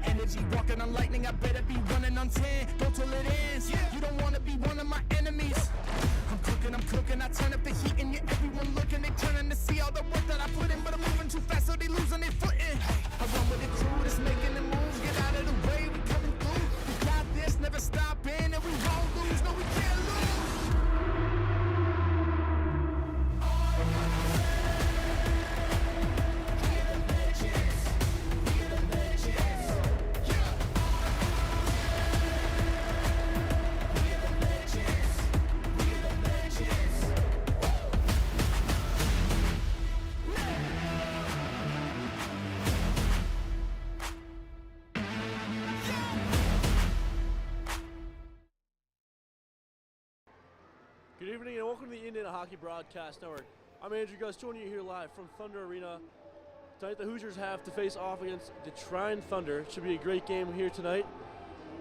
Energy, walking on lightning, I better be running on 10. Go till it ends, you don't wanna be one of my enemies. I'm cooking, I turn up the heat and everyone looking. They turning to see all the work that I put in, but I'm moving too fast, so they losing their footing. I run with the crew that's making the moves, get out of the way, we coming through. We got this, never stopping, and we won't lose, no we can't lose. Good evening and welcome to the Indiana Hockey Broadcast Network. I'm Andrew Gus, joining you here live from Thunder Arena. Tonight the Hoosiers have to face off against the Trine Thunder. It should be a great game here tonight.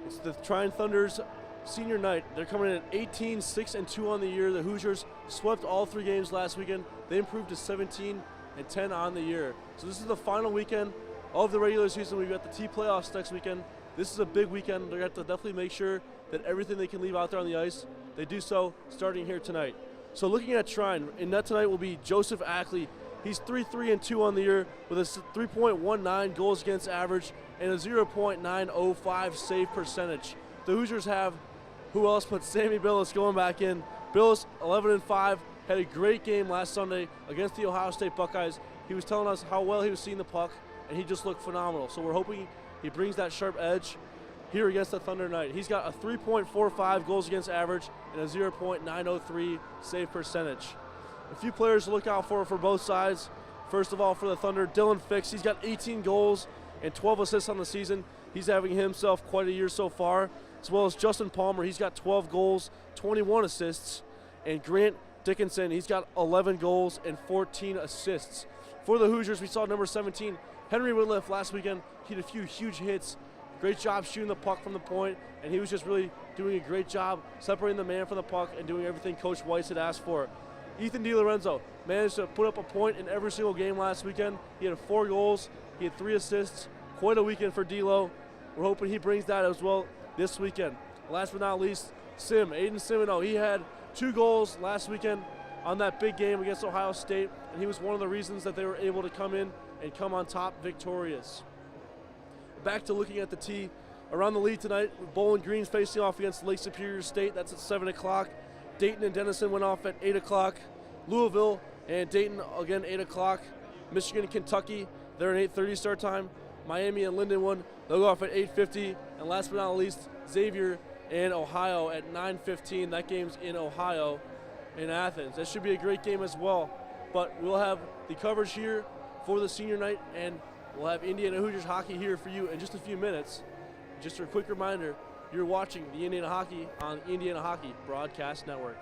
It's the Trine Thunder's senior night. They're coming in at 18-6-2 on the year. The Hoosiers swept all 3 games last weekend. They improved to 17-10 on the year. So this is the final weekend of the regular season. We've got the T playoffs next weekend. This is a big weekend. They're going to have to definitely make sure that everything they can leave out there on the ice, they do so starting here tonight. So looking at Trine, in net tonight will be Joseph Ackley. He's 3-3-2 on the year with a 3.19 goals against average and a 0.905 save percentage. The Hoosiers have, who else but Sammy Billis going back in. Billis, 11-5, had a great game last Sunday against the Ohio State Buckeyes. He was telling us how well he was seeing the puck, and he just looked phenomenal. So we're hoping he brings that sharp edge here against the Thunder tonight. He's got a 3.45 goals against average and a 0.903 save percentage. A few players to look out for both sides. First of all, for the Thunder, Dylan Fix. He's got 18 goals and 12 assists on the season. He's having himself quite a year so far, as well as Justin Palmer. He's got 12 goals, 21 assists. And Grant Dickinson, he's got 11 goals and 14 assists. For the Hoosiers, we saw number 17, Henry Whitliff last weekend. He had a few huge hits. Great job shooting the puck from the point, and he was just really doing a great job separating the man from the puck and doing everything Coach Weiss had asked for. Ethan DiLorenzo managed to put up a point in every single game last weekend. He had 4 goals, he had 3 assists. Quite a weekend for D'Lo. We're hoping he brings that as well this weekend. Last but not least, Aiden Simino. He had 2 goals last weekend on that big game against Ohio State, and he was one of the reasons that they were able to come in and come on top victorious. Back to looking at the T. Around the league tonight, Bowling Green's facing off against Lake Superior State. That's at 7 o'clock. Dayton and Denison went off at 8 o'clock. Louisville and Dayton, again, 8 o'clock. Michigan and Kentucky, they're an 8:30 start time. Miami and Lindenwood, they'll go off at 8:50. And last but not least, Xavier and Ohio at 9:15. That game's in Ohio, in Athens. That should be a great game as well. But we'll have the coverage here for the senior night, and we'll have Indiana Hoosiers hockey here for you in just a few minutes. Just a quick reminder, you're watching the Indiana Hockey on the Indiana Hockey Broadcast Network.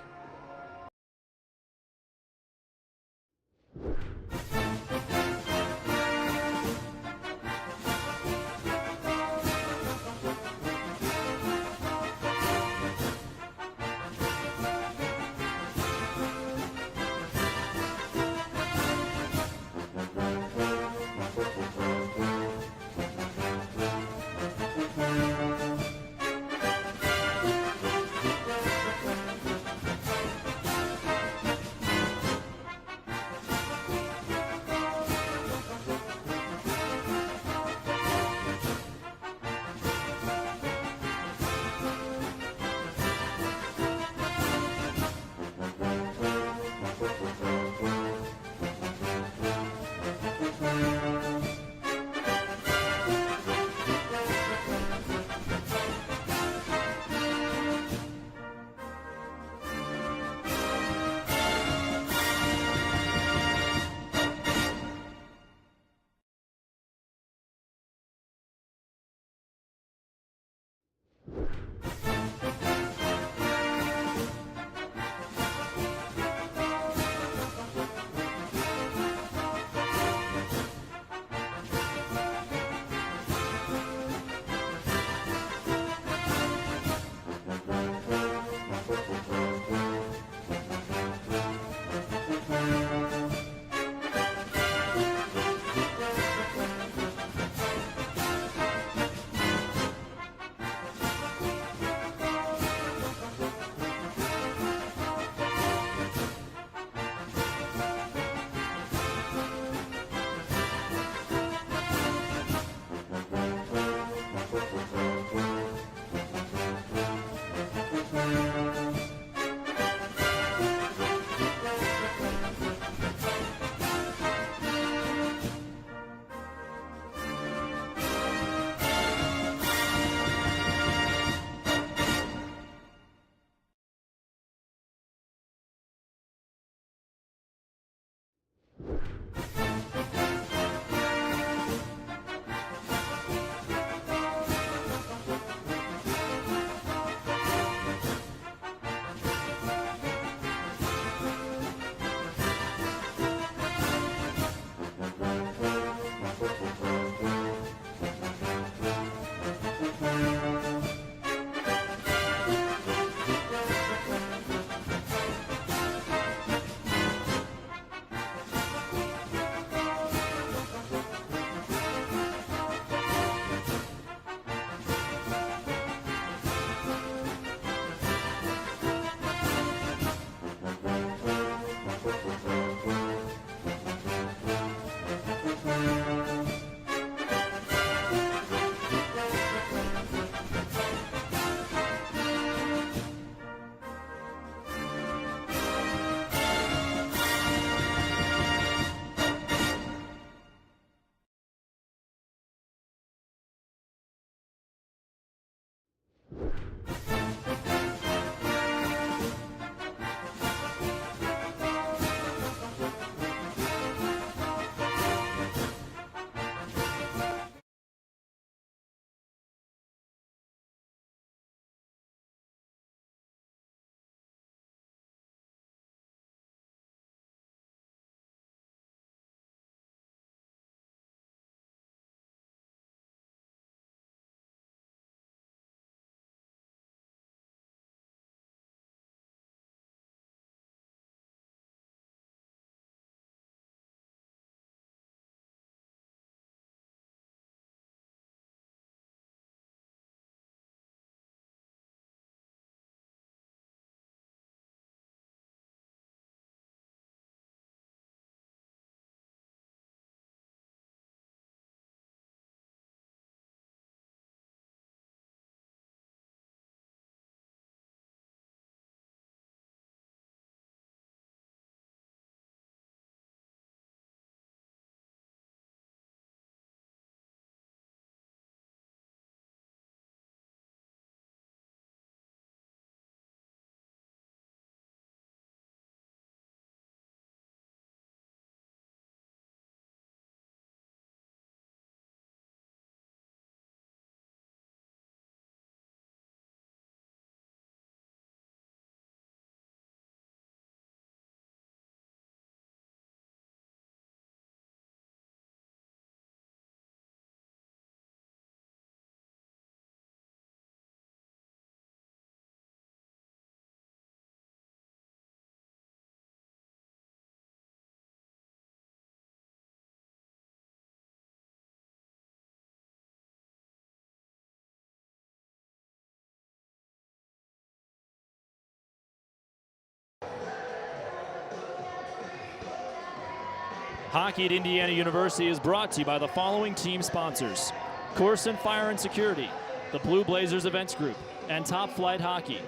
Hockey at Indiana University is brought to you by the following team sponsors: Corson Fire and Security, the Blue Blazers Events Group, and Top Flight Hockey.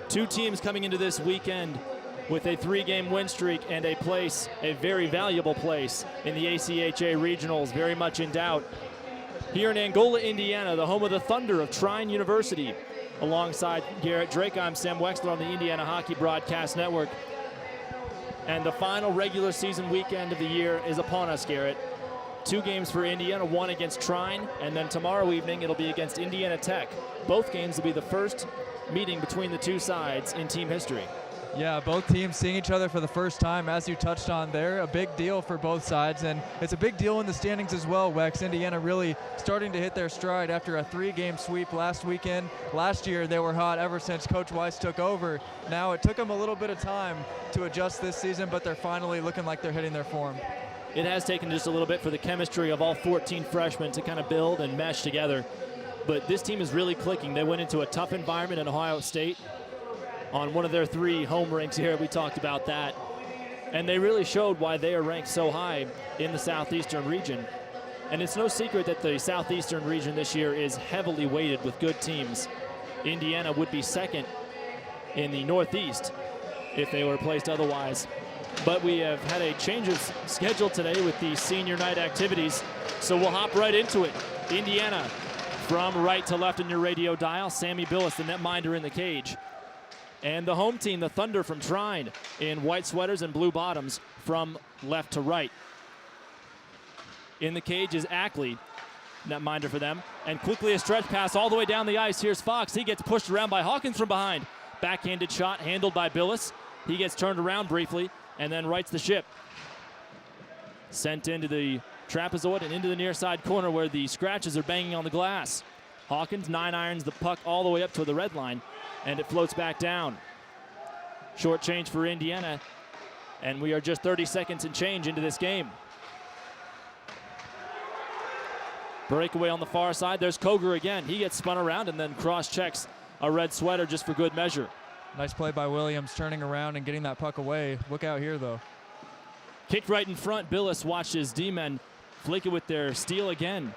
Two teams coming into this weekend with a 3-game win streak and a place, a very valuable place in the ACHA Regionals, very much in doubt. Here in Angola, Indiana, the home of the Thunder of Trine University. Alongside Garrett Drake, I'm Sam Weixler on the Indiana Hockey Broadcast Network. And the final regular season weekend of the year is upon us, Garrett. 2 games for Indiana, 1 against Trine, and then tomorrow evening it'll be against Indiana Tech. Both games will be the first meeting between the two sides in team history. Yeah, both teams seeing each other for the first time, as you touched on there. A big deal for both sides, and it's a big deal in the standings as well, Wex. Indiana really starting to hit their stride after a 3-game sweep last weekend. Last year, they were hot ever since Coach Weiss took over. Now, it took them a little bit of time to adjust this season, but they're finally looking like they're hitting their form. It has taken just a little bit for the chemistry of all 14 freshmen to kind of build and mesh together. But this team is really clicking. They went into a tough environment in Ohio State on one of their 3 home rinks here. We talked about that. And they really showed why they are ranked so high in the Southeastern region. And it's no secret that the Southeastern region this year is heavily weighted with good teams. Indiana would be second in the Northeast if they were placed otherwise. But we have had a change of schedule today with the senior night activities, so we'll hop right into it. Indiana from right to left in your radio dial. Sammy Billis, the netminder in the cage. And the home team, the Thunder from Trine, in white sweaters and blue bottoms from left to right. In the cage is Ackley, netminder for them. And quickly a stretch pass all the way down the ice. Here's Fox. He gets pushed around by Hawkins from behind. Backhanded shot handled by Billis. He gets turned around briefly and then rights the ship. Sent into the trapezoid and into the near side corner where the scratches are banging on the glass. Hawkins 9-irons the puck all the way up to the red line, and it floats back down. Short change for Indiana, and we are just 30 seconds and change into this game. Breakaway on the far side. There's Koger again. He gets spun around and then cross-checks a red sweater just for good measure. Nice play by Williams, turning around and getting that puck away. Look out here, though. Kicked right in front. Billis watches D-men flick it with their steal again.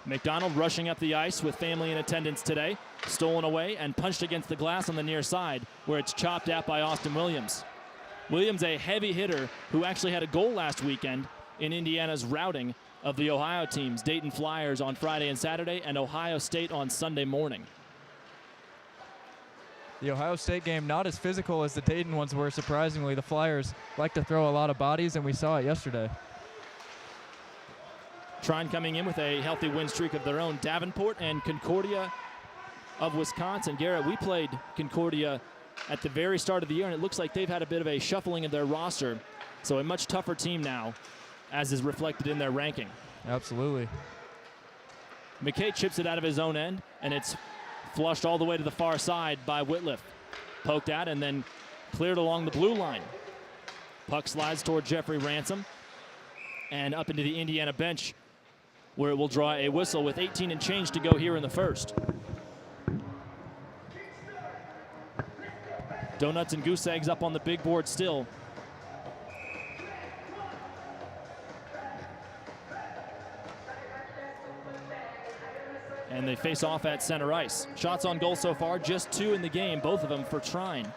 McDonald rushing up the ice with family in attendance today. Stolen away and punched against the glass on the near side, where it's chopped at by Austin Williams. Williams, a heavy hitter who actually had a goal last weekend in Indiana's routing of the Ohio teams, Dayton Flyers on Friday and Saturday, and Ohio State on Sunday morning. The Ohio State game not as physical as the Dayton ones were, surprisingly. The Flyers like to throw a lot of bodies, and we saw it yesterday. Trine coming in with a healthy win streak of their own. Davenport and Concordia of Wisconsin. Garrett, we played Concordia at the very start of the year, and it looks like they've had a bit of a shuffling of their roster. So a much tougher team now, as is reflected in their ranking. Absolutely. McKay chips it out of his own end, and it's flushed all the way to the far side by Whitliff. Poked out and then cleared along the blue line. Puck slides toward Jeffrey Ransom and up into the Indiana bench, where it will draw a whistle with 18 and change to go here in the first. Donuts and goose eggs up on the big board still. And they face off at center ice. Shots on goal so far, just 2 in the game, both of them for Trine.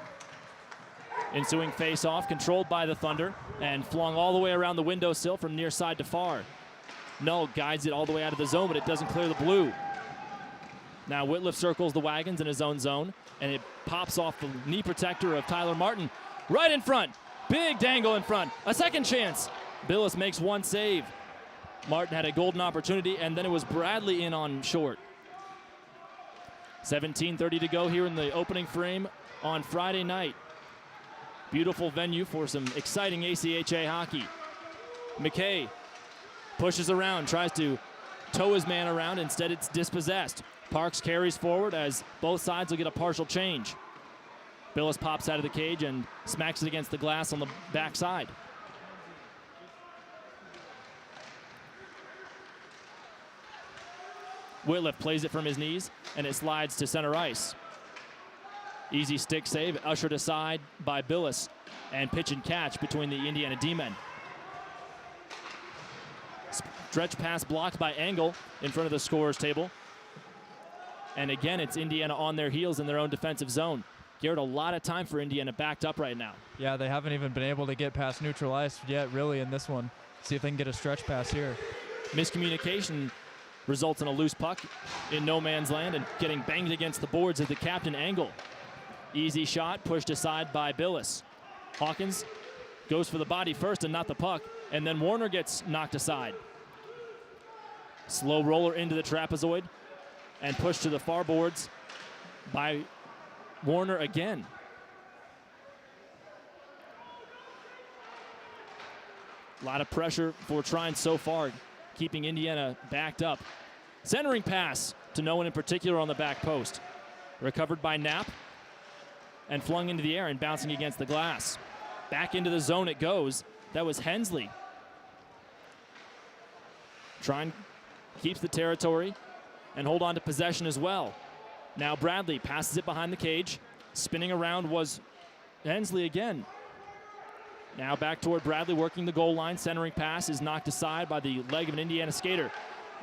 Ensuing face-off, controlled by the Thunder, and flung all the way around the windowsill from near side to far. Null guides it all the way out of the zone, but it doesn't clear the blue. Now Whitliff circles the wagons in his own zone, and it pops off the knee protector of Tyler Martin. Right in front, big dangle in front, a second chance. Billis makes one save. Martin had a golden opportunity, and then it was Bradley in on short. 17:30 to go here in the opening frame on Friday night. Beautiful venue for some exciting ACHA hockey. McKay pushes around, tries to tow his man around. Instead, it's dispossessed. Parks carries forward as both sides will get a partial change. Billis pops out of the cage and smacks it against the glass on the backside. Whitliff plays it from his knees, and it slides to center ice. Easy stick save, ushered aside by Billis, and pitch and catch between the Indiana D-men. Stretch pass blocked by Angle in front of the scorer's table. And again, it's Indiana on their heels in their own defensive zone. Garrett, a lot of time for Indiana backed up right now. Yeah, they haven't even been able to get past neutral ice yet, really, in this one. See if they can get a stretch pass here. Miscommunication results in a loose puck in no man's land and getting banged against the boards of the captain, Angle. Easy shot, pushed aside by Billis. Hawkins goes for the body first and not the puck, and then Warner gets knocked aside. Slow roller into the trapezoid and pushed to the far boards by Warner again. A lot of pressure for Trine so far, keeping Indiana backed up. Centering pass to no one in particular on the back post. Recovered by Knapp and flung into the air and bouncing against the glass. Back into the zone it goes. That was Hensley. Trine keeps the territory and hold on to possession as well. Now Bradley passes it behind the cage. Spinning around was Hensley again. Now back toward Bradley, working the goal line. Centering pass is knocked aside by the leg of an Indiana skater.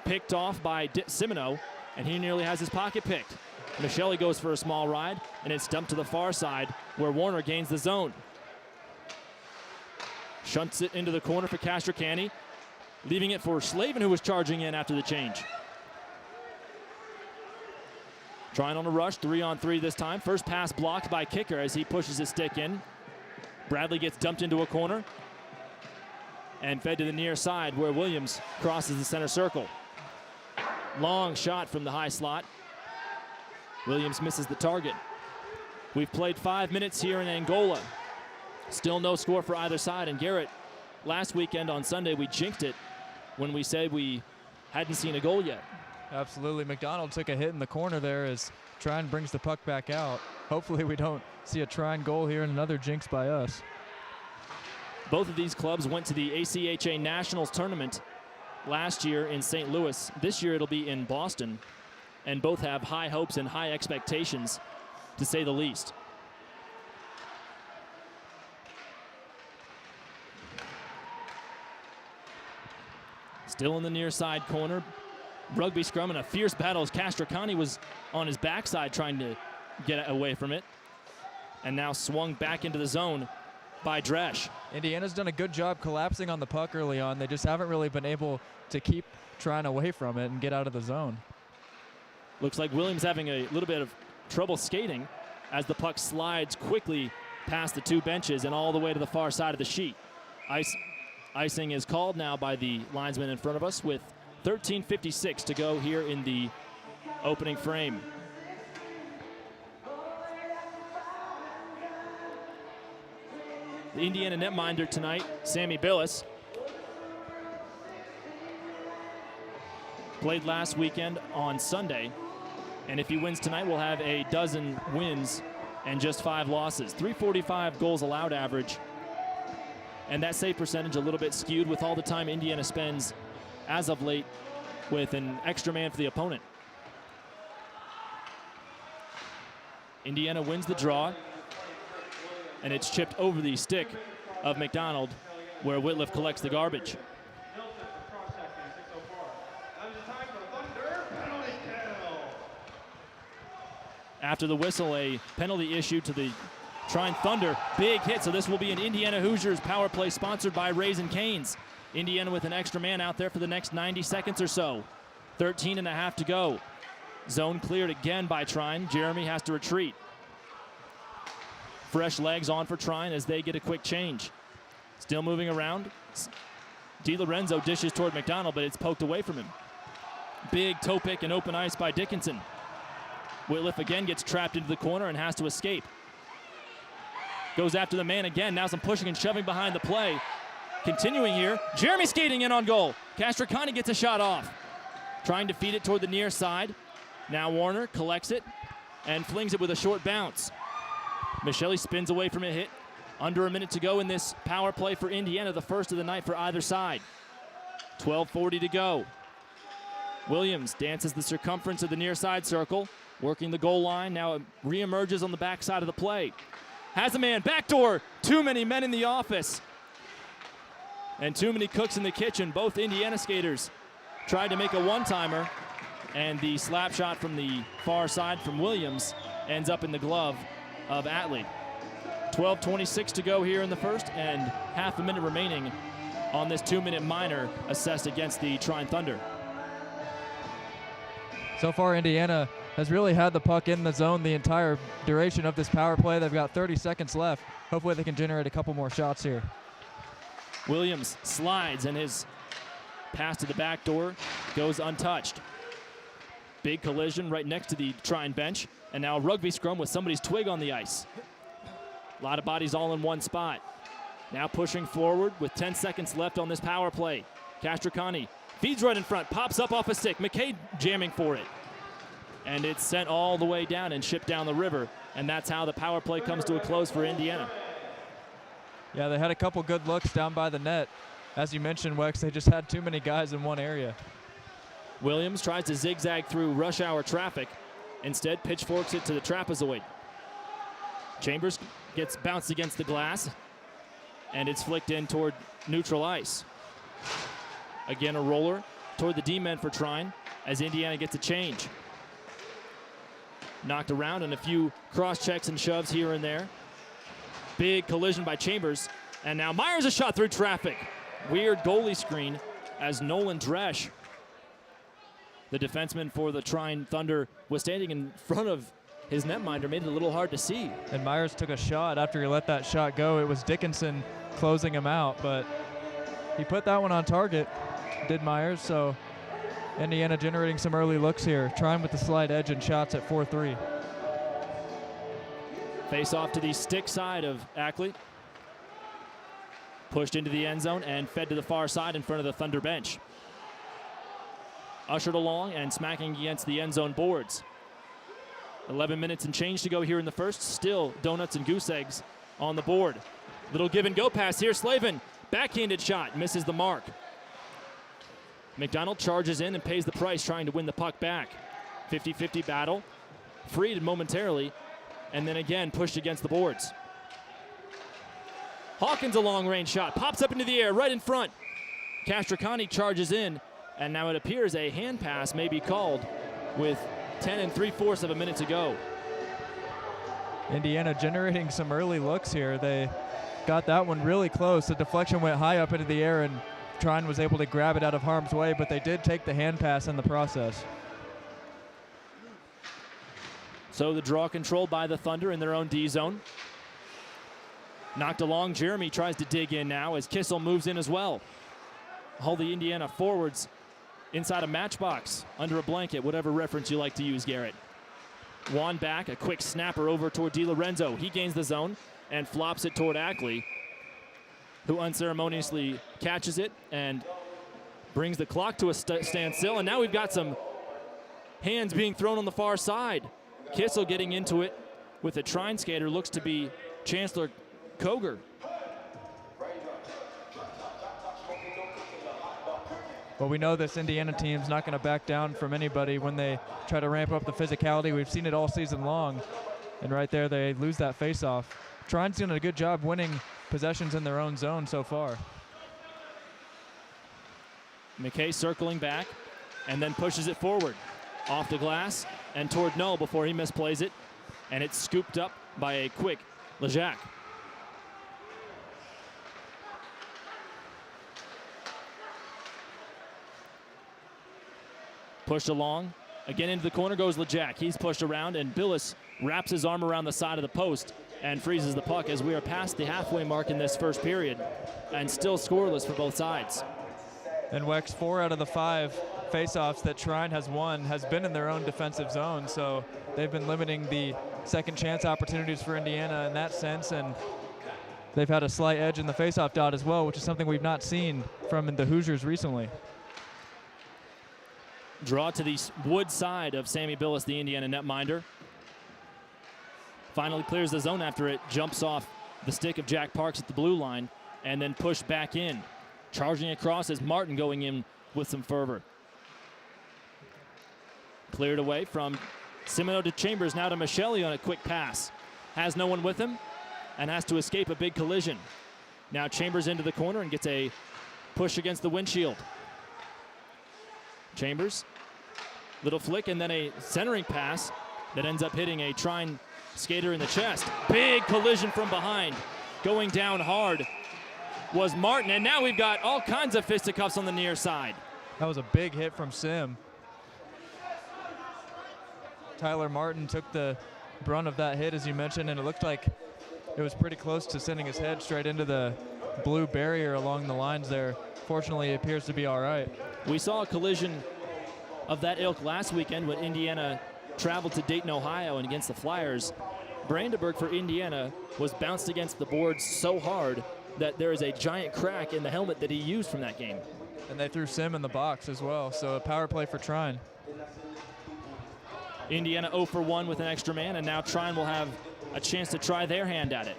Picked off by Simino, and he nearly has his pocket picked. Michele goes for a small ride, and it's dumped to the far side where Warner gains the zone. Shunts it into the corner for Castricani, leaving it for Slavin, who was charging in after the change. Trying on a rush, 3-on-3 this time. First pass blocked by Kicker as he pushes his stick in. Bradley gets dumped into a corner and fed to the near side where Williams crosses the center circle. Long shot from the high slot. Williams misses the target. We've played 5 minutes here in Angola. Still no score for either side. And Garrett, last weekend on Sunday, we jinxed it when we said we hadn't seen a goal yet. Absolutely. McDonald took a hit in the corner there as Trine brings the puck back out. Hopefully we don't see a Trine goal here and another jinx by us. Both of these clubs went to the ACHA Nationals tournament last year in St. Louis. This year it'll be in Boston, and both have high hopes and high expectations, to say the least. Still in the near side corner. Rugby scrum and a fierce battle as Castricani was on his backside trying to get away from it. And now swung back into the zone by Dresch. Indiana's done a good job collapsing on the puck early on. They just haven't really been able to keep Trine away from it and get out of the zone. Looks like Williams having a little bit of trouble skating as the puck slides quickly past the two benches and all the way to the far side of the sheet. Icing is called now by the linesman in front of us with 13:56 to go here in the opening frame. The Indiana netminder tonight, Sammy Billis, played last weekend on Sunday, and if he wins tonight, we'll have a dozen wins and just 5 losses. .345 goals allowed average, and that save percentage a little bit skewed with all the time Indiana spends as of late with an extra man for the opponent. Indiana wins the draw, and it's chipped over the stick of McDonald where Whitliff collects the garbage. After the whistle, a penalty issued to the Trine Thunder. Big hit, so this will be an Indiana Hoosiers power play sponsored by Raising Cane's. Indiana with an extra man out there for the next 90 seconds or so. 13.5 to go. Zone cleared again by Trine. Jeremy has to retreat. Fresh legs on for Trine as they get a quick change. Still moving around. DiLorenzo dishes toward McDonald, but it's poked away from him. Big toe pick and open ice by Dickinson. Whitliff again gets trapped into the corner and has to escape. Goes after the man again. Now some pushing and shoving behind the play. Continuing here, Jeremy skating in on goal. Castricani gets a shot off. Trying to feed it toward the near side. Now Warner collects it and flings it with a short bounce. Michele spins away from a hit. Under a minute to go in this power play for Indiana, the first of the night for either side. 12:40 to go. Williams dances the circumference of the near side circle, working the goal line. Now it reemerges on the backside of the play. Has a man, backdoor. Too many men in the office. And too many cooks in the kitchen. Both Indiana skaters tried to make a one-timer, and the slap shot from the far side from Williams ends up in the glove of Atlee. 12:26 to go here in the first, and half a minute remaining on this 2-minute minor assessed against the Trine Thunder. So far, Indiana has really had the puck in the zone the entire duration of this power play. They've got 30 seconds left. Hopefully they can generate a couple more shots here. Williams slides, and his pass to the back door goes untouched. Big collision right next to the Trine bench, and now a rugby scrum with somebody's twig on the ice. A lot of bodies all in one spot. Now pushing forward with 10 seconds left on this power play. Castricani feeds right in front, pops up off a stick. McKay jamming for it. And it's sent all the way down and shipped down the river, and that's how the power play comes to a close for Indiana. Yeah, they had a couple good looks down by the net. As you mentioned, Wex, they just had too many guys in one area. Williams tries to zigzag through rush hour traffic. Instead, pitchforks it to the trapezoid. Chambers gets bounced against the glass, and it's flicked in toward neutral ice. Again, a roller toward the D-men for Trine as Indiana gets a change. Knocked around and a few cross checks and shoves here and there. Big collision by Chambers, and now Myers a shot through traffic. Weird goalie screen as Nolan Dresch, the defenseman for the Trine Thunder, was standing in front of his netminder, made it a little hard to see. And Myers took a shot after he let that shot go. It was Dickinson closing him out, but he put that one on target, did Myers, so Indiana generating some early looks here. Trine with the slight edge and shots at 4-3. Face off to the stick side of Ackley. Pushed into the end zone and fed to the far side in front of the Thunder bench. Ushered along and smacking against the end zone boards. 11 minutes and change to go here in the first. Still donuts and goose eggs on the board. Little give and go pass here. Slavin, backhanded shot, misses the mark. McDonald charges in and pays the price, trying to win the puck back. 50-50 battle. Freed momentarily, and then again pushed against the boards. Hawkins a long-range shot, pops up into the air right in front. Castricani charges in, and now it appears a hand pass may be called with 10 3/4 of a minute to go. Indiana generating some early looks here. They got that one really close. The deflection went high up into the air, and Trine was able to grab it out of harm's way, but they did take the hand pass in the process. So the draw controlled by the Thunder in their own D zone. Knocked along, Jeremy tries to dig in now as Kissel moves in as well. All the Indiana forwards inside a matchbox, under a blanket, whatever reference you like to use, Garrett. Juan back, a quick snapper over toward DiLorenzo. He gains the zone and flops it toward Ackley, who unceremoniously catches it and brings the clock to a standstill. And now we've got some hands being thrown on the far side. Kissel getting into it with a Trine skater, looks to be Chancellor Koger. Well, we know this Indiana team's not going to back down from anybody when they try to ramp up the physicality. We've seen it all season long. And right there, they lose that face-off. Trine's doing a good job winning possessions in their own zone so far. McKay circling back and then pushes it forward. Off the glass and toward Null before he misplays it. And it's scooped up by a quick Lejac. Pushed along. Again into the corner goes Lejac. He's pushed around, and Billis wraps his arm around the side of the post and freezes the puck as we are past the halfway mark in this first period and still scoreless for both sides. And Wex, 4 out of the 5 faceoffs that Trine has won has been in their own defensive zone, so they've been limiting the second chance opportunities for Indiana in that sense, and they've had a slight edge in the faceoff dot as well, which is something we've not seen from the Hoosiers recently. Draw to the wood side of Sammy Billis, the Indiana netminder. Finally clears the zone after it jumps off the stick of Jack Parks at the blue line and then pushed back in. Charging across is Martin going in with some fervor. Cleared away from Semino to Chambers, now to Michelli on a quick pass. Has no one with him and has to escape a big collision. Now Chambers into the corner and gets a push against the windshield. Chambers, little flick and then a centering pass that ends up hitting a Trine skater in the chest. Big collision from behind. Going down hard was Martin, and now we've got all kinds of fisticuffs on the near side. That was a big hit from Sim. Tyler Martin took the brunt of that hit, as you mentioned, and it looked like it was pretty close to sending his head straight into the blue barrier along the lines there. Fortunately, it appears to be all right. We saw a collision of that ilk last weekend when Indiana traveled to Dayton, Ohio, and against the Flyers. Brandenburg for Indiana was bounced against the boards so hard that there is a giant crack in the helmet that he used from that game. And they threw Sim in the box as well, so a power play for Trine. Indiana 0 for 1 with an extra man, and now Trine will have a chance to try their hand at it.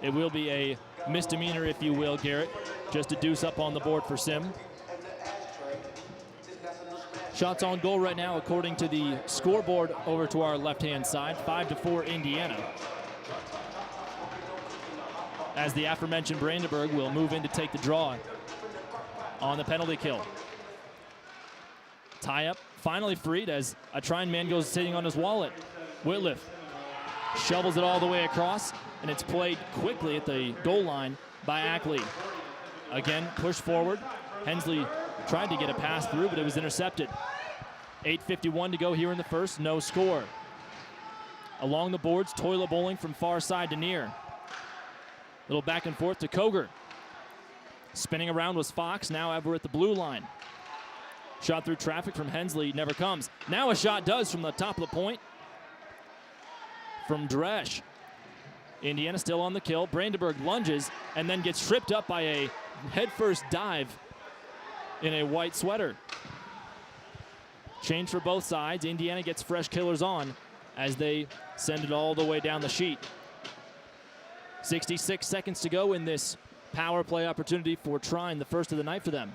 It will be a misdemeanor, if you will, Garrett, just a deuce up on the board for Sim. Shots on goal right now, according to the scoreboard over to our left-hand side, 5-4 Indiana. As the aforementioned Brandenburg will move in to take the draw on the penalty kill. Tie up, finally freed as a Trine man goes sitting on his wallet. Whitliff shovels it all the way across, and it's played quickly at the goal line by Ackley. Again, push forward. Hensley tried to get a pass through, but it was intercepted. 8:51 to go here in the first, no score. Along the boards, toilet bowling from far side to near. Little back and forth to Koger. Spinning around was Fox, now ever at the blue line. Shot through traffic from Hensley, never comes. Now a shot does from the top of the point from Dresch. Indiana still on the kill. Brandenburg lunges and then gets tripped up by a headfirst dive in a white sweater. Change for both sides. Indiana gets fresh killers on as they send it all the way down the sheet. 66 seconds to go in this power play opportunity for Trine, the first of the night for them.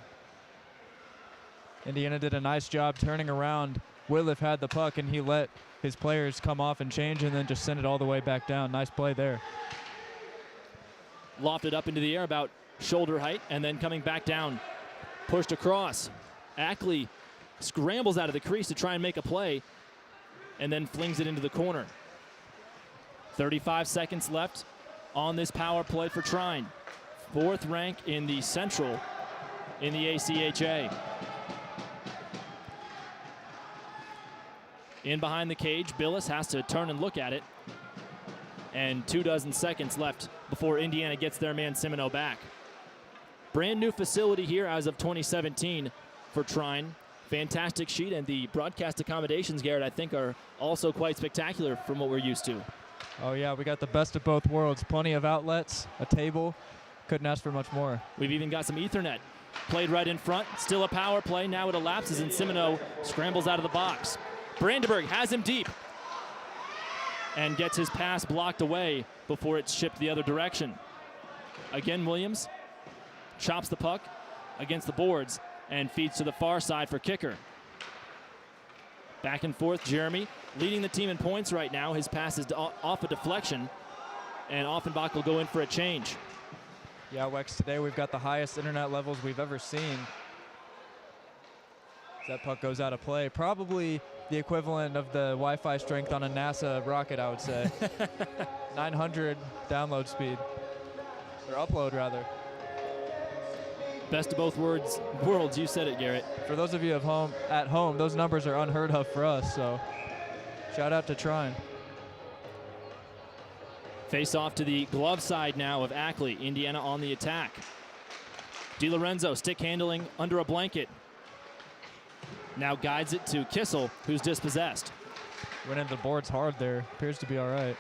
Indiana did a nice job turning around. Whitliff had the puck, and he let his players come off and change and then just send it all the way back down. Nice play there. Lofted up into the air about shoulder height and then coming back down. Pushed across. Ackley scrambles out of the crease to try and make a play and then flings it into the corner. 35 seconds left on this power play for Trine. Fourth rank in the Central in the ACHA. In behind the cage, Billis has to turn and look at it. And 24 seconds left before Indiana gets their man Semino back. Brand new facility here as of 2017 for Trine. Fantastic sheet, and the broadcast accommodations, Garrett, I think are also quite spectacular from what we're used to. Oh yeah, we got the best of both worlds. Plenty of outlets, a table. Couldn't ask for much more. We've even got some Ethernet played right in front. Still a power play. Now it elapses, and Semino scrambles out of the box. Brandenburg has him deep and gets his pass blocked away before it's shipped the other direction. Again, Williams chops the puck against the boards and feeds to the far side for kicker. Back and forth, Jeremy leading the team in points right now. His pass is off a deflection, and Offenbach will go in for a change. Yeah, Wex, today we've got the highest internet levels we've ever seen. That puck goes out of play. Probably the equivalent of the Wi-Fi strength on a NASA rocket, I would say. 900 download speed, or upload rather. Best of both worlds, you said it, Garrett. For those of you at home, those numbers are unheard of for us, so shout out to Trine. Face off to the glove side now of Ackley. Indiana on the attack. DiLorenzo stick handling under a blanket. Now guides it to Kissel, who's dispossessed. Went into the boards hard there. Appears to be all right.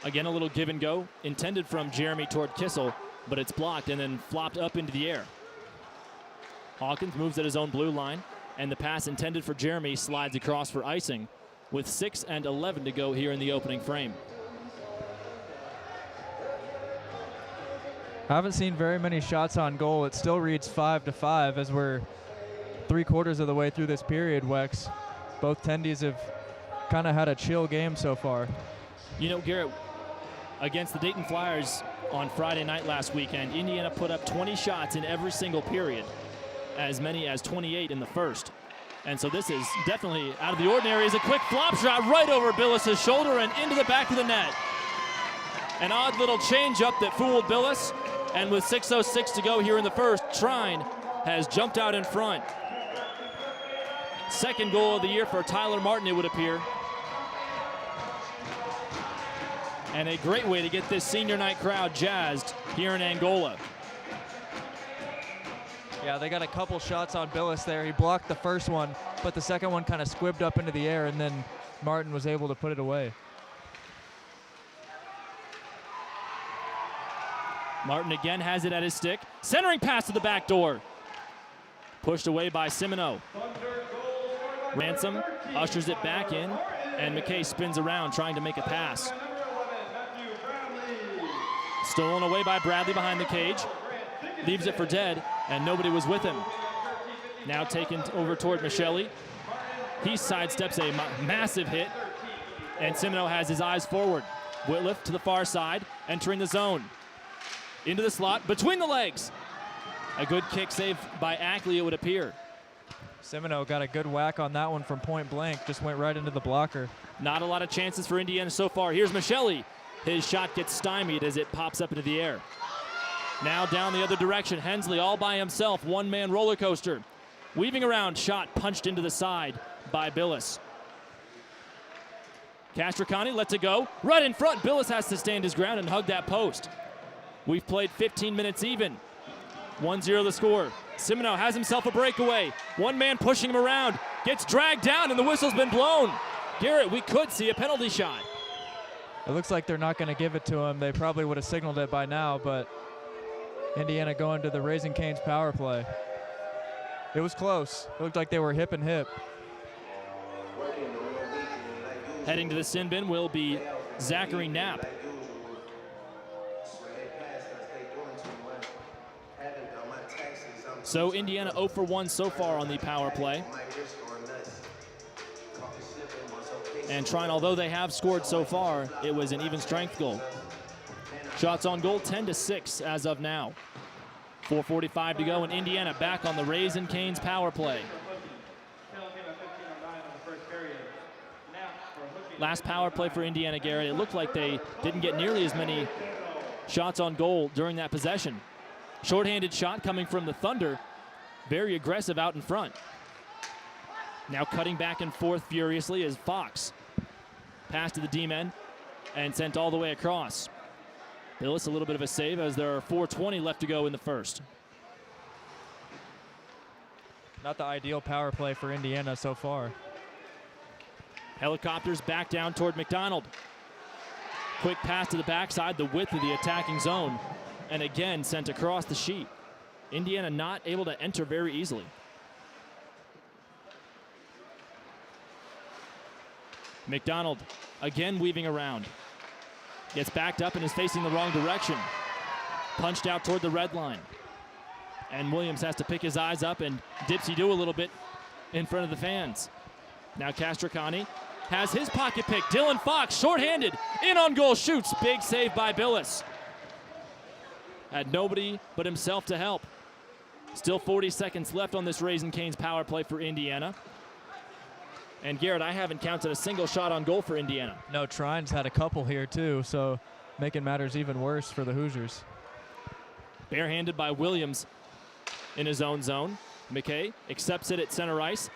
Again, a little give and go intended from Jeremy toward Kissel, but it's blocked and then flopped up into the air. Hawkins moves at his own blue line, and the pass intended for Jeremy slides across for icing with 6:11 to go here in the opening frame. I haven't seen very many shots on goal. It still reads 5-5 as we're 3/4 of the way through this period, Wex. Both tendies have kind of had a chill game so far. You know, Garrett, against the Dayton Flyers on Friday night last weekend, Indiana put up 20 shots in every single period, as many as 28 in the first. And so this is definitely out of the ordinary. Is a quick flop shot right over Billis' shoulder and into the back of the net. An odd little change-up that fooled Billis. And with 6:06 to go here in the first, Trine has jumped out in front. Second goal of the year for Tyler Martin, it would appear. And a great way to get this senior night crowd jazzed here in Angola. Yeah, they got a couple shots on Billis there. He blocked the first one, but the second one kind of squibbed up into the air, and then Martin was able to put it away. Martin again has it at his stick. Centering pass to the back door. Pushed away by Simoneau. Ransom ushers it back in, and McKay spins around trying to make a pass. Stolen away by Bradley behind the cage. Leaves it for dead, and nobody was with him. Now taken over toward Michelli. He sidesteps a massive hit, and Simoneau has his eyes forward. Whitliff to the far side, entering the zone. Into the slot, between the legs. A good kick save by Ackley, it would appear. Simoneau got a good whack on that one from point blank, just went right into the blocker. Not a lot of chances for Indiana so far. Here's Michelli. His shot gets stymied as it pops up into the air. Now down the other direction, Hensley all by himself, one-man roller coaster. Weaving around, shot punched into the side by Billis. Castricani lets it go. Right in front, Billis has to stand his ground and hug that post. We've played 15 minutes even. 1-0 the score. Simoneau has himself a breakaway. One man pushing him around. Gets dragged down and the whistle's been blown. Garrett, we could see a penalty shot. It looks like they're not going to give it to him. They probably would have signaled it by now, but Indiana going to the Raising Cane's power play. It was close. It looked like they were hip and hip. Heading to the sin bin will be Zachary Knapp. So Indiana 0 for 1 so far on the power play. And Trine, although they have scored so far, it was an even strength goal. Shots on goal 10-6 as of now. 4:45 to go, and Indiana back on the Raising Cane's power play. Last power play for Indiana, Garrett, it looked like they didn't get nearly as many shots on goal during that possession. Shorthanded shot coming from the Thunder. Very aggressive out in front. Now cutting back and forth furiously is Fox. Pass to the D-men and sent all the way across. Billis a little bit of a save as there are 4:20 left to go in the first. Not the ideal power play for Indiana so far. Helicopters back down toward McDonald. Quick pass to the backside, the width of the attacking zone. And again sent across the sheet. Indiana not able to enter very easily. McDonald again weaving around. Gets backed up and is facing the wrong direction. Punched out toward the red line. And Williams has to pick his eyes up and dipsy-do a little bit in front of the fans. Now Castricani has his pocket pick. Dylan Fox, shorthanded, in on goal, shoots. Big save by Billis. Had nobody but himself to help. Still 40 seconds left on this Raising Cane's power play for Indiana. And Garrett, I haven't counted a single shot on goal for Indiana. No, Trine's had a couple here too, so making matters even worse for the Hoosiers. Barehanded by Williams in his own zone. McKay accepts it at center ice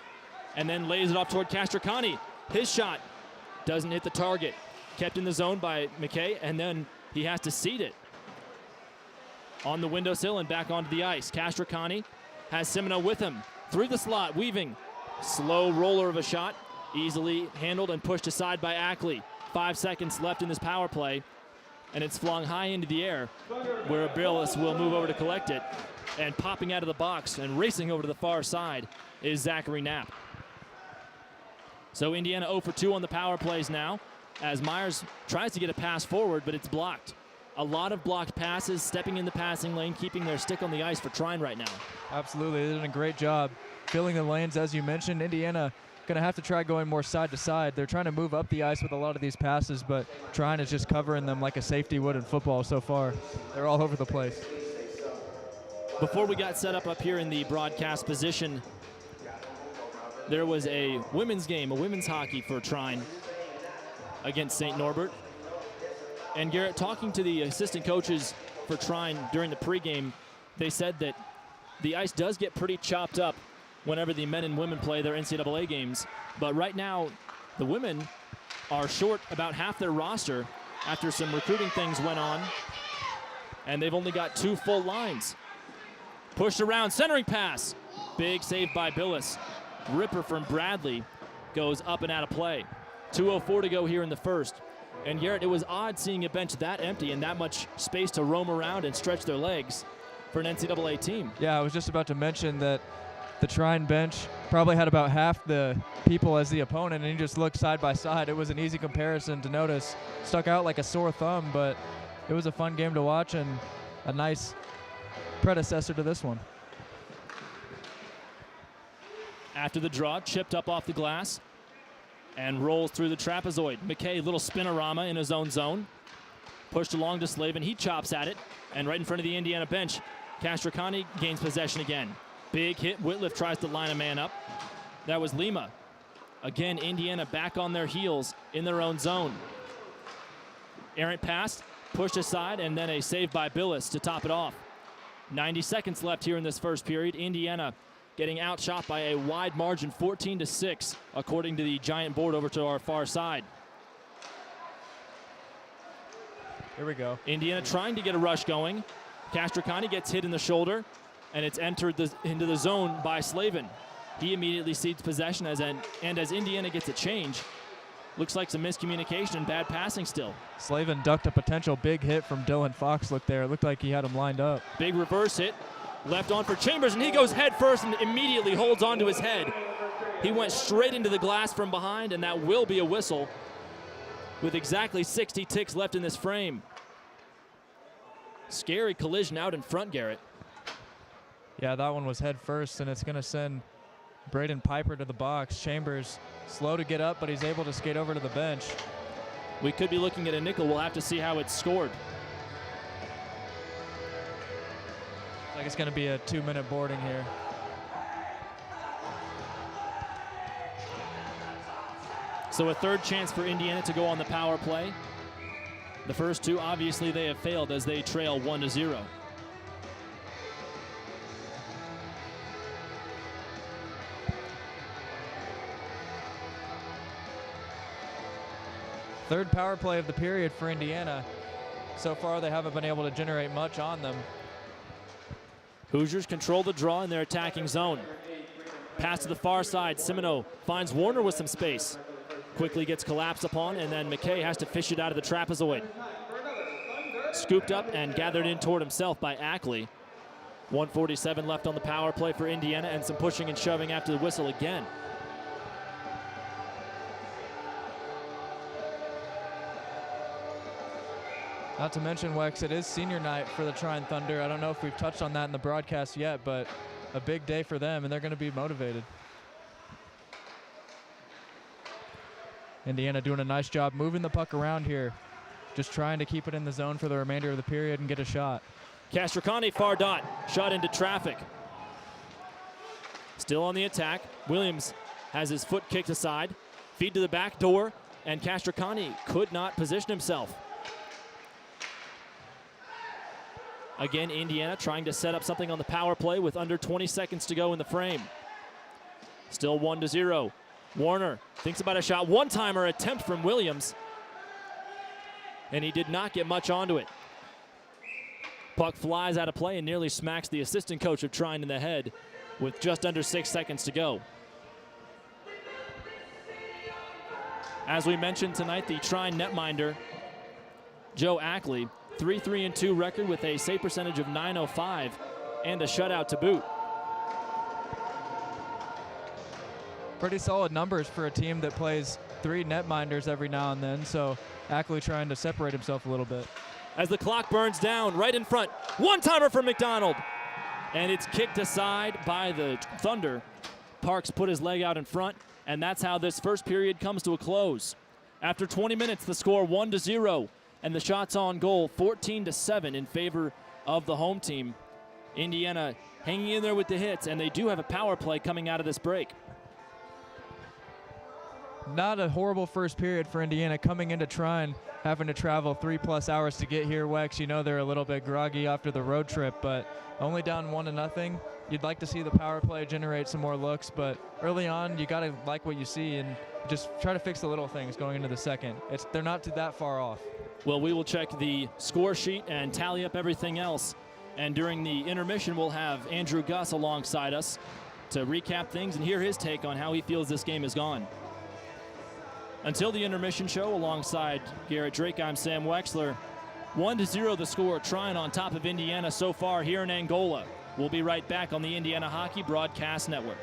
and then lays it off toward Castricani. His shot doesn't hit the target. Kept in the zone by McKay, and then he has to seat it on the windowsill and back onto the ice. Castricani has Simoneau with him. Through the slot, weaving. Slow roller of a shot. Easily handled and pushed aside by Ackley. 5 seconds left in this power play, and it's flung high into the air where Billis will move over to collect it. And popping out of the box and racing over to the far side is Zachary Knapp. So Indiana 0 for 2 on the power plays now as Myers tries to get a pass forward, but it's blocked. a lot of blocked passes, stepping in the passing lane, keeping their stick on the ice for Trine right now. Absolutely, they're doing a great job filling the lanes, as you mentioned. Indiana going to have to try going more side to side. They're trying to move up the ice with a lot of these passes, but Trine is just covering them like a safety would in football so far. They're all over the place. Before we got set up here in the broadcast position, there was a women's game, a women's hockey for Trine against St. Norbert. And Garrett, talking to the assistant coaches for Trine during the pregame, they said that the ice does get pretty chopped up whenever the men and women play their NCAA games. But right now, the women are short about half their roster after some recruiting things went on, and they've only got 2 full lines. Pushed around, centering pass. Big save by Billis. Ripper from Bradley goes up and out of play. 2:04 to go here in the first. And Garrett, it was odd seeing a bench that empty and that much space to roam around and stretch their legs for an NCAA team. Yeah, I was just about to mention that the Trine bench probably had about half the people as the opponent, and you just look side by side. It was an easy comparison to notice. Stuck out like a sore thumb, but it was a fun game to watch and a nice predecessor to this one. After the draw, chipped up off the glass and rolls through the trapezoid. McKay, little spinorama in his own zone. Pushed along to Slavin. He chops at it, and right in front of the Indiana bench, Castricani gains possession again. Big hit. Whitliff tries to line a man up. That was Lima. Again, Indiana back on their heels in their own zone. Errant pass, pushed aside, and then a save by Billis to top it off. 90 seconds left here in this first period. Indiana getting outshot by a wide margin, 14-6, according to the giant board over to our far side. Here we go. Indiana trying to get a rush going. Castricani gets hit in the shoulder, and it's entered into the zone by Slavin. He immediately cedes possession, as Indiana gets a change. Looks like some miscommunication and bad passing still. Slavin ducked a potential big hit from Dylan Fox. Look there. It looked like he had him lined up. Big reverse hit. Left on for Chambers, and he goes head first and immediately holds onto his head. He went straight into the glass from behind, and that will be a whistle with exactly 60 ticks left in this frame. Scary collision out in front, Garrett. Yeah, that one was head first, and it's going to send Braden Piper to the box. Chambers slow to get up, but he's able to skate over to the bench. We could be looking at a nickel. We'll have to see how it's scored. Like it's going to be a 2-minute boarding here. So a third chance for Indiana to go on the power play. The first two, obviously, they have failed as they trail 1-0. Third power play of the period for Indiana. So far, they haven't been able to generate much on them. Hoosiers control the draw in their attacking zone. Pass to the far side. Simino finds Warner with some space. Quickly gets collapsed upon, and then McKay has to fish it out of the trapezoid. Scooped up and gathered in toward himself by Ackley. 1:47 left on the power play for Indiana, and some pushing and shoving after the whistle again. Not to mention, Wex, it is senior night for the Trine Thunder. I don't know if we've touched on that in the broadcast yet, but a big day for them, and they're going to be motivated. Indiana doing a nice job moving the puck around here, just trying to keep it in the zone for the remainder of the period and get a shot. Castricani, far dot, shot into traffic. Still on the attack. Williams has his foot kicked aside. Feed to the back door, and Castricani could not position himself. Again, Indiana trying to set up something on the power play with under 20 seconds to go in the frame. Still 1-0. Warner thinks about a shot. One-timer attempt from Williams, and he did not get much onto it. Puck flies out of play and nearly smacks the assistant coach of Trine in the head with just under 6 seconds to go. As we mentioned tonight, the Trine netminder, Joe Ackley, 3-3-2 record with a save percentage of .905 and a shutout to boot. Pretty solid numbers for a team that plays 3 netminders every now and then, so Ackley trying to separate himself a little bit. as the clock burns down right in front. One-timer for McDonald. And it's kicked aside by the Thunder. Parks put his leg out in front, and that's how this first period comes to a close. After 20 minutes, the score 1-0, and the shots on goal 14-7 in favor of the home team. Indiana hanging in there with the hits, and they do have a power play coming out of this break. Not a horrible first period for Indiana coming into Trine, having to travel 3+ hours to get here. Wex, you know they're a little bit groggy after the road trip, but only down 1-0. You'd like to see the power play generate some more looks, but early on you got to like what you see and just try to fix the little things going into the second. They're not that far off. Well, we will check the score sheet and tally up everything else. And during the intermission, we'll have Andrew Guss alongside us to recap things and hear his take on how he feels this game has gone. Until the intermission show, alongside Garrett Drake, I'm Sam Weixler. 1-0 the score, Trine on top of Indiana so far here in Angola. We'll be right back on the Indiana Hockey Broadcast Network.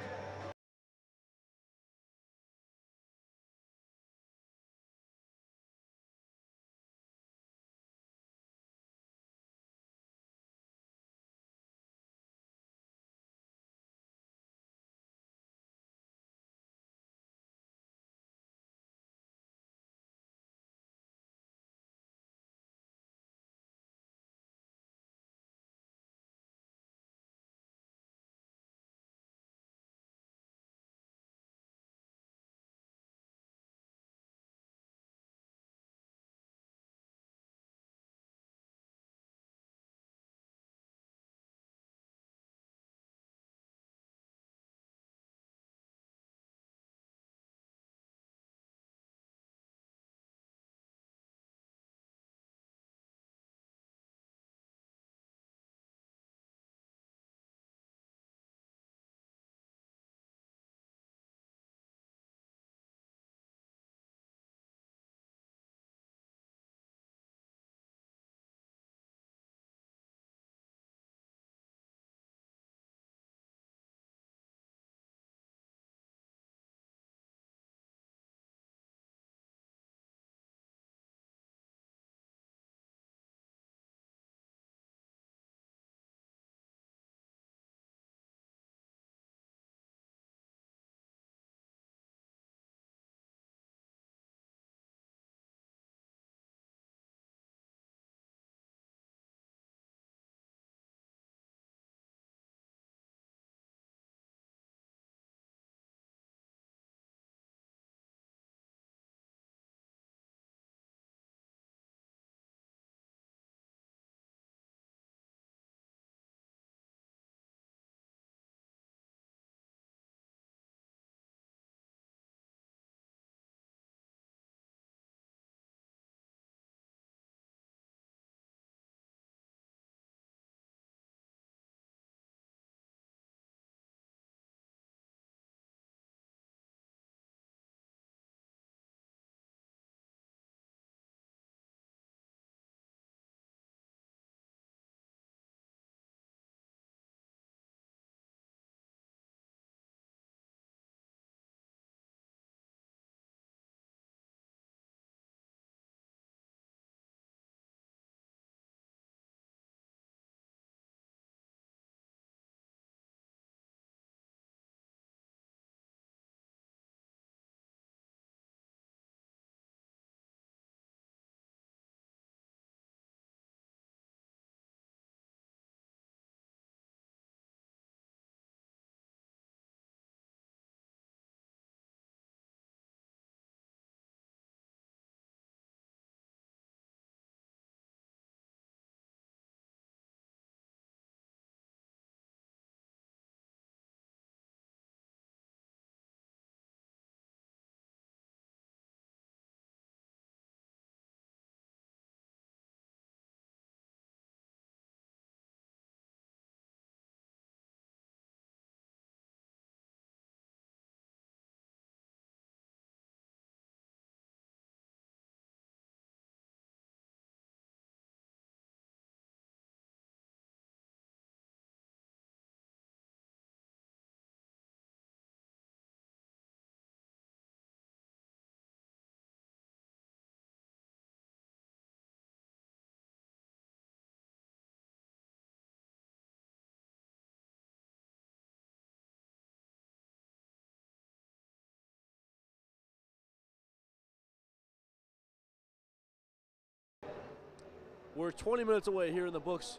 we're 20 minutes away here in the books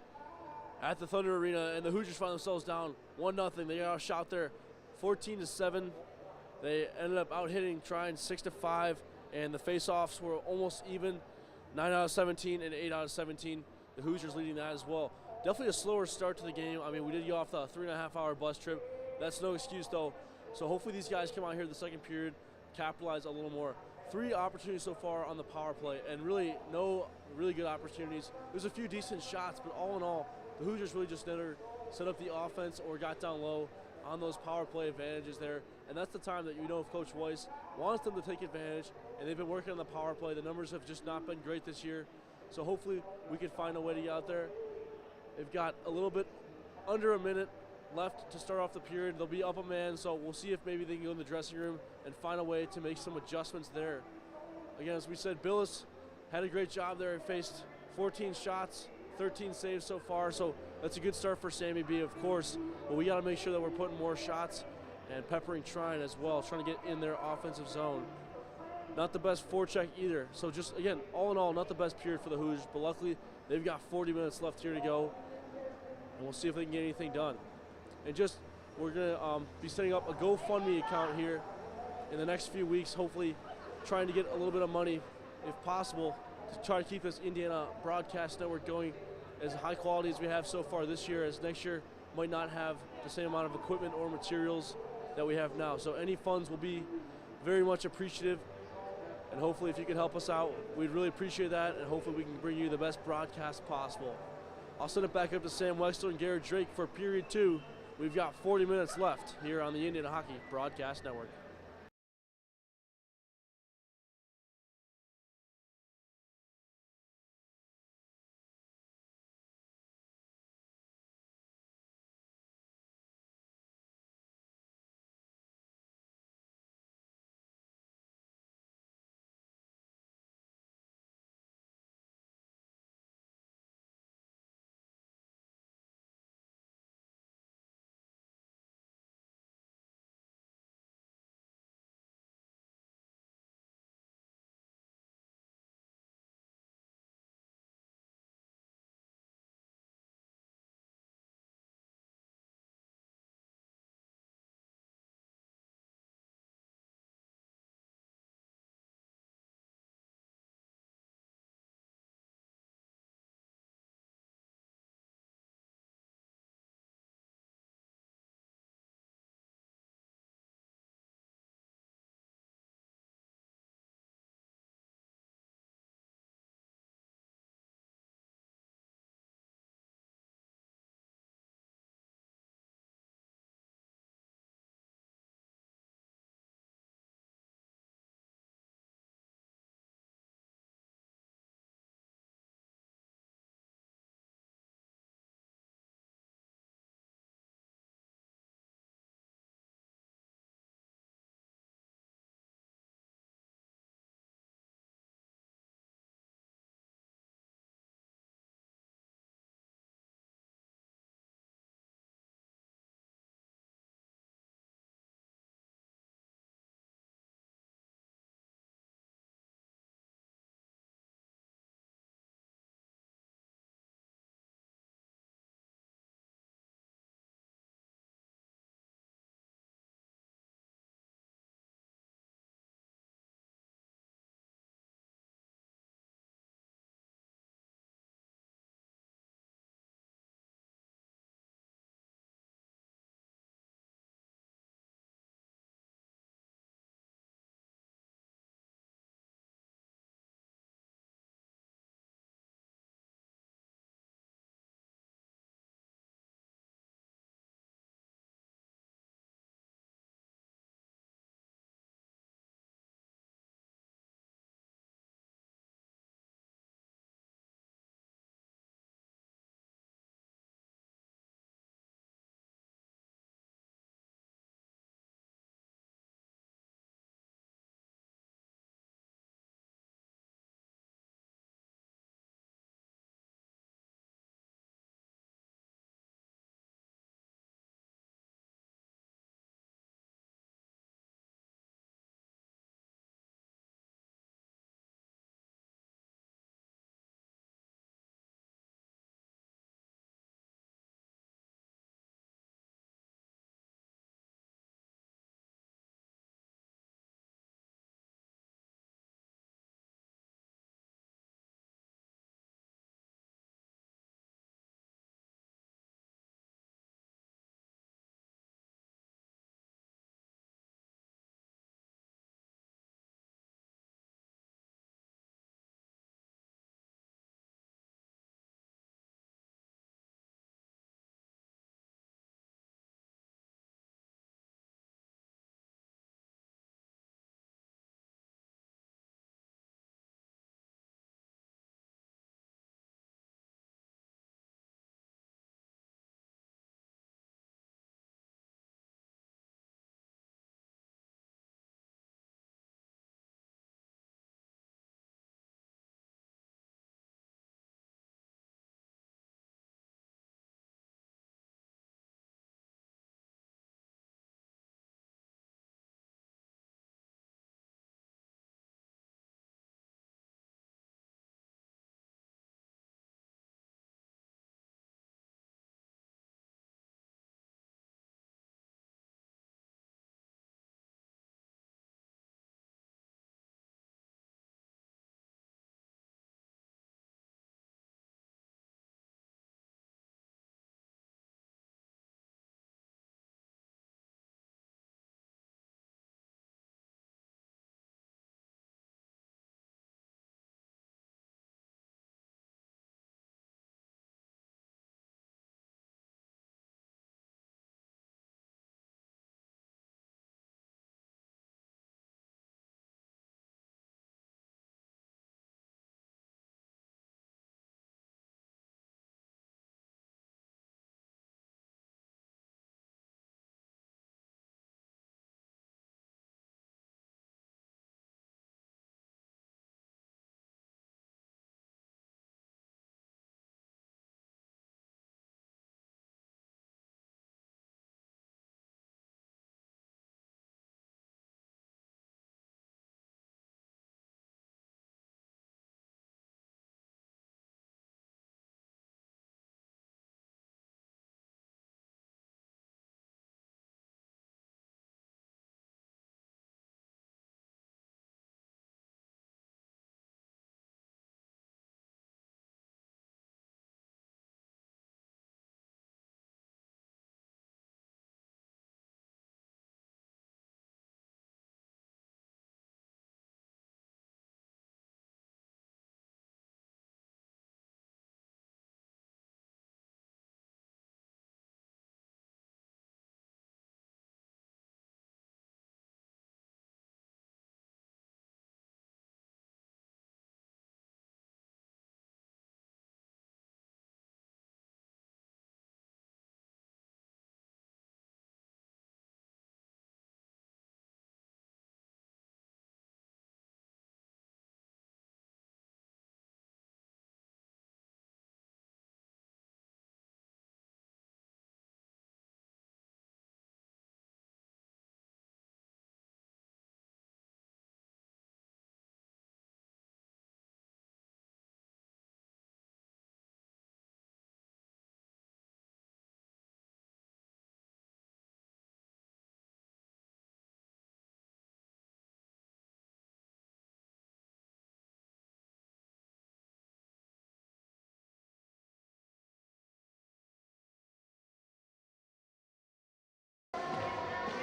at the Thunder Arena, and the Hoosiers find themselves down 1-0. They got a shot there, 14-7. They ended up out-hitting Trine 6-5, and the face-offs were almost even, 9 out of 17 and 8 out of 17. The Hoosiers leading that as well. Definitely a slower start to the game. I mean, we did get off the 3.5-hour bus trip. That's no excuse, though. So hopefully these guys come out here in the second period, capitalize a little more. 3 opportunities so far on the power play, and really no really good opportunities. There's a few decent shots, but all in all, the Hoosiers really just never set up the offense or got down low on those power play advantages there. And that's the time that if Coach Weiss wants them to take advantage, and they've been working on the power play. The numbers have just not been great this year. So hopefully we can find a way to get out there. They've got a little bit under a minute left to start off the period. They'll be up a man, so we'll see if maybe they can go in the dressing room and find a way to make some adjustments there. Again, as we said, Billis had a great job there. He faced 14 shots, 13 saves so far, so that's a good start for Sammy B, of course. But we got to make sure that we're putting more shots and peppering Trine as well, trying to get in their offensive zone. Not the best forecheck either. So just, again, all in all, not the best period for the Hoosiers, but luckily they've got 40 minutes left here to go, and we'll see if they can get anything done. And just, we're going to be setting up a GoFundMe account here in the next few weeks, hopefully trying to get a little bit of money, if possible, to try to keep this Indiana Broadcast Network going as high quality as we have so far this year, as next year might not have the same amount of equipment or materials that we have now. So any funds will be very much appreciative, and hopefully if you can help us out, we'd really appreciate that, and hopefully we can bring you the best broadcast possible. I'll send it back up to Sam Weixler and Garrett Drake for period 2. We've got 40 minutes left here on the Indiana Hockey Broadcast Network.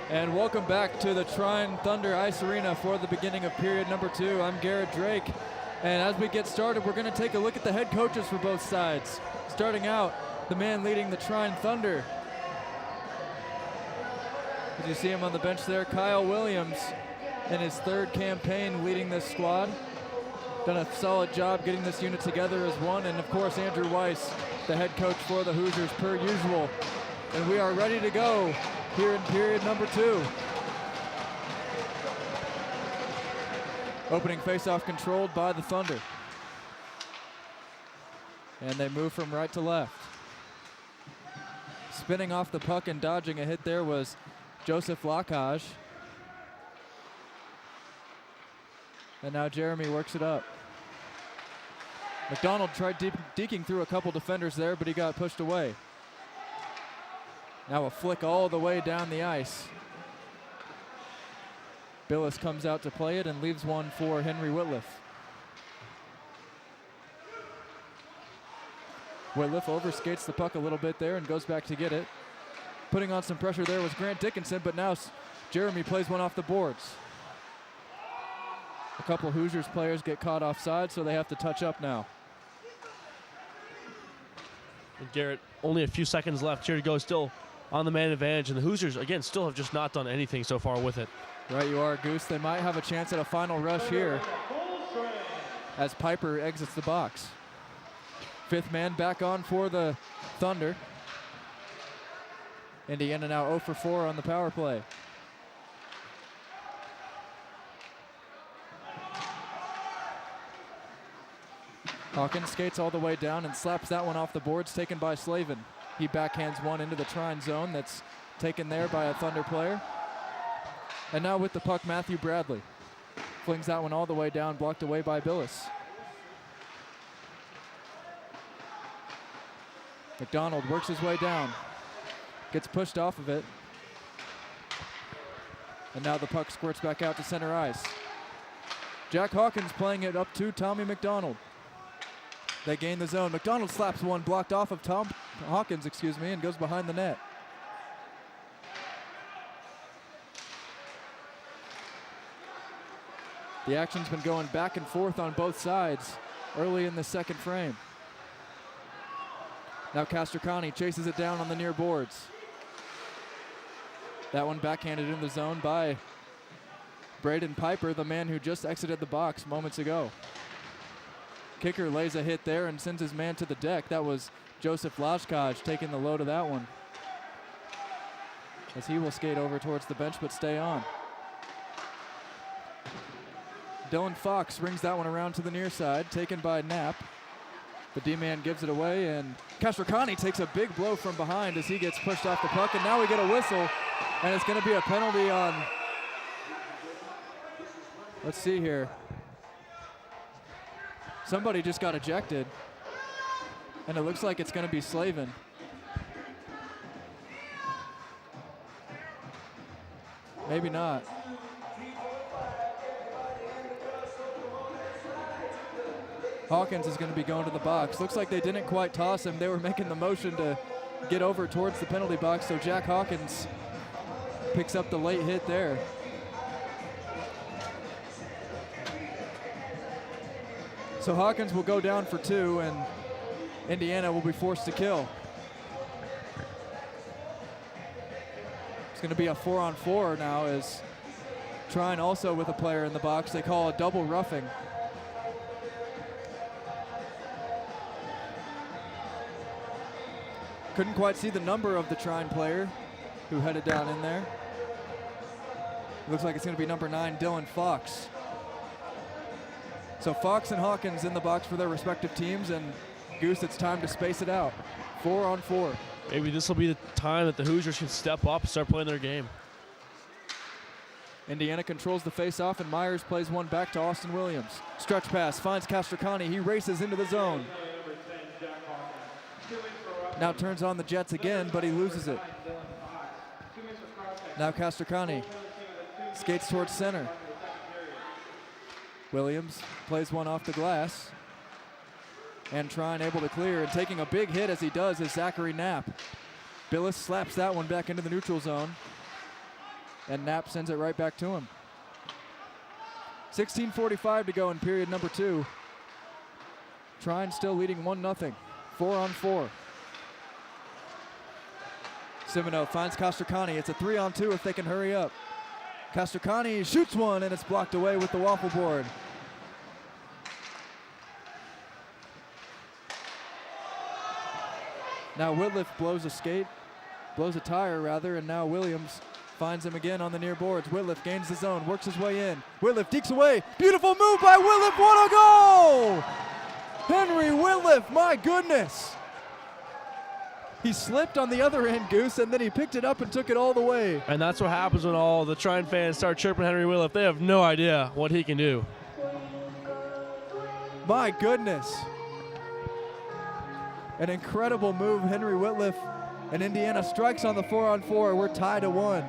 And welcome back to the Trine Thunder Ice Arena for the beginning of period number 2. I'm Garrett Drake. And as we get started, we're going to take a look at the head coaches for both sides. Starting out, the man leading the Trine Thunder. As you see him on the bench there, Kyle Williams, in his 3rd campaign leading this squad. Done a solid job getting this unit together as one. And of course, Andrew Weiss, the head coach for the Hoosiers per usual. And we are ready to go here in period number 2. Opening faceoff controlled by the Thunder. And they move from right to left. Spinning off the puck and dodging a hit there was Joseph Lacage. And now Jeremy works it up. McDonald tried deking through a couple defenders there, but he got pushed away. Now a flick all the way down the ice. Billis comes out to play it and leaves one for Henry Whitliff. Whitliff overskates the puck a little bit there and goes back to get it. Putting on some pressure there was Grant Dickinson, but now Jeremy plays one off the boards. A couple Hoosiers players get caught offside, so they have to touch up now. And Garrett, only a few seconds left here to go, still on the man advantage, and the Hoosiers, again, still have just not done anything so far with it. Right you are, Goose. They might have a chance at a final rush here as Piper exits the box. 5th man back on for the Thunder. Indiana now 0 for 4 on the power play. Hawkins skates all the way down and slaps that one off the boards, taken by Slavin. He backhands one into the Trine zone that's taken there by a Thunder player. And now with the puck, Matthew Bradley flings that one all the way down, blocked away by Billis. McDonald works his way down, gets pushed off of it. And now the puck squirts back out to center ice. Jack Hawkins playing it up to Tommy McDonald. They gain the zone. McDonald slaps one blocked off of Hawkins, and goes behind the net. The action's been going back and forth on both sides early in the 2nd frame. Now Castricani chases it down on the near boards. That one backhanded in the zone by Braden Piper, the man who just exited the box moments ago. Kicker lays a hit there and sends his man to the deck. That was Joseph Lacage taking the load of that one, as he will skate over towards the bench but stay on. Dylan Fox brings that one around to the near side, taken by Knapp. The D-man gives it away, and Castricani takes a big blow from behind as he gets pushed off the puck, and now we get a whistle, and it's going to be a penalty on, let's see here. Somebody just got ejected, and it looks like it's going to be Slavin. Maybe not. Hawkins is going to be going to the box. Looks like they didn't quite toss him. They were making the motion to get over towards the penalty box, so Jack Hawkins picks up the late hit there. So Hawkins will go down for 2, and Indiana will be forced to kill. It's going to be a 4-on-4 now, as Trine also with a player in the box. They call a double roughing. Couldn't quite see the number of the Trine player who headed down in there. Looks like it's going to be number 9, Dylan Fox. So Fox and Hawkins in the box for their respective teams, and Goose, it's time to space it out. 4-on-4. Maybe this will be the time that the Hoosiers can step up and start playing their game. Indiana controls the face-off, and Myers plays one back to Austin Williams. Stretch pass, finds Castricani. He races into the zone. Now turns on the Jets again, but he loses it. Now Castricani skates towards center. Williams plays one off the glass. And Trine able to clear, and taking a big hit as he does is Zachary Knapp. Billis slaps that one back into the neutral zone. and Knapp sends it right back to him. 16:45 to go in period number 2. Trine still leading 1-0, 4-on-4. Simino finds Castracani. It's a 3-on-2 if they can hurry up. Castracani shoots one, and it's blocked away with the waffle board. Now Whitliff blows a tire rather, and now Williams finds him again on the near boards. Whitliff gains the zone, works his way in. Whitliff dekes away. Beautiful move by Whitliff. What a goal! Henry Whitliff, my goodness. He slipped on the other end, Goose, and then he picked it up and took it all the way. And that's what happens when all the Trine fans start chirping Henry Whitliff. They have no idea what he can do. My goodness. An incredible move, Henry Whitliff, and Indiana strikes on the 4-on-4. We're tied at 1.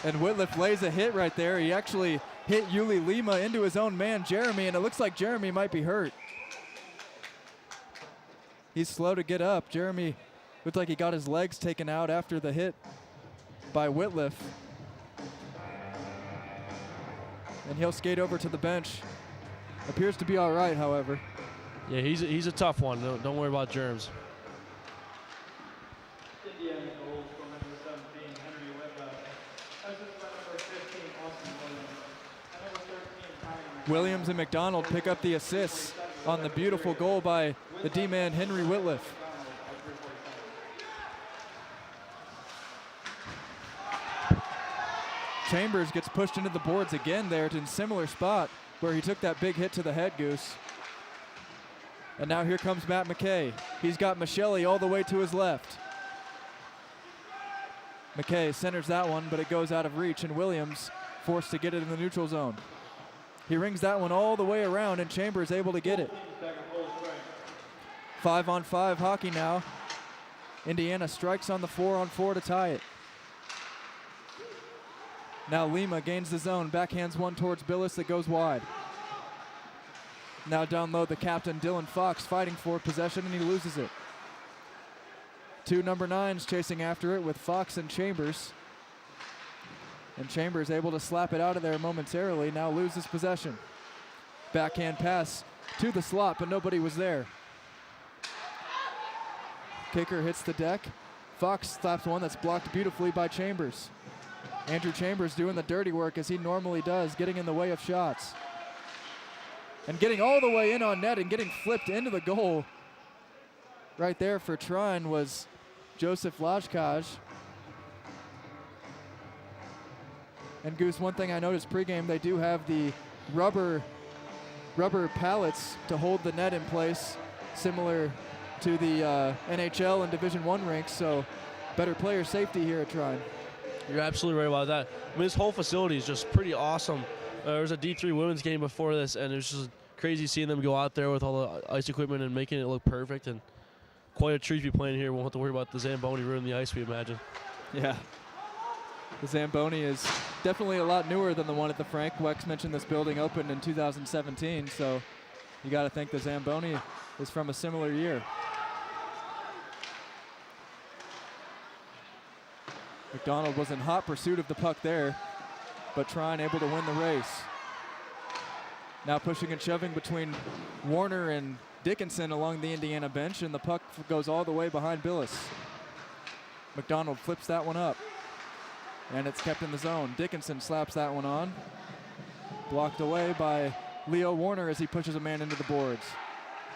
And Whitliff lays a hit right there. He actually hit Yuli Lima into his own man, Jeremy, and it looks like Jeremy might be hurt. He's slow to get up. Jeremy looked like he got his legs taken out after the hit by Whitliff. And he'll skate over to the bench. Appears to be all right, however. Yeah, he's a tough one. Don't worry about germs. Williams and McDonald pick up the assists on the beautiful goal by the D-man Henry Whitliff. Chambers gets pushed into the boards again there in a similar spot where he took that big hit to the head, Goose. And now here comes Matt McKay. He's got Michelli all the way to his left. McKay centers that one, but it goes out of reach, and Williams forced to get it in the neutral zone. He rings that one all the way around, and Chambers able to get it. 5-on-5 hockey now. Indiana strikes on the 4-on-4 to tie it. Now Lima gains the zone, backhands one towards Billis that goes wide. Now down low, the captain, Dylan Fox, fighting for possession, and he loses it. 2 number 9s chasing after it with Fox and Chambers. And Chambers able to slap it out of there momentarily, now loses possession. Backhand pass to the slot, but nobody was there. Kicker hits the deck. Fox slaps one that's blocked beautifully by Chambers. Andrew Chambers doing the dirty work as he normally does, getting in the way of shots. And getting all the way in on net and getting flipped into the goal. Right there for Trine was Joseph Lajkaj. And Goose, one thing I noticed pregame, they do have the rubber pallets to hold the net in place, similar to the NHL and Division I rinks, so better player safety here at Trine. You're absolutely right about that. I mean, this whole facility is just pretty awesome. There was a D3 women's game before this, and it was just crazy seeing them go out there with all the ice equipment and making it look perfect. And quite a treat to be playing here. We won't have to worry about the Zamboni ruining the ice, we imagine. Yeah. The Zamboni is definitely a lot newer than the one at the Frank. Wex mentioned this building opened in 2017, so you got to think the Zamboni is from a similar year. McDonald was in hot pursuit of the puck there, but Trine able to win the race. Now pushing and shoving between Warner and Dickinson along the Indiana bench, and the puck goes all the way behind Billis. McDonald flips that one up, and it's kept in the zone. Dickinson slaps that one on. Blocked away by Leo Warner as he pushes a man into the boards.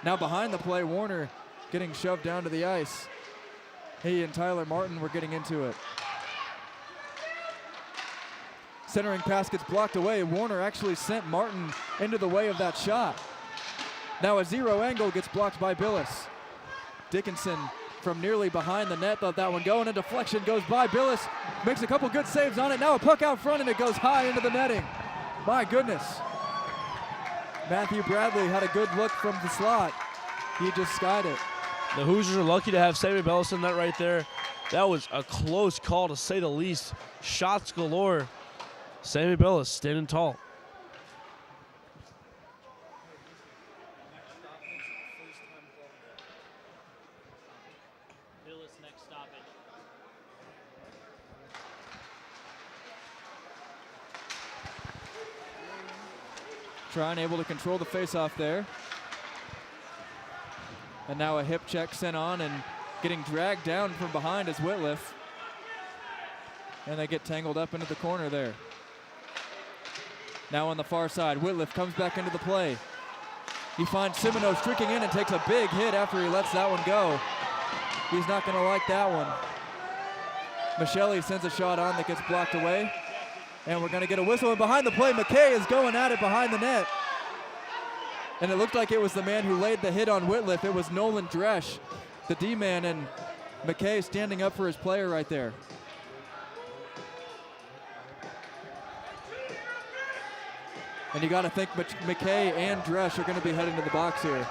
Now behind the play, Warner getting shoved down to the ice. He and Tyler Martin were getting into it. Centering pass gets blocked away. Warner actually sent Martin into the way of that shot. Now a zero angle gets blocked by Billis. Dickinson from nearly behind the net let that one go, and a deflection goes by. Billis makes a couple good saves on it. Now a puck out front, and it goes high into the netting. My goodness. Matthew Bradley had a good look from the slot. He just skied it. The Hoosiers are lucky to have Sammy Bellis in that right there. That was a close call, to say the least. Shots galore. Sammy Bellis standing tall. this next stoppage. Trine able to control the faceoff there. And now a hip check sent on and getting dragged down from behind is Whitliff. And they get tangled up into the corner there. Now on the far side, Whitliff comes back into the play. He finds Simoneau streaking in and takes a big hit after he lets that one go. He's not going to like that one. Michelli sends a shot on that gets blocked away. And we're going to get a whistle. And behind the play, McKay is going at it behind the net. And it looked like it was the man who laid the hit on Whitliff. It was Nolan Dresch, the D-man, and McKay standing up for his player right there. And you got to think McKay and Dresch are going to be heading to the box here.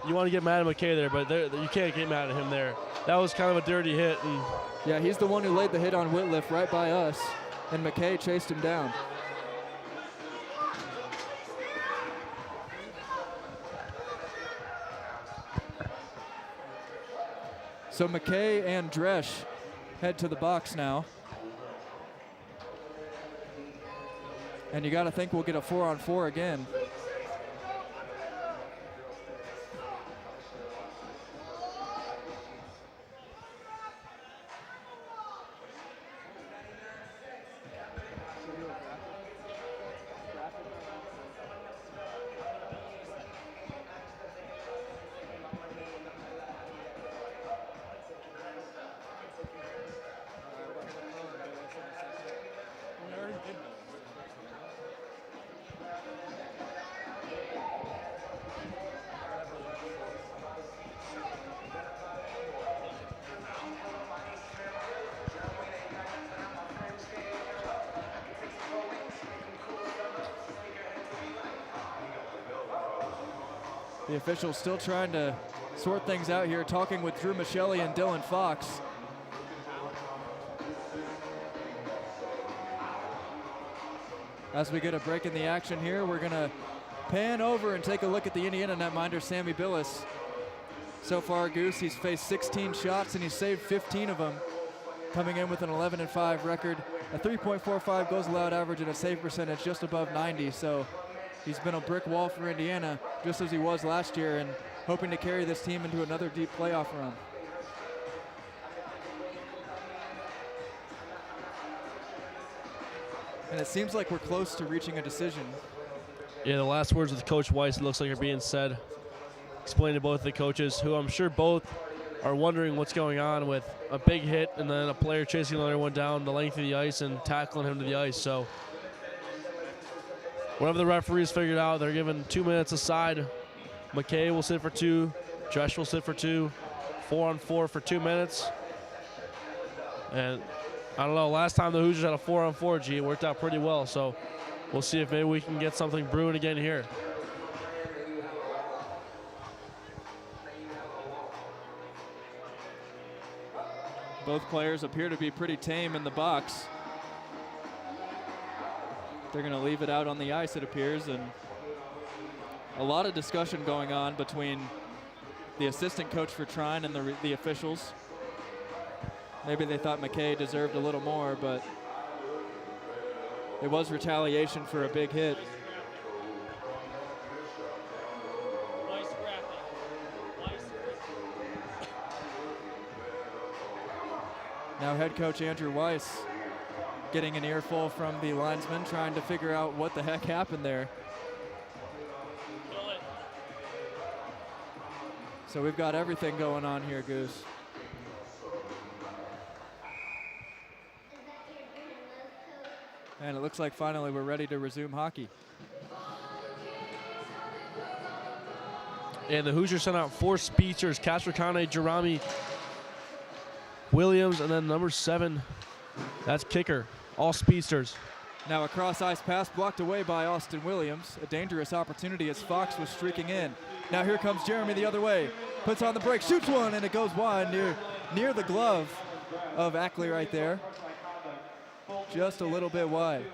You want to get mad at McKay there, but you can't get mad at him there. That was kind of a dirty hit. And yeah, he's the one who laid the hit on Whitliff right by us, and McKay chased him down. So McKay and Dresch head to the box now. And you got to think we'll get a 4-on-4 again. The officials still trying to sort things out here, talking with Drew Michelli and Dylan Fox. As we get a break in the action here, we're gonna pan over and take a look at the Indiana netminder, Sammy Billis. So far, Goose, he's faced 16 shots and he's saved 15 of them, coming in with an 11-5 record, a 3.45 goals allowed average, and a save percentage just above 90. So he's been a brick wall for Indiana, just as he was last year, and hoping to carry this team into another deep playoff run. And it seems like we're close to reaching a decision. Yeah, the last words with Coach Weiss, it looks like, are being said. Explain to both the coaches, who I'm sure both are wondering what's going on with a big hit and then a player chasing another one down the length of the ice and tackling him to the ice. So whatever the referees figured out, they're giving 2 minutes aside. McKay will sit for 2. Dresch will sit for 2. 4-on-4 for 2 minutes. And I don't know, last time the Hoosiers had a 4-on-4, G, it worked out pretty well. So we'll see if maybe we can get something brewing again here. Both players appear to be pretty tame in the box. They're going to leave it out on the ice, it appears, and a lot of discussion going on between the assistant coach for Trine and the officials. Maybe they thought McKay deserved a little more, but it was retaliation for a big hit. Now head coach Andrew Weiss getting an earful from the linesman, trying to figure out what the heck happened there. So we've got everything going on here, Goose. And it looks like finally we're ready to resume hockey. And the Hoosiers sent out 4 speedsters: Castricane, Jerami, Williams, and then number 7, that's kicker. All speedsters. Now a cross-ice pass blocked away by Austin Williams. A dangerous opportunity as Fox was streaking in. Now here comes Jeremy the other way. Puts on the brake, shoots one, and it goes wide near the glove of Ackley right there. Just a little bit wide.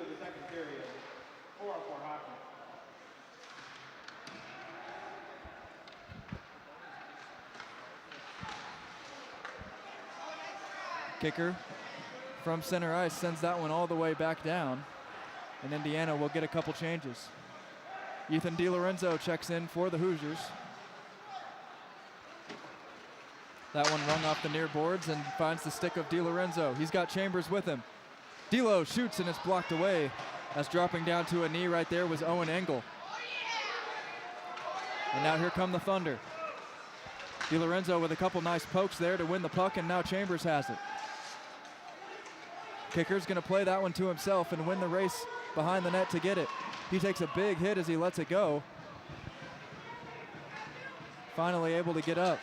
Kicker from center ice sends that one all the way back down, and Indiana will get a couple changes. Ethan DiLorenzo checks in for the Hoosiers. That one rung off the near boards and finds the stick of DiLorenzo. He's got Chambers with him. D'Lo shoots and it's blocked away. As dropping down to a knee right there was Owen Engel. And now here come the Thunder. DiLorenzo with a couple nice pokes there to win the puck, and now Chambers has it. Kicker's gonna play that one to himself and win the race behind the net to get it. He takes a big hit as he lets it go. Finally able to get up.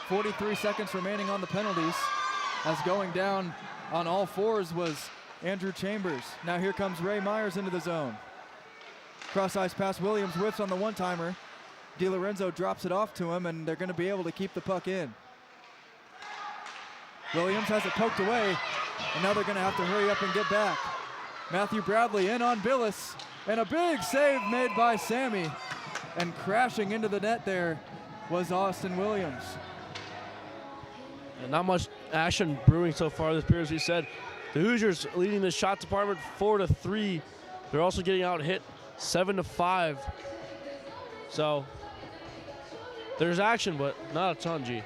43 seconds remaining on the penalties, as going down on all fours was Andrew Chambers. Now here comes Ray Myers into the zone. Cross ice pass, Williams whiffs on the one-timer. DiLorenzo drops it off to him, and they're gonna be able to keep the puck in. Williams has it poked away, and now they're gonna have to hurry up and get back. Matthew Bradley in on Billis, and a big save made by Sammy. And crashing into the net there was Austin Williams. And not much action brewing so far this period, as we said. The Hoosiers leading the shot department 4-3. They're also getting out hit 7-5. So there's action, but not a ton, G.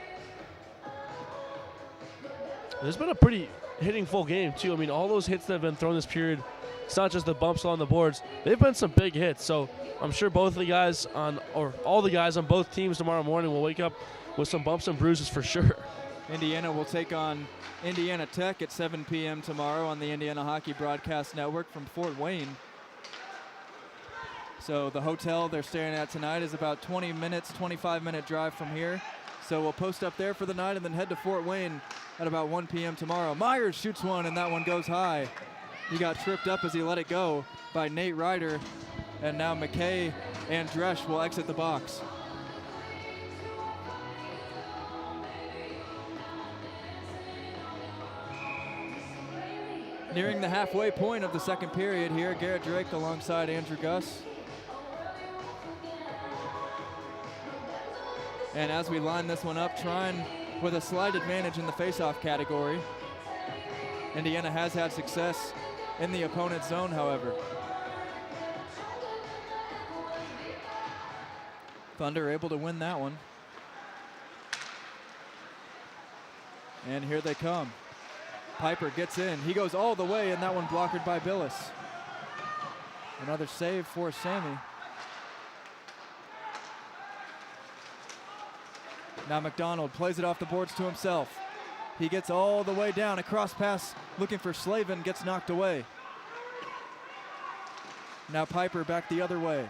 There's been a pretty hitting full game too. I mean, all those hits that have been thrown this period, it's not just the bumps along the boards. They've been some big hits. So I'm sure both of the guys on, or all the guys on both teams tomorrow morning will wake up with some bumps and bruises for sure. Indiana will take on Indiana Tech at 7 p.m. tomorrow on the Indiana Hockey Broadcast Network from Fort Wayne. So the hotel they're staying at tonight is about 20 minutes, 25-minute drive from here. So we'll post up there for the night and then head to Fort Wayne at about 1 p.m. tomorrow. Myers shoots one, and that one goes high. He got tripped up as he let it go by Nate Ryder, and now McKay and Dresch will exit the box. Nearing the halfway point of the second period here, Garrett Drake alongside Andrew Gus. And as we line this one up, Trine with a slight advantage in the faceoff category. Indiana has had success in the opponent's zone, however. Thunder able to win that one. And here they come. Piper gets in. He goes all the way, and that one blocked by Billis. Another save for Sammy. Now McDonald plays it off the boards to himself. He gets all the way down. A cross pass looking for Slavin gets knocked away. Now Piper back the other way.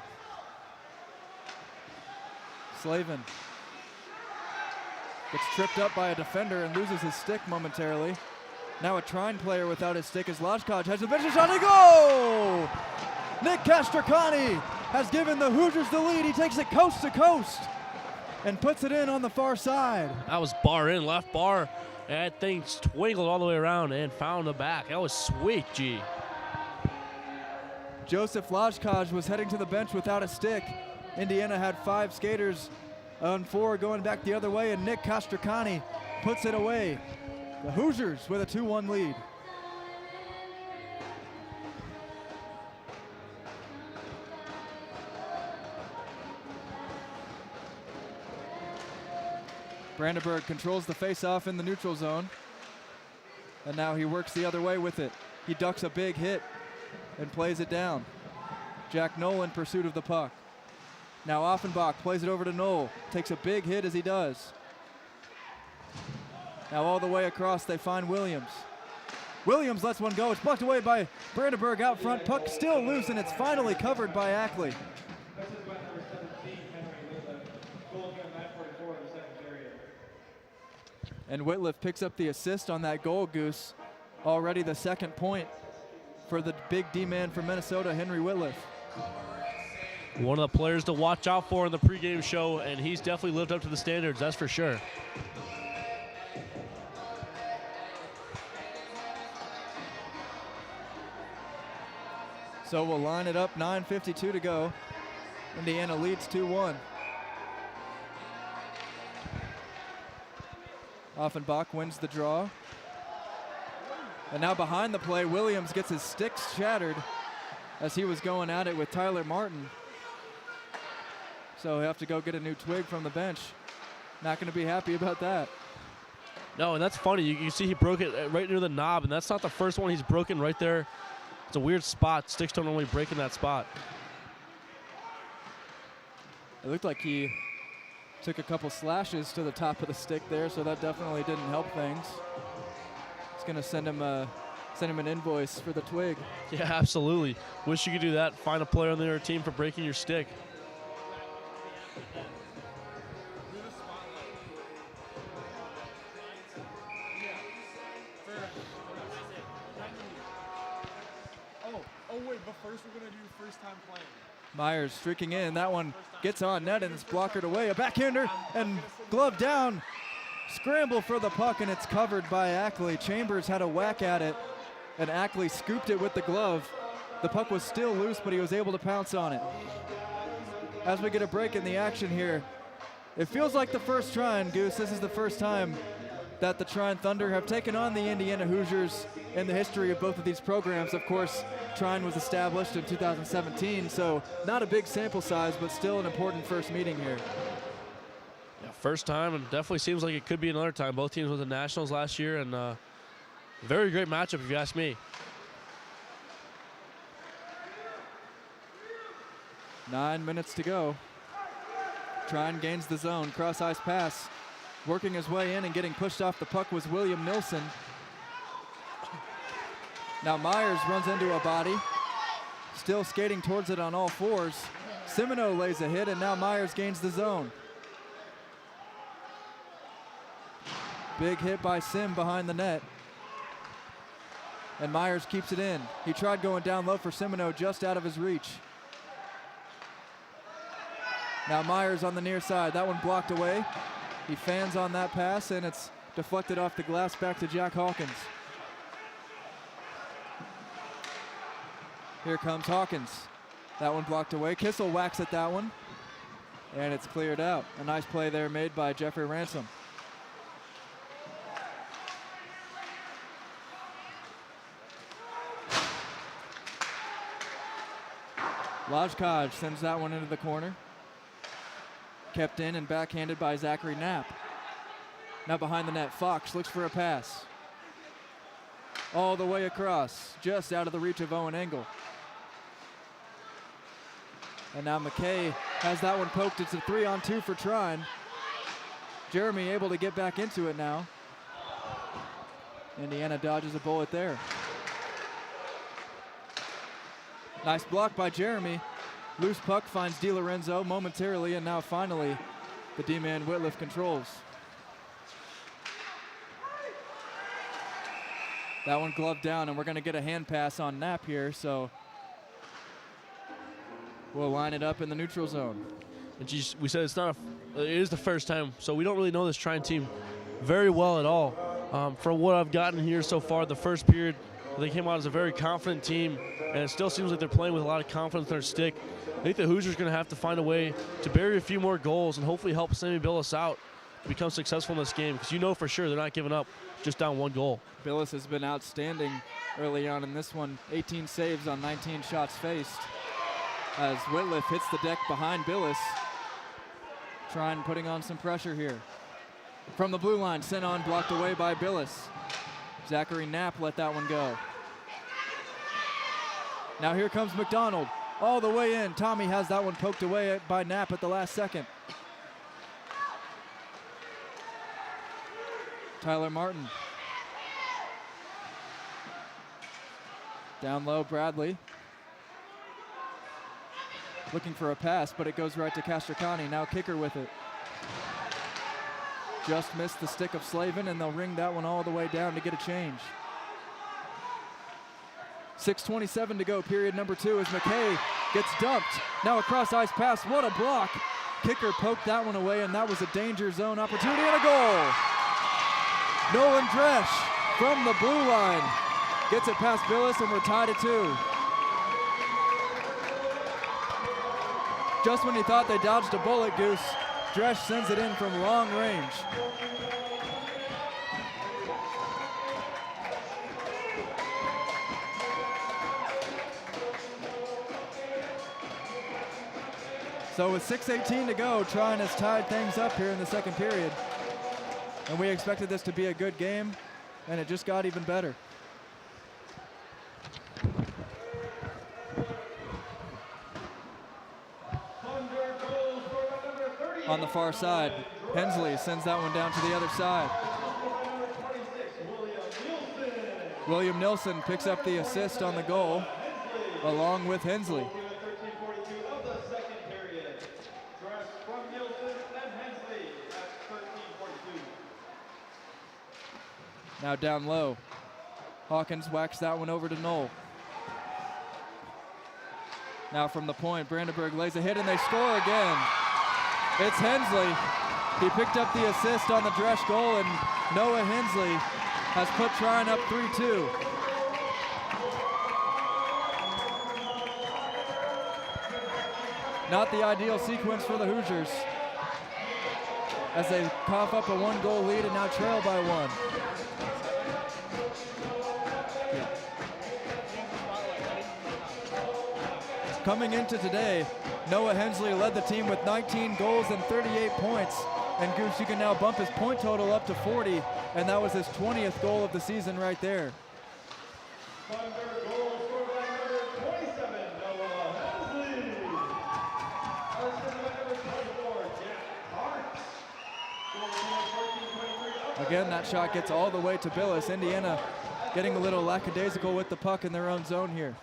Slavin gets tripped up by a defender and loses his stick momentarily. Now a Trine player without his stick as Lashkaj has a vicious shot and goal! Nick Castracani has given the Hoosiers the lead. He takes it coast to coast and puts it in on the far side. That was bar in, left bar. That thing twinkled all the way around and found the back. That was sweet, G. Joseph Lashkaj was heading to the bench without a stick. Indiana had 5 skaters on 4 going back the other way, and Nick Castracani puts it away. The Hoosiers with a 2-1 lead. Brandenburg controls the faceoff in the neutral zone. And now he works the other way with it. He ducks a big hit and plays it down. Jack Knoll in pursuit of the puck. Now Offenbach plays it over to Knoll. Takes a big hit as he does. Now all the way across they find Williams. Williams lets one go. It's blocked away by Brandenburg out front. Puck still loose, and it's finally covered by Ackley. And Whitliff picks up the assist on that goal, Goose. Already the second point for the big D-man from Minnesota, Henry Whitliff. One of the players to watch out for in the pregame show, and he's definitely lived up to the standards, that's for sure. So we'll line it up, 9:52 to go. Indiana leads 2-1. Offenbach wins the draw. And now behind the play, Williams gets his sticks shattered as he was going at it with Tyler Martin. So he'll have to go get a new twig from the bench. Not going to be happy about that. No, and that's funny. You see he broke it right near the knob, and that's not the first one he's broken right there. It's a weird spot. Sticks don't normally break in that spot. It looked like he took a couple slashes to the top of the stick there, so that definitely didn't help things. It's going to send him an invoice for the twig. Yeah, absolutely. Wish you could do that. Find a player on their team for breaking your stick. Myers streaking in. That one gets on net and it's blockered away. A backhander and glove down. Scramble for the puck and it's covered by Ackley. Chambers had a whack at it and Ackley scooped it with the glove. The puck was still loose, but he was able to pounce on it. As we get a break in the action here, it feels like the first Trine, Goose. This is the first time that the Trine Thunder have taken on the Indiana Hoosiers in the history of both of these programs. Of course, Trine was established in 2017, so not a big sample size, but still an important first meeting here. Yeah, first time, and definitely seems like it could be another time. Both teams went to Nationals last year, and very great matchup if you ask me. 9 minutes to go. Trine gains the zone, cross ice pass. Working his way in and getting pushed off the puck was William Nilsson. Now Myers runs into a body, still skating towards it on all fours. Simino lays a hit and now Myers gains the zone. Big hit by Sim behind the net. And Myers keeps it in. He tried going down low for Simino, just out of his reach. Now Myers on the near side, that one blocked away. He fans on that pass and it's deflected off the glass back to Jack Hawkins. Here comes Hawkins. That one blocked away. Kissel whacks at that one and it's cleared out. A nice play there made by Jeffrey Ransom. Lajkaj sends that one into the corner. Kept in and backhanded by Zachary Knapp. Now behind the net, Fox looks for a pass. All the way across, just out of the reach of Owen Engel. And now McKay has that one poked. It's a 3-on-2 for Trine. Jeremy able to get back into it now. Indiana dodges a bullet there. Nice block by Jeremy. Loose puck finds DiLorenzo momentarily, and now finally the D-man Whitliff controls. That one gloved down, and we're going to get a hand pass on Knapp here, so we'll line it up in the neutral zone. And geez, we said it is the first time, so we don't really know this Trine team very well at all. From what I've gotten here so far, the first period, they came out as a very confident team, and it still seems like they're playing with a lot of confidence in their stick. I think the Hoosiers are going to have to find a way to bury a few more goals and hopefully help Sammy Billis out to become successful in this game, because you know for sure they're not giving up just down one goal. Billis has been outstanding early on in this one. 18 saves on 19 shots faced. As Whitliff hits the deck behind Billis. Trine putting on some pressure here. From the blue line, sent on, blocked away by Billis. Zachary Knapp let that one go. Now here comes McDonald. All the way in. Tommy has that one poked away by Knapp at the last second. Tyler Martin. Down low, Bradley. Looking for a pass, but it goes right to Castricani. Now Kicker with it. Just missed the stick of Slavin, and they'll ring that one all the way down to get a change. 6:27 to go, period number 2, as McKay gets dumped. Now a cross ice pass, what a block. Kicker poked that one away, and that was a danger zone opportunity and a goal. Nolan Dresch from the blue line gets it past Billis, and we're tied at 2. Just when you thought they dodged a bullet, Goose, Dresch sends it in from long range. So with 6:18 to go, Trine has tied things up here in the second period. And we expected this to be a good game, and it just got even better. On the far side, Hensley sends that one down to the other side. William Nilsson picks up the assist on the goal, along with Hensley. Now down low. Hawkins whacks that one over to Knoll. Now from the point, Brandenburg lays a hit and they score again. It's Hensley. He picked up the assist on the Dresch goal, and Noah Hensley has put Trine up 3-2. Not the ideal sequence for the Hoosiers, as they cough up a 1-goal lead and now trail by 1. Coming into today, Noah Hensley led the team with 19 goals and 38 points. And Goose, you can now bump his point total up to 40, and that was his 20th goal of the season right there. Again, that shot gets all the way to Billis. Indiana getting a little lackadaisical with the puck in their own zone here.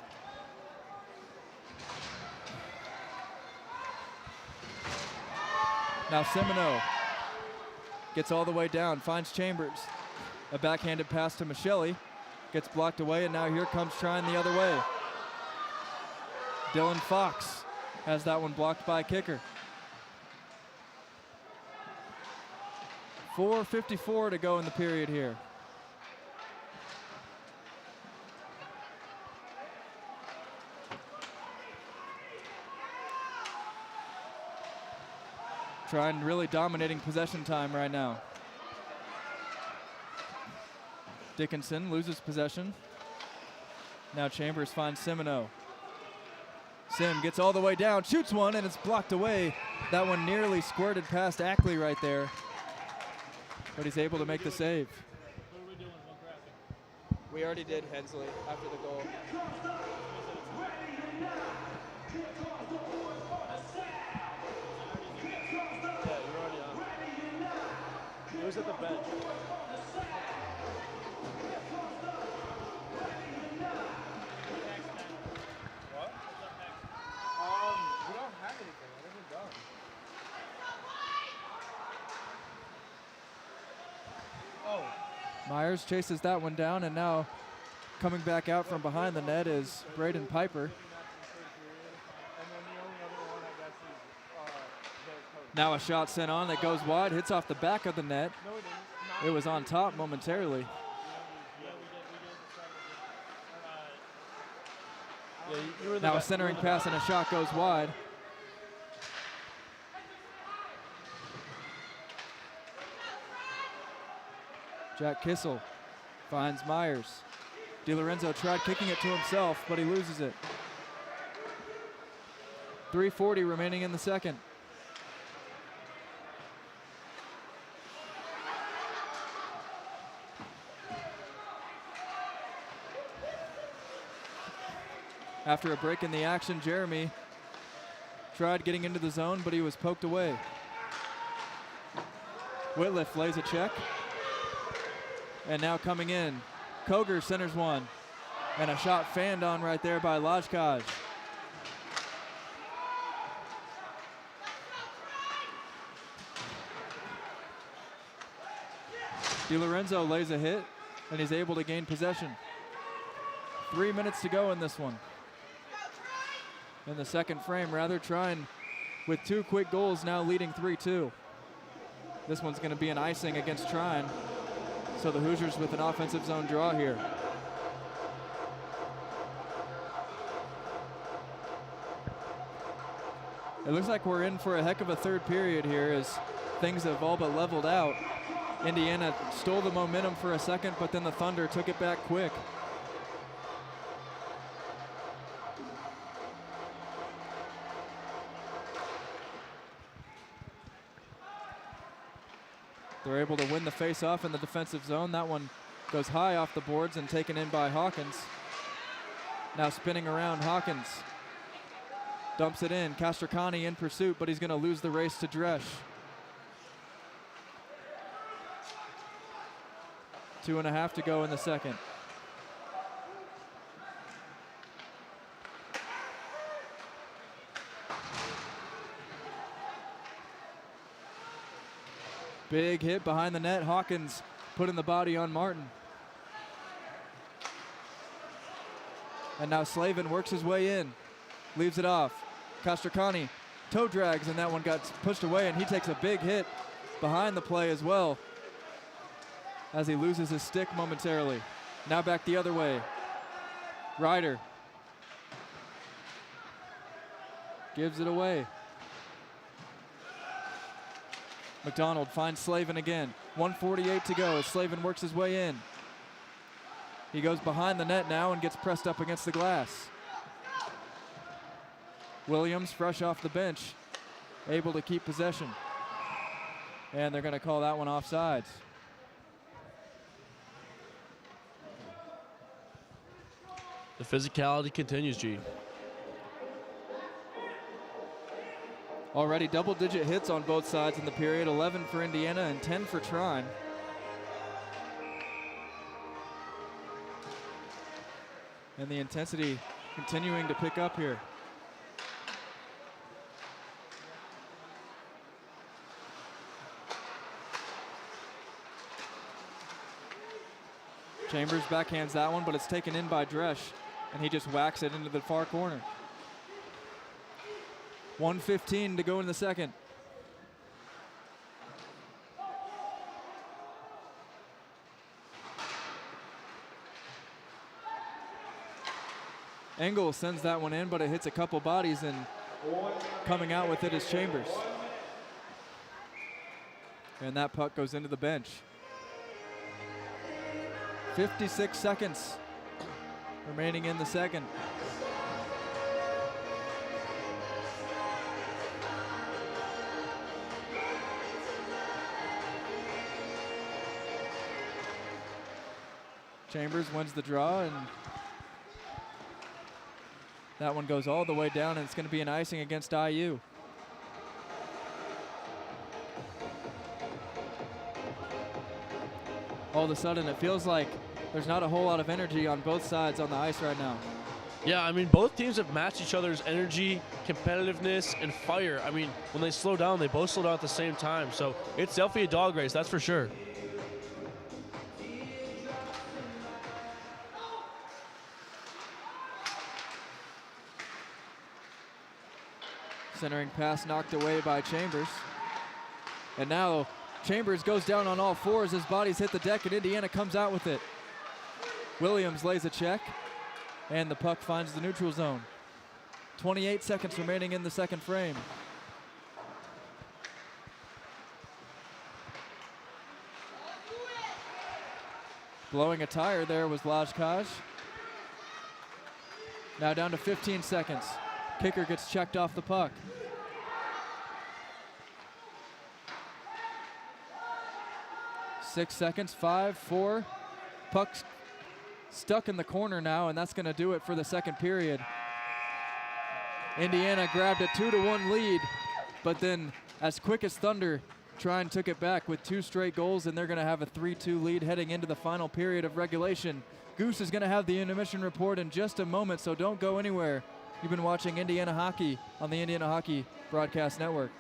Now Semino gets all the way down, finds Chambers. A backhanded pass to Michelli, gets blocked away, and now here comes Trine the other way. Dylan Fox has that one blocked by kicker. 4:54 to go in the period here. Trine really dominating possession time right now. Dickinson loses possession. Now Chambers finds Semino. Sim gets all the way down, shoots one, and it's blocked away. That one nearly squirted past Ackley right there, but he's able to make the save. What are we doing? No graphing. We already did Hensley after the goal. He was at the bench. What? We don't have anything. Everything's done. Oh. Myers chases that one down, and now coming back out from behind the net is Braden Piper. Now a shot sent on that goes wide, hits off the back of the net. It was on top momentarily. Now a centering pass and a shot goes wide. Jack Kissel finds Myers. DiLorenzo tried kicking it to himself, but he loses it. 3:40 remaining in the second. After a break in the action, Jeremy tried getting into the zone, but he was poked away. Whitliff lays a check. And now coming in, Koger centers one. And a shot fanned on right there by Lajkaj. DiLorenzo lays a hit, and he's able to gain possession. 3 minutes to go in this one. In the second frame, rather, Trine with 2 quick goals now leading 3-2. This one's going to be an icing against Trine. So the Hoosiers with an offensive zone draw here. It looks like we're in for a heck of a third period here as things have all but leveled out. Indiana stole the momentum for a second, but then the Thunder took it back quick. They're able to win the face-off in the defensive zone. That one goes high off the boards and taken in by Hawkins. Now spinning around, Hawkins dumps it in. Castracani in pursuit, but he's going to lose the race to Dresch. 2.5 to go in the second. Big hit behind the net. Hawkins putting the body on Martin. And now Slavin works his way in. Leaves it off. Castracani toe drags, and that one got pushed away, and he takes a big hit behind the play as well as he loses his stick momentarily. Now back the other way. Ryder gives it away. McDonald finds Slavin again. 1:48 to go as Slavin works his way in. He goes behind the net now and gets pressed up against the glass. Williams, fresh off the bench, able to keep possession. And they're going to call that one offsides. The physicality continues, G. Already double-digit hits on both sides in the period, 11 for Indiana and 10 for Trine. And the intensity continuing to pick up here. Chambers backhands that one, but it's taken in by Dresch, and he just whacks it into the far corner. 1:15 to go in the second. Engel sends that one in, but it hits a couple bodies, and coming out with it is Chambers. And that puck goes into the bench. 56 seconds remaining in the second. Chambers wins the draw, and that one goes all the way down, and it's going to be an icing against IU. All of a sudden, it feels like there's not a whole lot of energy on both sides on the ice right now. Yeah, I mean, both teams have matched each other's energy, competitiveness, and fire. I mean, when they slow down, they both slow down at the same time. So it's definitely a dog race, that's for sure. Centering pass knocked away by Chambers. And now Chambers goes down on all fours. His body's hit the deck, and Indiana comes out with it. Williams lays a check, and the puck finds the neutral zone. 28 seconds remaining in the second frame. Blowing a tire there was Lajkaj. Now down to 15 seconds. Kicker gets checked off the puck. Six seconds, 5, 4. Puck's stuck in the corner now, and that's going to do it for the second period. Indiana grabbed a 2-1 lead, but then as quick as thunder, Trine took it back with 2 straight goals, and they're going to have a 3-2 lead heading into the final period of regulation. Goose is going to have the intermission report in just a moment, so don't go anywhere. You've been watching Indiana Hockey on the Indiana Hockey Broadcast Network.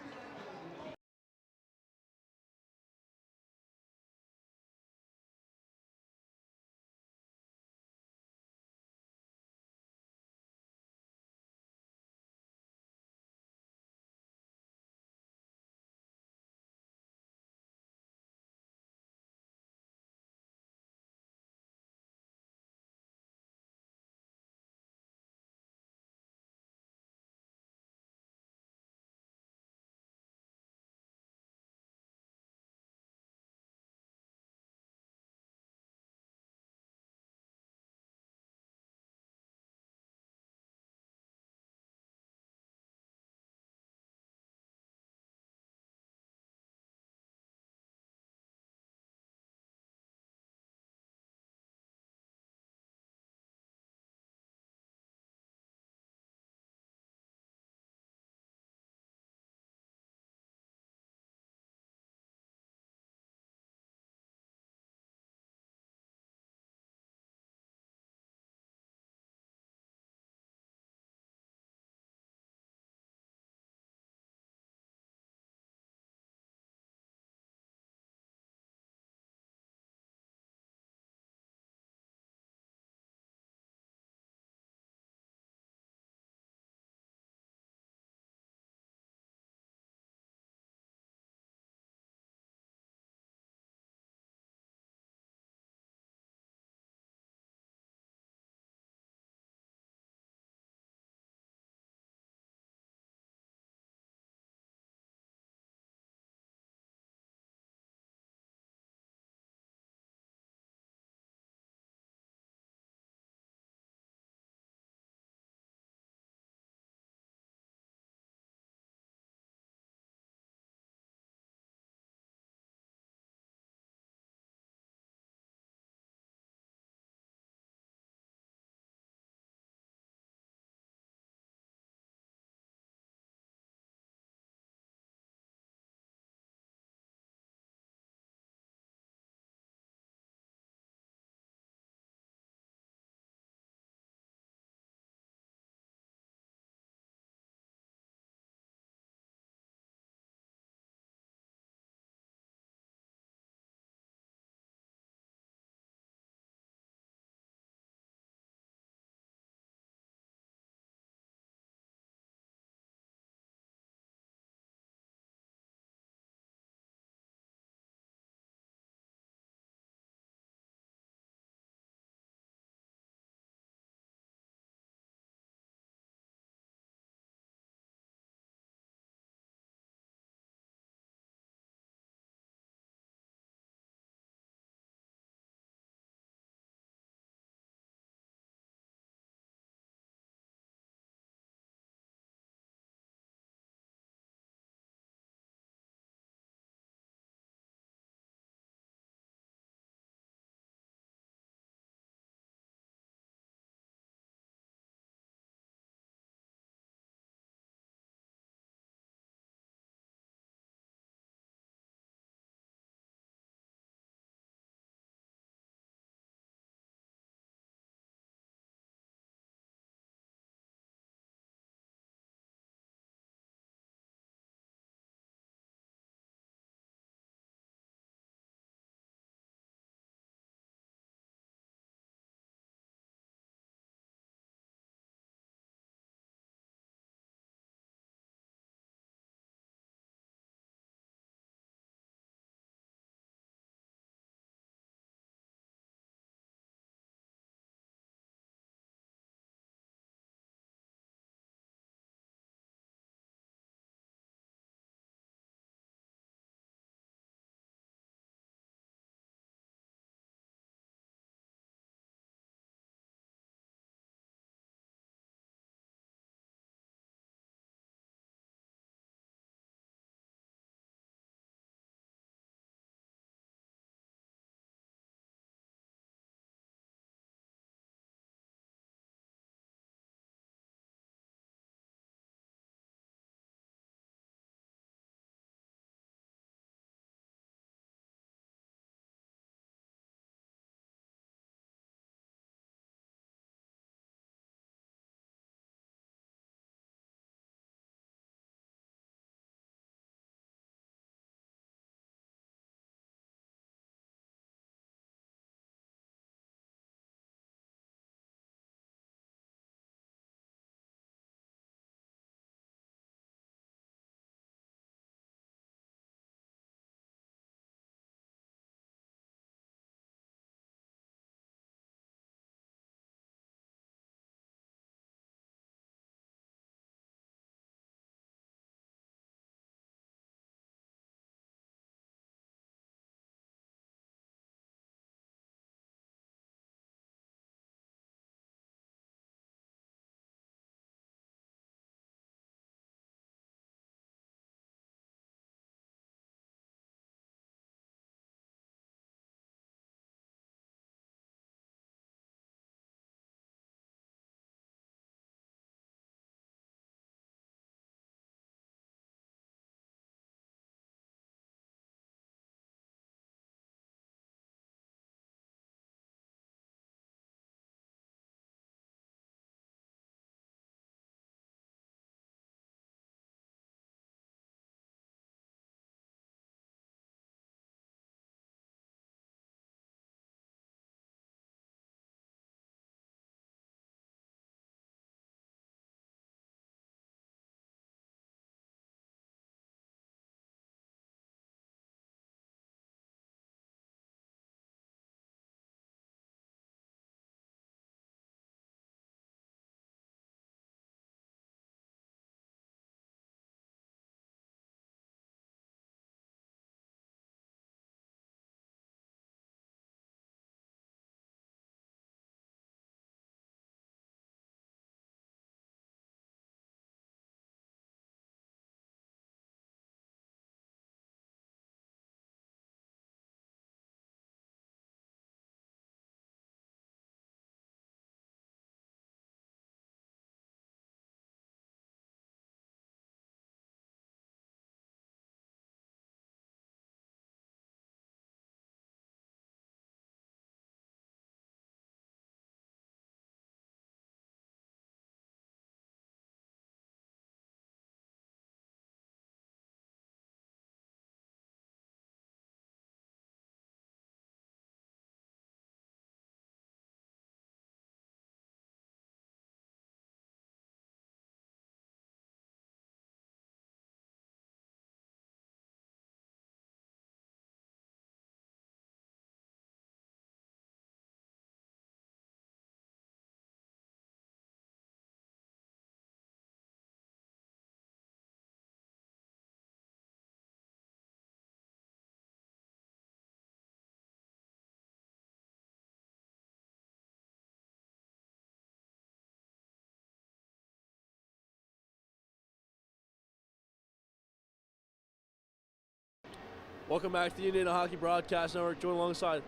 Welcome back to the Indiana Hockey Broadcast Network. Joined alongside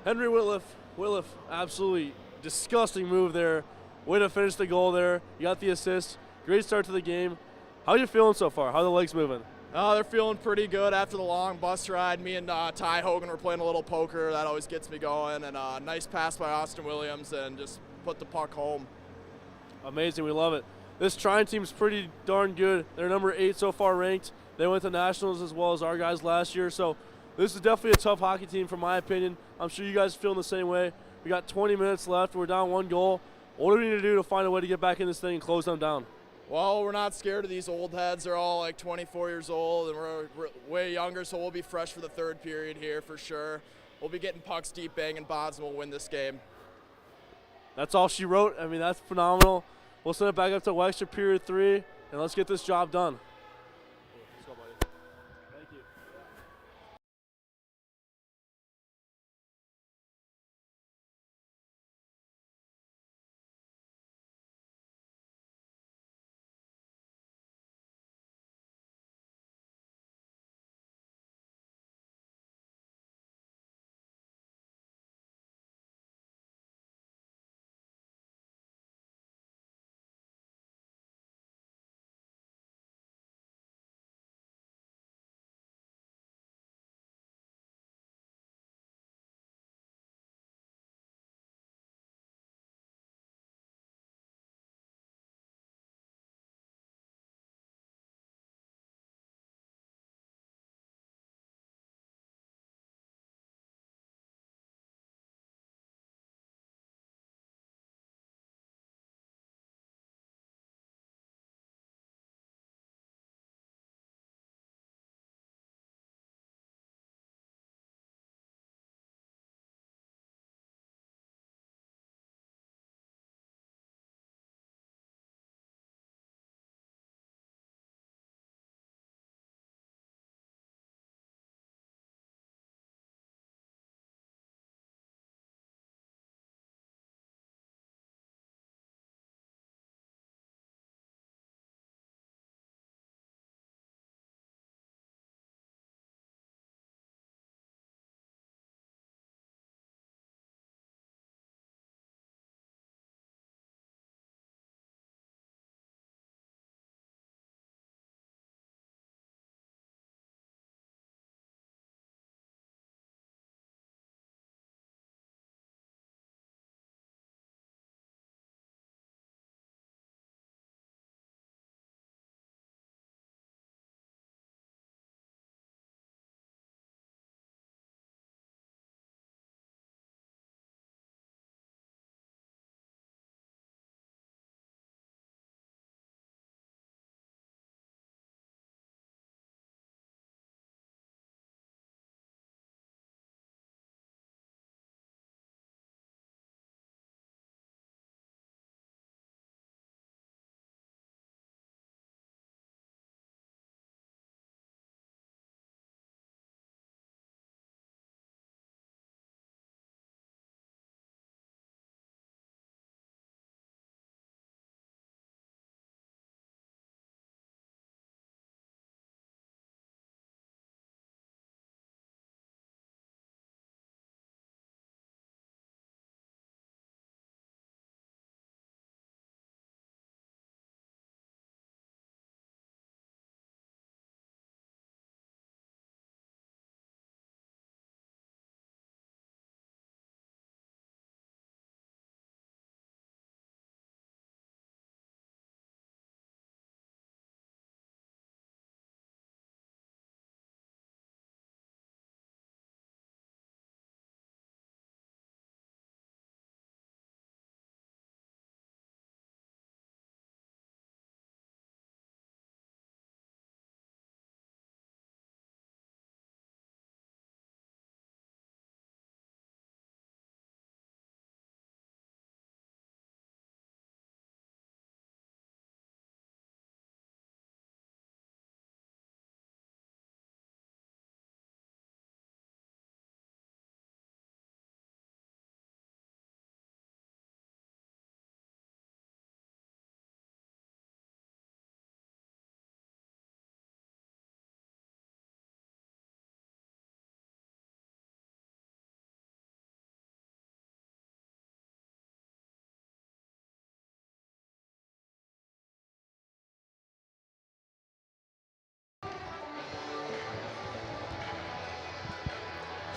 Henry Whitliff. Whitliff, absolutely disgusting move there. Way to finish the goal there. You got the assist. Great start to the game. How are you feeling so far? How are the legs moving? They're feeling pretty good after the long bus ride. Me and Ty Hogan were playing a little poker. That always gets me going. And a nice pass by Austin Williams and just put the puck home. Amazing. We love it. This Trine team's pretty darn good. They're number 8 so far ranked. They went to nationals as well as our guys last year. So this is definitely a tough hockey team from my opinion. I'm sure you guys are feeling the same way. We got 20 minutes left. We're down 1 goal. What do we need to do to find a way to get back in this thing and close them down? Well, we're not scared of these old heads. They're all like 24 years old, and we're way younger, so we'll be fresh for the third period here for sure. We'll be getting pucks deep, banging bonds, and we'll win this game. That's all she wrote. I mean, that's phenomenal. We'll send it back up to Weixler period 3, and let's get this job done.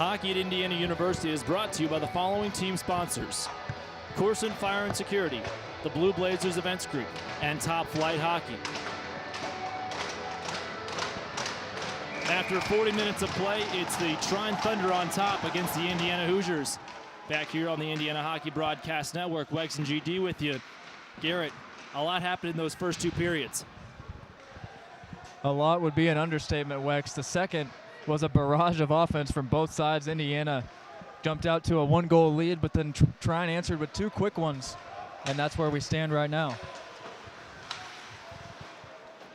Hockey at Indiana University is brought to you by the following team sponsors: Corson Fire and Security, the Blue Blazers Events Group, and Top Flight Hockey. After 40 minutes of play, it's the Trine Thunder on top against the Indiana Hoosiers. Back here on the Indiana Hockey Broadcast Network, Wex and GD with you. Garrett, a lot happened in those first two periods. A lot would be an understatement, Wex. The second was a barrage of offense from both sides. Indiana jumped out to a 1-goal lead, but then Trine answered with 2 quick ones, and that's where we stand right now.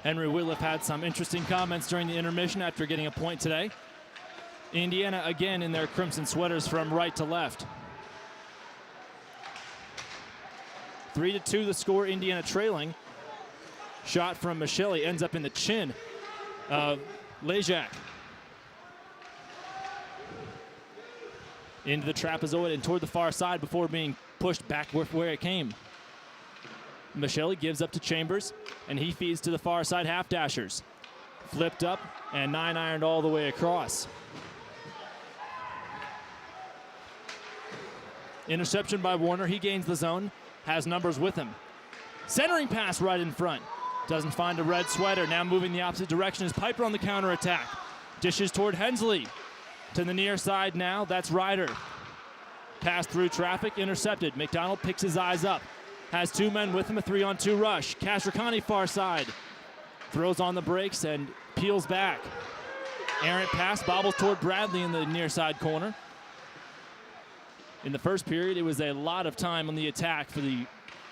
Henry Whitliff had some interesting comments during the intermission after getting a point today. Indiana again in their crimson sweaters from right to left. 3-2 the score, Indiana trailing. Shot from Michele ends up in the chin of Lejac. Into the trapezoid and toward the far side before being pushed back where it came. Michele gives up to Chambers, and he feeds to the far side half-dashers. Flipped up and 9-ironed all the way across. Interception by Warner. He gains the zone, has numbers with him. Centering pass right in front. Doesn't find a red sweater. Now moving the opposite direction is Piper on the counterattack. Dishes toward Hensley. To the near side now, that's Ryder. Pass through traffic, intercepted. McDonald picks his eyes up. Has 2 men with him, a 3-on-2 rush. Kastrikani far side. Throws on the brakes and peels back. Errant pass, bobbles toward Bradley in the near side corner. In the first period, it was a lot of time on the attack for the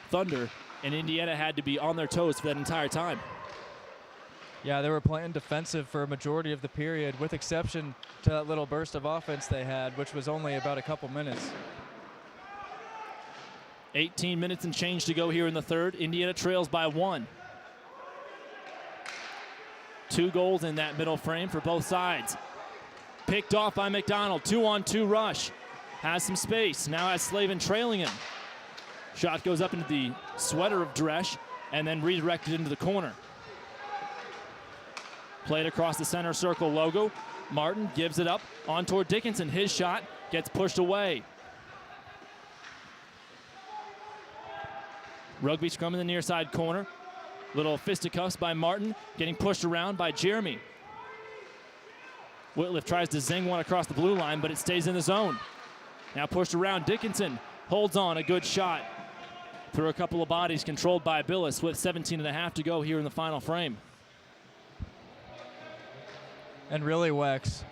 Thunder, and Indiana had to be on their toes for that entire time. Yeah, they were playing defensive for a majority of the period, with exception to that little burst of offense they had, which was only about a couple minutes. 18 minutes and change to go here in the third. Indiana trails by 1. 2 goals in that middle frame for both sides. Picked off by McDonald. 2-on-2 rush. Has some space. Now has Slavin trailing him. Shot goes up into the sweater of Dresch and then redirected into the corner. Played across the center circle logo. Martin gives it up on toward Dickinson. His shot gets pushed away. Rugby scrum in the near side corner. Little fisticuffs by Martin, getting pushed around by Jeremy. Whitliff tries to zing one across the blue line, but it stays in the zone. Now pushed around, Dickinson holds on, a good shot. Through a couple of bodies, controlled by Billis with 17.5 to go here in the final frame. And really, Wex,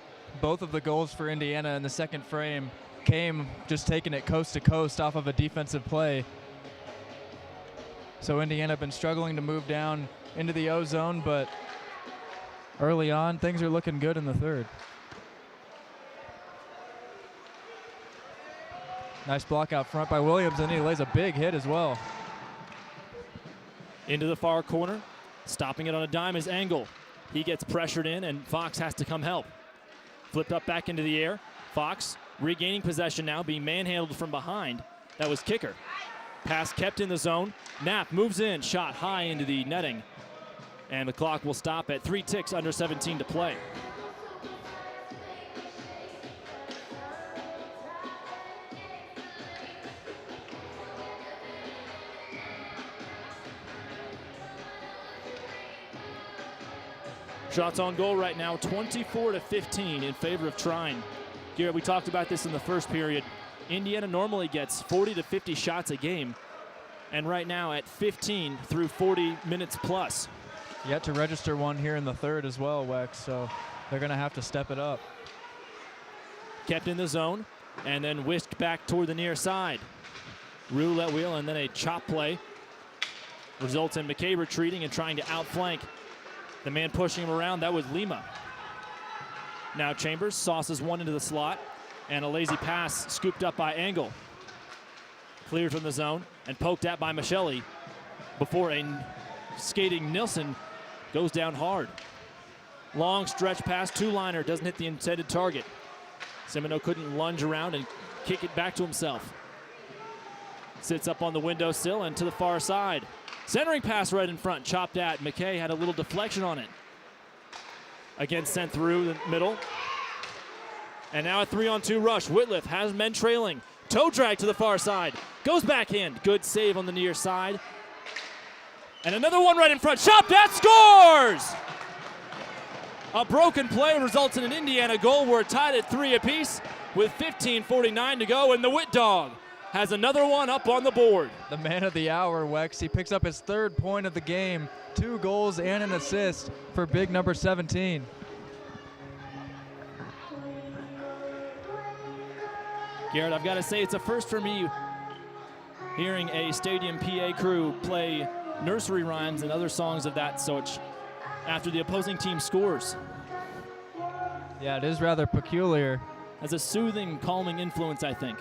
both of the goals for Indiana in the second frame came just taking it coast to coast off of a defensive play. So Indiana been struggling to move down into the O zone, but early on, things are looking good in the third. Nice block out front by Williams, and he lays a big hit as well. Into the far corner, stopping it on a dime is Engel. He gets pressured in, and Fox has to come help. Flipped up back into the air. Fox regaining possession now, being manhandled from behind. That was Kicker. Pass kept in the zone. Knapp moves in, shot high into the netting. And the clock will stop at 3 ticks, under 17 to play. Shots on goal right now, 24-15 in favor of Trine. Garrett, we talked about this in the first period. Indiana normally gets 40 to 50 shots a game, and right now at 15 through 40 minutes plus. Yet to register one here in the third as well, Wex, so they're going to have to step it up. Kept in the zone, and then whisked back toward the near side. Roulette wheel, and then a chop play. Results in McKay retreating and trying to outflank the man pushing him around. That was Lima. Now Chambers sauces one into the slot, and a lazy pass scooped up by Engel. Cleared from the zone and poked at by Michele before a skating Nilsson goes down hard. Long stretch pass, 2-liner, doesn't hit the intended target. Semino couldn't lunge around and kick it back to himself. Sits up on the windowsill and to the far side. Centering pass right in front, chopped at. McKay had a little deflection on it. Again, sent through the middle. And now a 3-on-2 rush. Whitliff has men trailing. Toe drag to the far side. Goes backhand. Good save on the near side. And another one right in front. Chopped at, scores! A broken play results in an Indiana goal. We're tied at 3 apiece with 15:49 to go, and the Whit Dog has another one up on the board. The man of the hour, Wex. He picks up his 3rd point of the game, 2 goals and an assist for big number 17. Garrett, I've got to say it's a first for me hearing a stadium PA crew play nursery rhymes and other songs of that sort after the opposing team scores. Yeah, it is rather peculiar. As a soothing, calming influence, I think.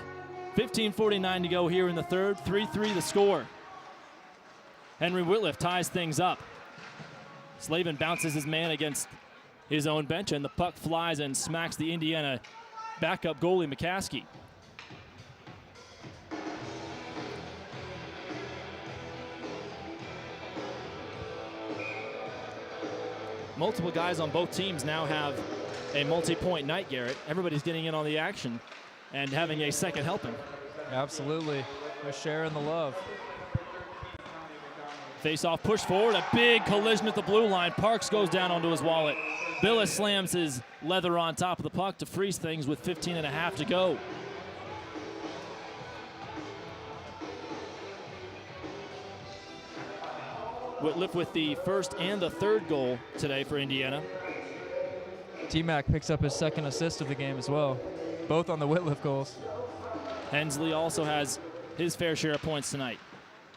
15:49 to go here in the third. 3-3 the score. Henry Whitliff ties things up. Slavin bounces his man against his own bench, and the puck flies and smacks the Indiana backup goalie, McCaskey. Multiple guys on both teams now have a multi-point night, Garrett. Everybody's getting in on the action and having a second helping. Absolutely. They're sharing the love. Face-off push forward, a big collision at the blue line. Parks goes down onto his wallet. Billis slams his leather on top of the puck to freeze things with 15.5 to go. Whitliff with the first and the third goal today for Indiana. T-Mac picks up his 2nd assist of the game as well, both on the Whitliff goals. Hensley also has his fair share of points tonight.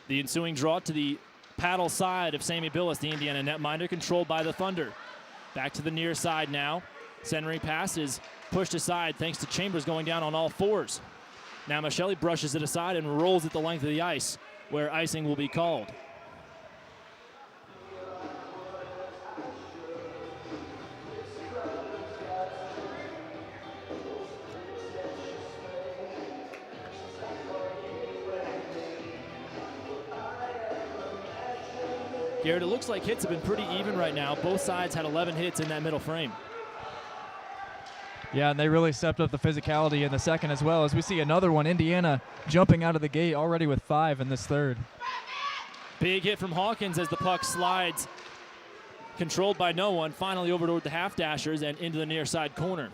The ensuing draw to the paddle side of Sammy Billis, the Indiana netminder, controlled by the Thunder. Back to the near side now. Centering pass is pushed aside thanks to Chambers going down on all 4s. Now Michelli brushes it aside and rolls it the length of the ice, where icing will be called. Garrett, it looks like hits have been pretty even right now. Both sides had 11 hits in that middle frame. Yeah, and they really stepped up the physicality in the second as well, as we see another one. Indiana jumping out of the gate already with 5 in this third. Big hit from Hawkins as the puck slides, controlled by no one, finally over toward the half-dashers and into the near side corner.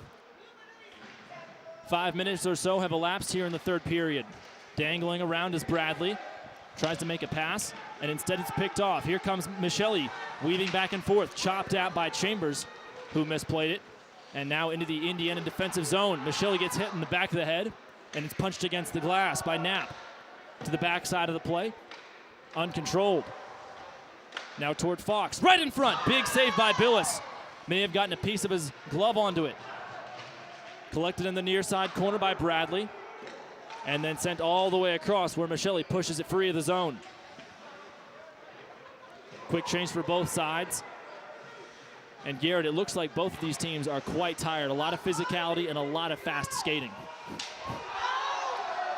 5 minutes or so have elapsed here in the third period. Dangling around is Bradley. Tries to make a pass, and instead it's picked off. Here comes Michelli, weaving back and forth, chopped at by Chambers, who misplayed it. And now into the Indiana defensive zone. Michelli gets hit in the back of the head, and it's punched against the glass by Knapp. To the backside of the play, uncontrolled. Now toward Fox, right in front. Big save by Billis. May have gotten a piece of his glove onto it. Collected in the near side corner by Bradley, and then sent all the way across where Michelli pushes it free of the zone. Quick change for both sides. And Garrett, it looks like both of these teams are quite tired. A lot of physicality and a lot of fast skating.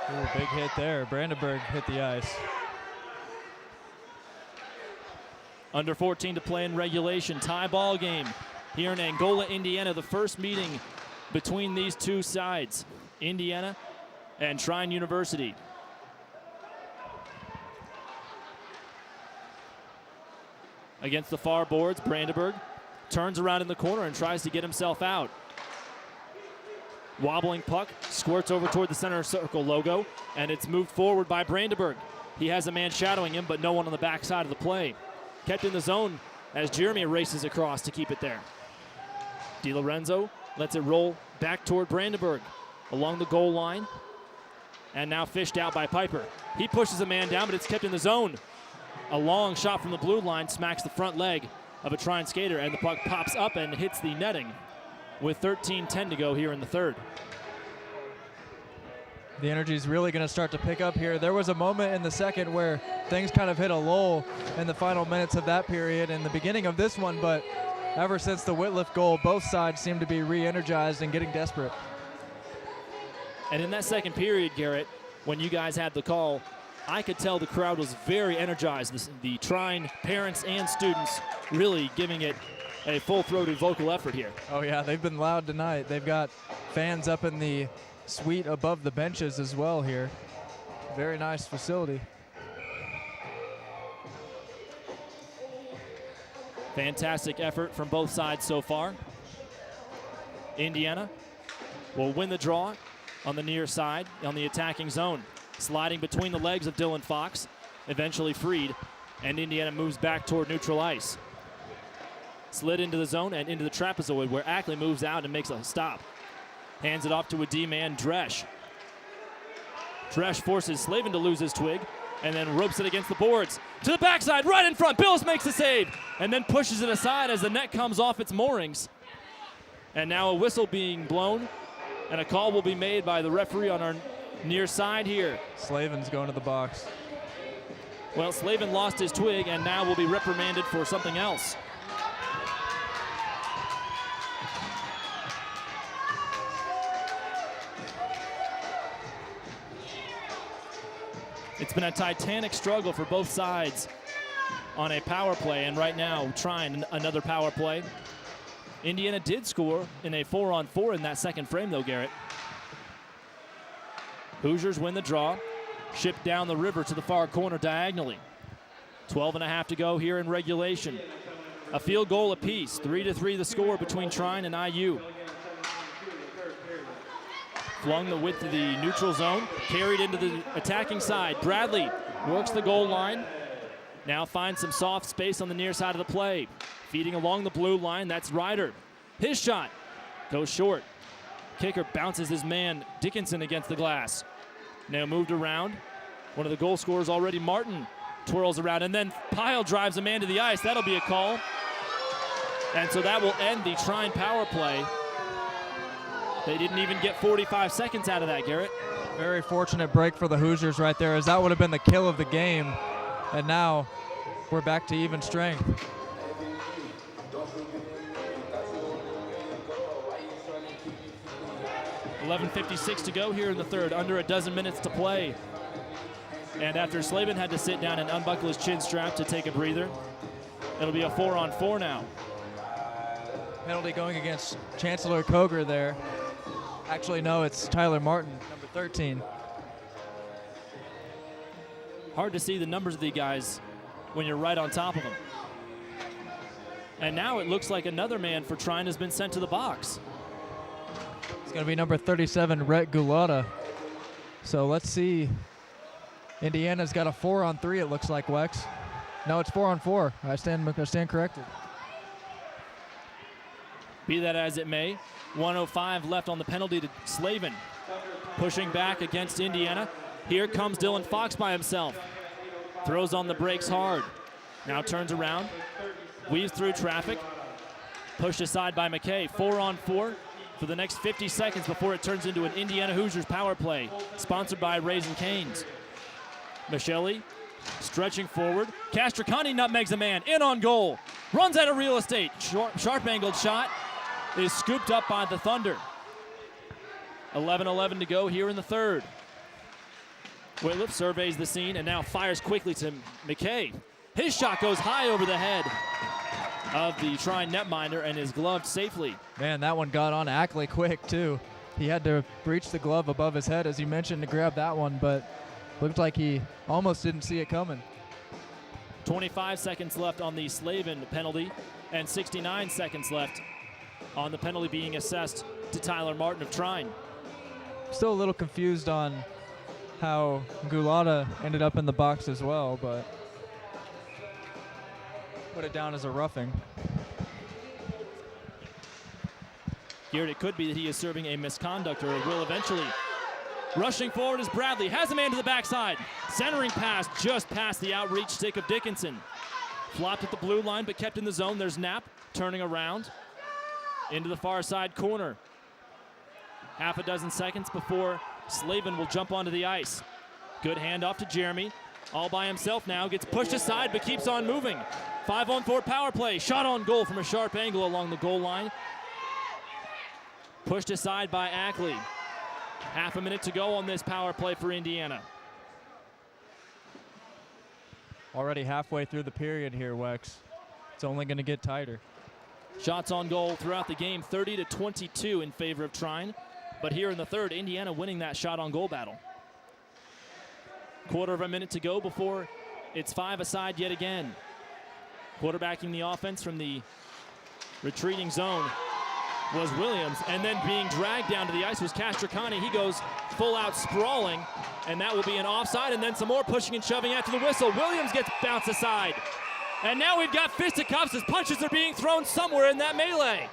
Ooh, big hit there. Brandenburg hit the ice. Under 14 to play in regulation. Tie ball game here in Angola, Indiana. The first meeting between these two sides, Indiana and Trine University. Against the far boards, Brandenburg turns around in the corner and tries to get himself out. Wobbling puck, squirts over toward the center circle logo, and it's moved forward by Brandenburg. He has a man shadowing him, but no one on the backside of the play. Kept in the zone as Jeremy races across to keep it there. DiLorenzo lets it roll back toward Brandenburg along the goal line, and now fished out by Piper. He pushes a man down, but it's kept in the zone. A long shot from the blue line smacks the front leg of a Trine skater, and the puck pops up and hits the netting with 13:10 to go here in the third. The energy is really going to start to pick up here. There was a moment in the second where things kind of hit a lull in the final minutes of that period and the beginning of this one, but ever since the Whitliff goal, both sides seem to be re-energized and getting desperate. And in that second period, Garrett, when you guys had the call, I could tell the crowd was very energized. The Trine parents and students really giving it a full-throated vocal effort here. Oh yeah, they've been loud tonight. They've got fans up in the suite above the benches as well here. Very nice facility. Fantastic effort from both sides so far. Indiana will win the draw on the near side on the attacking zone. Sliding between the legs of Dylan Fox, eventually freed, and Indiana moves back toward neutral ice. Slid into the zone and into the trapezoid where Ackley moves out and makes a stop. Hands it off to a D-man, Dresch. Dresch forces Slavin to lose his twig and then ropes it against the boards. To the backside, right in front, Bills makes the save and then pushes it aside as the net comes off its moorings. And now a whistle being blown and a call will be made by the referee on our near side here. Slavin's going to the box. Well, Slavin lost his twig and now will be reprimanded for something else. It's been a titanic struggle for both sides on a power play, and right now Trine another power play. Indiana did score in a 4-on-4 in that second frame though, Garrett. Hoosiers win the draw, shipped down the river to the far corner diagonally. 12.5 to go here in regulation. A field goal apiece, 3-3 the score between Trine and IU. Flung the width of the neutral zone, carried into the attacking side. Bradley works the goal line, now finds some soft space on the near side of the play. Feeding along the blue line, that's Ryder. His shot goes short. Kicker bounces his man Dickinson against the glass. Now moved around. One of the goal scorers already, Martin, twirls around, and then Pyle drives a man to the ice. That'll be a call. And so that will end the Trine power play. They didn't even get 45 seconds out of that, Garrett. Very fortunate break for the Hoosiers right there, as that would have been the kill of the game. And now we're back to even strength. .56 to go here in the third, under a dozen minutes to play. And after Slavin had to sit down and unbuckle his chin strap to take a breather, it'll be a 4-on-4 now. Penalty going against Chancellor Koger there. Actually, no, it's Tyler Martin, number 13. Hard to see the numbers of the guys when you're right on top of them. And now it looks like another man for Trine has been sent to the box. It's going to be number 37, Rhett Gulata. So let's see. Indiana's got a 4-on-3, it looks like, Wex. No, it's 4-on-4. I stand corrected. Be that as it may, 1:05 left on the penalty to Slavin. Pushing back against Indiana. Here comes Dylan Fox by himself. Throws on the brakes hard. Now turns around, weaves through traffic. Pushed aside by McKay. 4-on-4 for the next 50 seconds before it turns into an Indiana Hoosiers power play, sponsored by Raising Cane's. Michelli stretching forward. Castricani nutmegs a man, in on goal. Runs out of real estate. Sharp angled shot is scooped up by the Thunder. 11:11 to go here in the third. Whitliff surveys the scene and now fires quickly to McKay. His shot goes high over the head of the Trine netminder and is gloved safely. Man, that one got on Ackley quick too. He had to reach the glove above his head, as you mentioned, to grab that one, but looked like he almost didn't see it coming. 25 seconds left on the Slavin penalty and 69 seconds left on the penalty being assessed to Tyler Martin of Trine. Still a little confused on how Gulata ended up in the box as well, but put it down as a roughing. Garrett, it could be that he is serving a misconduct, or it will eventually. Rushing forward is Bradley, has a man to the backside. Centering pass just past the outreach stick of Dickinson. Flopped at the blue line, but kept in the zone. There's Knapp turning around into the far side corner. Half a dozen seconds before Slavin will jump onto the ice. Good handoff to Jeremy. All by himself now, gets pushed aside, but keeps on moving. 5-on-4 power play. Shot on goal from a sharp angle along the goal line. Pushed aside by Ackley. Half a minute to go on this power play for Indiana. Already halfway through the period here, Wex. It's only going to get tighter. Shots on goal throughout the game, 30-22 in favor of Trine. But here in the third, Indiana winning that shot on goal battle. Quarter of a minute to go before it's 5-a-side yet again. Quarterbacking the offense from the retreating zone was Williams, and then being dragged down to the ice was Castricani. He goes full out sprawling, and that will be an offside, and then some more pushing and shoving after the whistle. Williams gets bounced aside. And now we've got fisticuffs as punches are being thrown somewhere in that melee.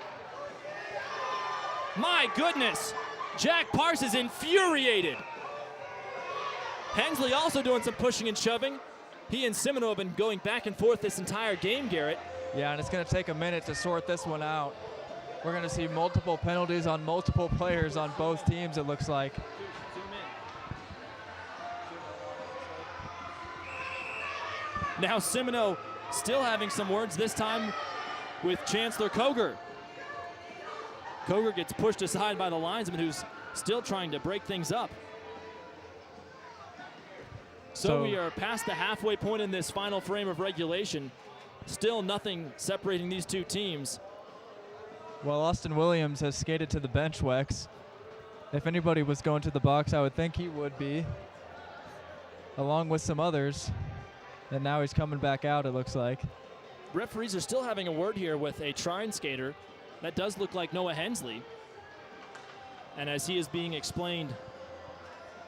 My goodness, Jack Parse is infuriated. Hensley also doing some pushing and shoving. He and Simino have been going back and forth this entire game, Garrett. Yeah, and it's going to take a minute to sort this one out. We're going to see multiple penalties on multiple players on both teams, it looks like. Now Simino still having some words, this time with Chancellor Koger. Koger gets pushed aside by the linesman, who's still trying to break things up. So we are past the halfway point in this final frame of regulation. Still nothing separating these two teams. Well, Austin Williams has skated to the bench, Wex. If anybody was going to the box, I would think he would be, along with some others. And now he's coming back out, it looks like. Referees are still having a word here with a Trine skater. That does look like Noah Hensley. And as he is being explained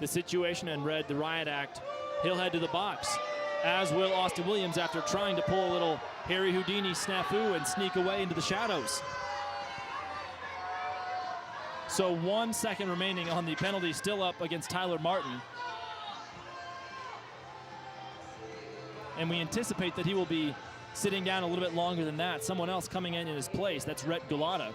the situation and read the riot act, he'll head to the box, as will Austin Williams after trying to pull a little Harry Houdini snafu and sneak away into the shadows. So 1 second remaining on the penalty, still up against Tyler Martin. And we anticipate that he will be sitting down a little bit longer than that. Someone else coming in his place, that's Rhett Gulata.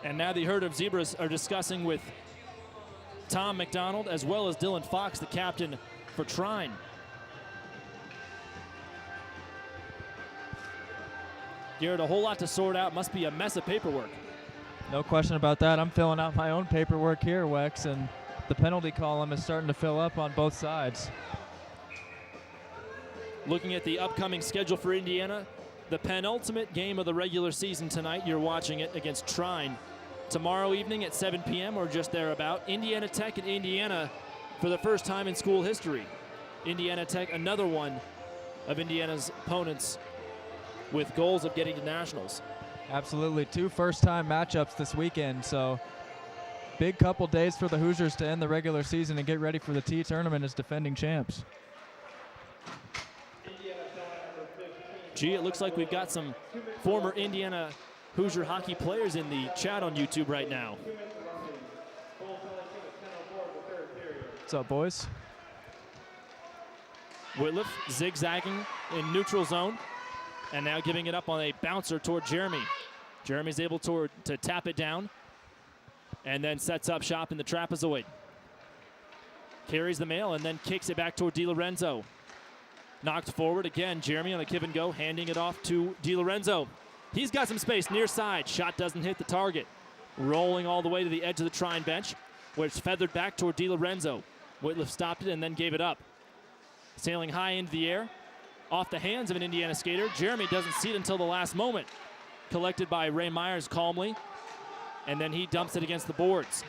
And now the herd of Zebras are discussing with Tom McDonald as well as Dylan Fox, the captain for Trine. Garrett, a whole lot to sort out. Must be a mess of paperwork. No question about that. I'm filling out my own paperwork here, Wex, and the penalty column is starting to fill up on both sides. Looking at the upcoming schedule for Indiana, the penultimate game of the regular season tonight, you're watching it against Trine. Tomorrow evening at 7 p.m. or just thereabout, Indiana Tech and Indiana for the first time in school history. Indiana Tech, another one of Indiana's opponents with goals of getting to nationals. Absolutely, 2 first-time matchups this weekend, so big couple days for the Hoosiers to end the regular season and get ready for the T-tournament as defending champs. Gee, it looks like we've got some former Indiana Hoosier hockey players in the chat on YouTube right now. What's up, boys? Whitliff zigzagging in neutral zone, and now giving it up on a bouncer toward Jeremy. Jeremy's able to tap it down, and then sets up shop in the trapezoid. Carries the mail and then kicks it back toward DiLorenzo. Knocked forward again, Jeremy on a give and go, handing it off to DiLorenzo. He's got some space near side. Shot doesn't hit the target. Rolling all the way to the edge of the Trine bench, where it's feathered back toward DiLorenzo. Whitliff stopped it and then gave it up. Sailing high into the air, off the hands of an Indiana skater. Jeremy doesn't see it until the last moment. Collected by Ray Myers calmly, and then he dumps it against the boards.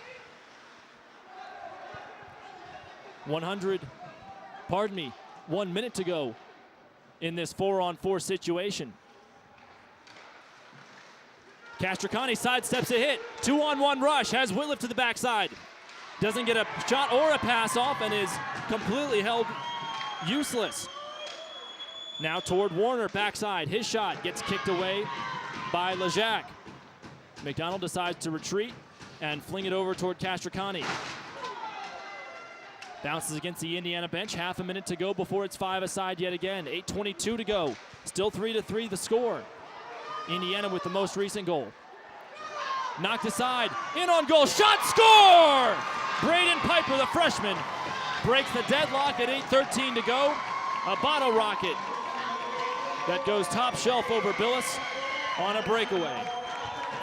1 minute to go in this 4-on-4 situation. Castricani sidesteps a hit. 2-on-1 rush, has Whitliff to the backside. Doesn't get a shot or a pass off and is completely held useless. Now toward Warner, backside. His shot gets kicked away by Lejac. McDonald decides to retreat and fling it over toward Castricani. Bounces against the Indiana bench. Half a minute to go before it's 5-a-side yet again. 8:22 to go. Still 3-3 the score. Indiana with the most recent goal. Knocked aside. In on goal. Shot, score! Braden Piper, the freshman, breaks the deadlock at 8:13 to go. A bottle rocket that goes top shelf over Billis on a breakaway.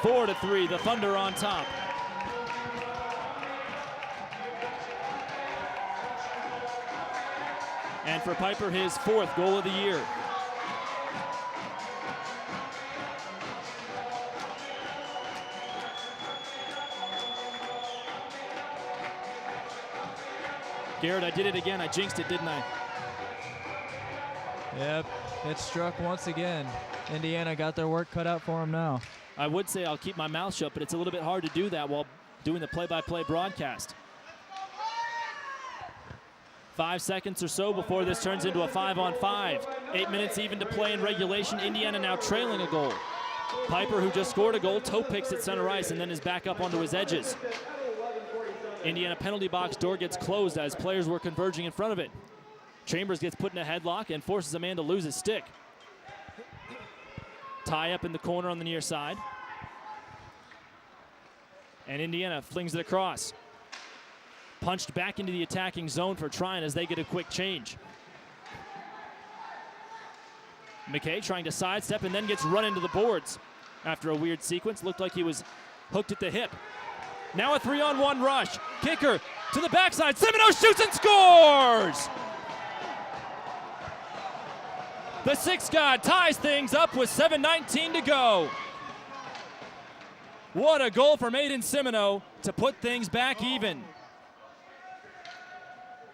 4-3, the Thunder on top. And for Piper, his 4th goal of the year. Garrett, I did it again. I jinxed it, didn't I? Yep, it struck once again. Indiana got their work cut out for them now. I would say I'll keep my mouth shut, but it's a little bit hard to do that while doing the play-by-play broadcast. 5 seconds or so before this turns into a 5-on-5. 8 minutes even to play in regulation. Indiana now trailing a goal. Piper, who just scored a goal, toe picks at center ice and then is back up onto his edges. Indiana penalty box door gets closed as players were converging in front of it. Chambers gets put in a headlock and forces a man to lose his stick. Tie up in the corner on the near side. And Indiana flings it across. Punched back into the attacking zone for Trine as they get a quick change. McKay trying to sidestep and then gets run into the boards. After a weird sequence, looked like he was hooked at the hip. Now a 3-on-1 rush. Kicker to the backside. Semino shoots and scores! The sixth god ties things up with 7:19 to go. What a goal from Aiden Semino to put things back even.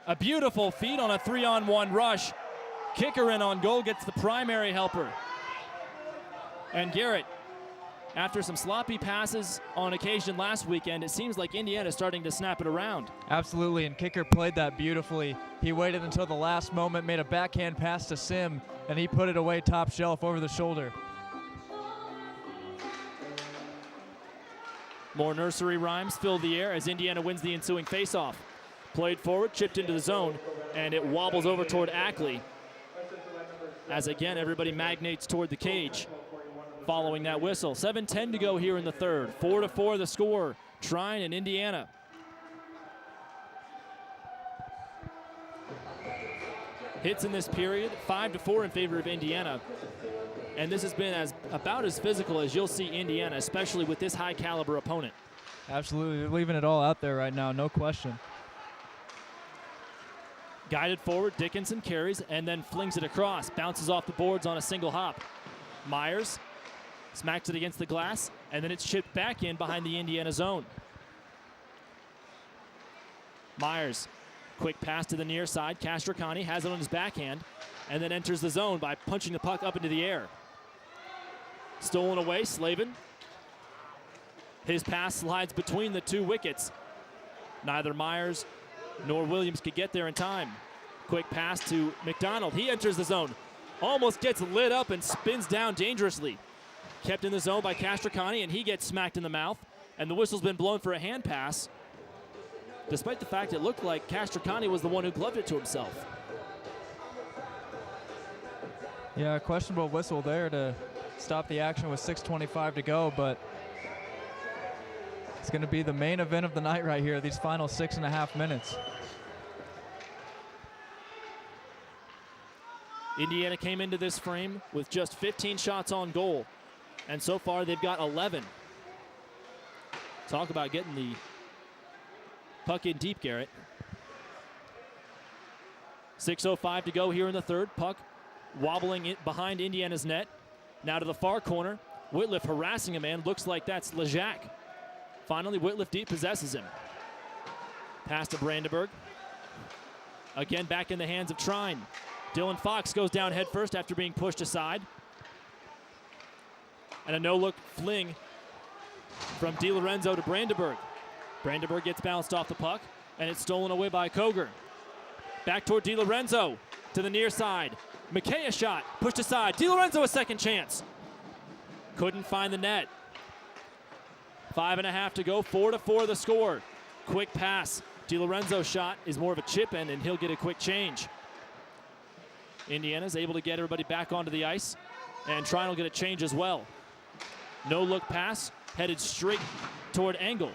A beautiful feat on a 3-on-1 rush. Kicker in on goal gets the primary helper. And Garrett, after some sloppy passes on occasion last weekend, it seems like Indiana is starting to snap it around. Absolutely, and Kicker played that beautifully. He waited until the last moment, made a backhand pass to Sim, and he put it away top shelf over the shoulder. More nursery rhymes fill the air as Indiana wins the ensuing faceoff. Played forward, chipped into the zone, and it wobbles over toward Ackley. As again, everybody magnates toward the cage following that whistle. 7:10 to go here in the third. 4-4 the score. Trine and Indiana. Hits in this period, 5-4 in favor of Indiana. And this has been about as physical as you'll see Indiana, especially with this high caliber opponent. Absolutely, they're leaving it all out there right now, no question. Guided forward, Dickinson carries and then flings it across. Bounces off the boards on a single hop. Myers smacks it against the glass, and then it's chipped back in behind the Indiana zone. Myers, quick pass to the near side. Castracani has it on his backhand, and then enters the zone by punching the puck up into the air. Stolen away, Slavin. His pass slides between the two wickets. Neither Myers nor Williams could get there in time. Quick pass to McDonald. He enters the zone. Almost gets lit up and spins down dangerously. Kept in the zone by Castracani, and he gets smacked in the mouth. And the whistle's been blown for a hand pass, despite the fact it looked like Castracani was the one who gloved it to himself. Yeah, questionable whistle there to stop the action with 6:25 to go, but it's going to be the main event of the night right here, these final 6.5 minutes. Indiana came into this frame with just 15 shots on goal, and so far they've got 11. Talk about getting the puck in deep, Garrett. 6:05 to go here in the third. Puck wobbling it behind Indiana's net. Now to the far corner. Whitliff harassing a man. Looks like that's Lejac. Finally, Whitliff deep possesses him. Pass to Brandenburg. Again, back in the hands of Trine. Dylan Fox goes down head first after being pushed aside. And a no-look fling from DiLorenzo to Brandenburg. Brandenburg gets bounced off the puck, and it's stolen away by Koger. Back toward DiLorenzo to the near side. McKay a shot, pushed aside. DiLorenzo a second chance. Couldn't find the net. 5.5 to go, 4-4 the score. Quick pass. DiLorenzo's shot is more of a chip in, and he'll get a quick change. Indiana's able to get everybody back onto the ice, and Trine will get a change as well. No-look pass, headed straight toward Engel.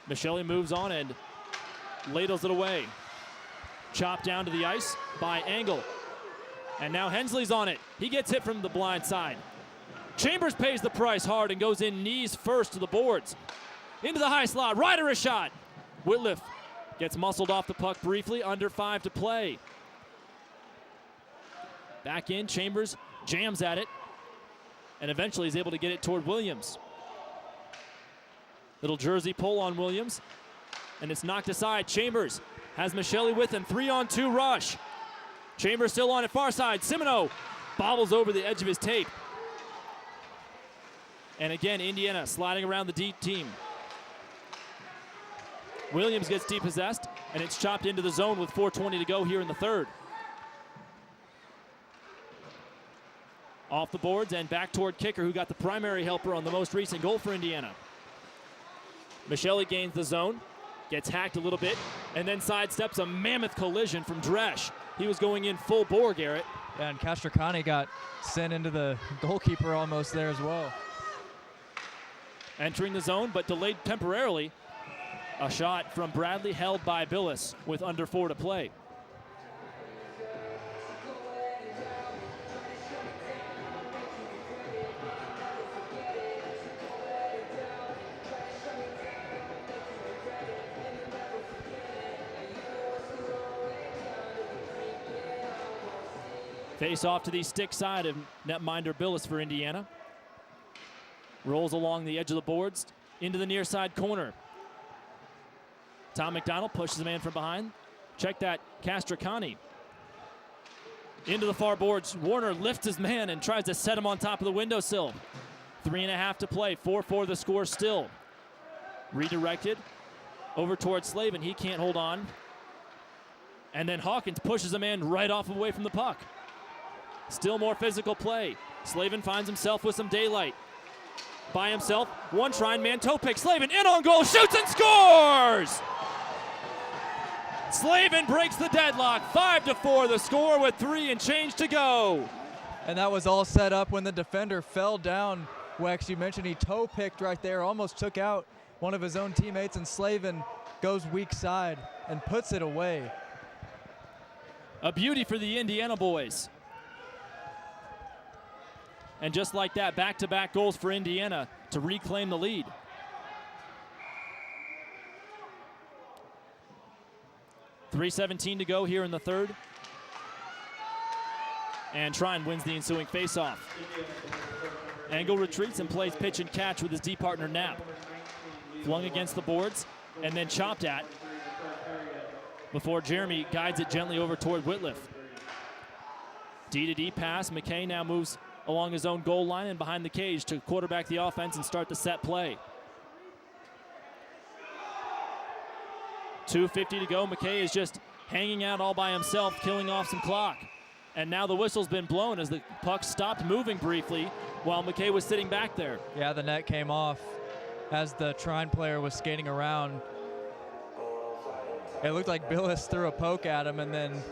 Michele moves on and ladles it away. Chopped down to the ice by Engel. And now Hensley's on it. He gets hit from the blind side. Chambers pays the price hard and goes in knees first to the boards. Into the high slot, Ryder a shot. Whitliff gets muscled off the puck briefly, under 5 to play. Back in, Chambers jams at it, and eventually is able to get it toward Williams. Little jersey pull on Williams, and it's knocked aside. Chambers has Michelli with him. 3-on-2 rush. Chambers still on it, far side. Simino bobbles over the edge of his tape. And again, Indiana sliding around the deep team. Williams gets depossessed, and it's chopped into the zone with 4:20 to go here in the third. Off the boards and back toward kicker, who got the primary helper on the most recent goal for Indiana. Michelli gains the zone, gets hacked a little bit, and then sidesteps a mammoth collision from Dresch. He was going in full bore, Garrett. Yeah, and Castracani got sent into the goalkeeper almost there as well. Entering the zone, but delayed temporarily. A shot from Bradley held by Billis with under 4 to play. Face off to the stick side of netminder Billis for Indiana. Rolls along the edge of the boards into the near side corner. Tom McDonald pushes the man from behind. Check that, Castracani. Into the far boards. Warner lifts his man and tries to set him on top of the windowsill. 3.5 to play. 4-4 the score still. Redirected over towards Slavin. He can't hold on. And then Hawkins pushes a man right off away from the puck. Still more physical play. Slavin finds himself with some daylight. By himself, one Trine man toe pick. Slavin in on goal, shoots and scores! Slavin breaks the deadlock. 5-4 the score with 3 and change to go. And that was all set up when the defender fell down. Wex, you mentioned he toe picked right there, almost took out one of his own teammates, and Slavin goes weak side and puts it away. A beauty for the Indiana boys. And just like that, back-to-back goals for Indiana to reclaim the lead. .3:17 to go here in the third. And Trine wins the ensuing faceoff. Engel retreats and plays pitch and catch with his D partner Knapp. Flung against the boards and then chopped at before Jeremy guides it gently over toward Whitliff. D-to-D pass. McKay now moves along his own goal line and behind the cage to quarterback the offense and start the set play. 2:50 to go. McKay is just hanging out all by himself, killing off some clock. And now the whistle's been blown as the puck stopped moving briefly while McKay was sitting back there. Yeah, the net came off as the Trine player was skating around. It looked like Billis threw a poke at him, and then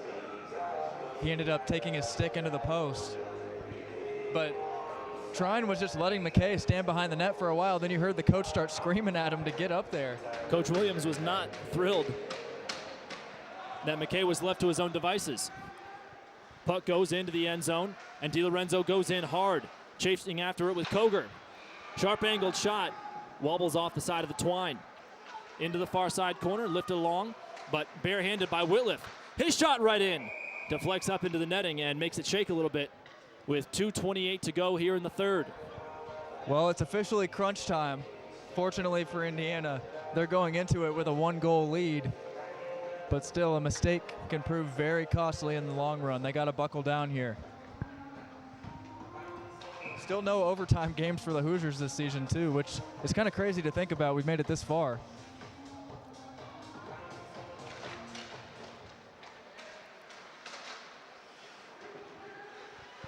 he ended up taking his stick into the post. But Trine was just letting McKay stand behind the net for a while. Then you heard the coach start screaming at him to get up there. Coach Williams was not thrilled that McKay was left to his own devices. Puck goes into the end zone, and DiLorenzo goes in hard, chasing after it with Koger. Sharp angled shot, wobbles off the side of the twine. Into the far side corner, lifted along, but barehanded by Whitliff. His shot right in, deflects up into the netting and makes it shake a little bit with 2:28 to go here in the third. Well, it's officially crunch time. Fortunately for Indiana, they're going into it with a 1-goal lead. But still, a mistake can prove very costly in the long run. They got to buckle down here. Still no overtime games for the Hoosiers this season, too, which is kind of crazy to think about. We've made it this far.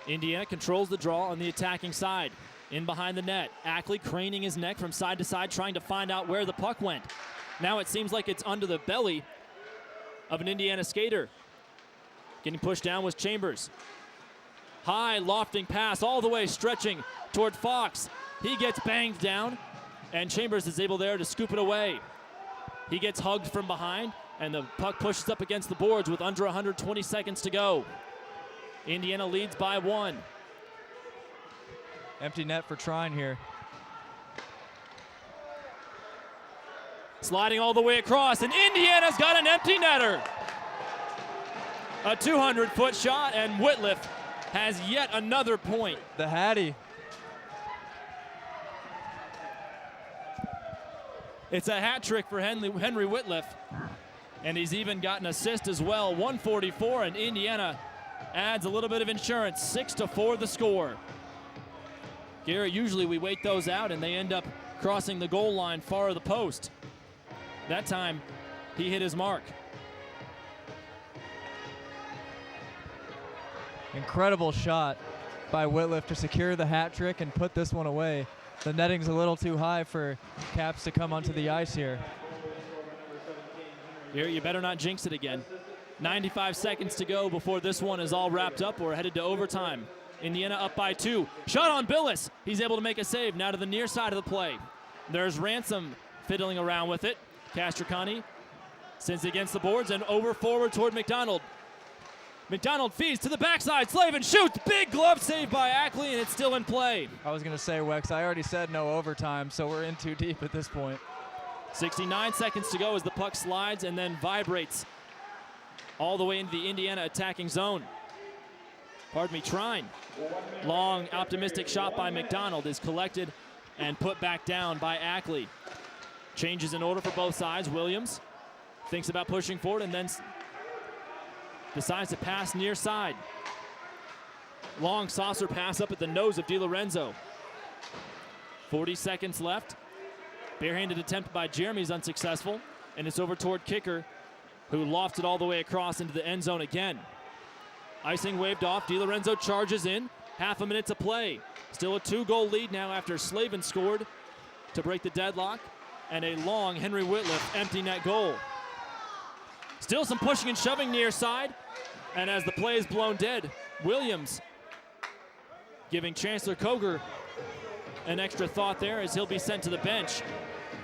Indiana controls the draw on the attacking side. In behind the net, Ackley craning his neck from side to side, trying to find out where the puck went. Now it seems like it's under the belly of an Indiana skater. Getting pushed down was Chambers. High lofting pass all the way stretching toward Fox. He gets banged down, and Chambers is able there to scoop it away. He gets hugged from behind, and the puck pushes up against the boards with under 120 seconds to go. Indiana leads by 1. Empty net for Trine here. Sliding all the way across, and Indiana's got an empty netter. A 200-foot shot, and Whitliff has yet another point. The Hattie. It's a hat trick for Henry Whitliff. And he's even got an assist as well. 144, and Indiana adds a little bit of insurance. 6-4 the score. Garrett, usually we wait those out and they end up crossing the goal line far of the post. That time, he hit his mark. Incredible shot by Whitliff to secure the hat trick and put this one away. The netting's a little too high for Caps to come onto the ice here. Garrett, you better not jinx it again. 95 seconds to go before this one is all wrapped up. We're headed to overtime. Indiana up by 2. Shot on Billis. He's able to make a save now to the near side of the play. There's Ransom fiddling around with it. Castricani sends it against the boards and over forward toward McDonald. McDonald feeds to the backside. Slavin shoots. Big glove save by Ackley, and it's still in play. I was going to say, Wex, I already said no overtime, so we're in too deep at this point. 69 seconds to go as the puck slides and then vibrates all the way into the Indiana attacking zone. Pardon me, Trine. Long, optimistic shot by McDonald is collected and put back down by Ackley. Changes in order for both sides. Williams thinks about pushing forward and then decides to pass near side. Long saucer pass up at the nose of DiLorenzo. 40 seconds left. Barehanded attempt by Jeremy is unsuccessful, and it's over toward Kicker, who lofts it all the way across into the end zone again. Icing waved off. DiLorenzo charges in. Half a minute to play. Still a 2-goal lead now after Slavin scored to break the deadlock, and a long Henry Whitliff empty net goal. Still some pushing and shoving near side, and as the play is blown dead, Williams giving Chancellor Koger an extra thought there as he'll be sent to the bench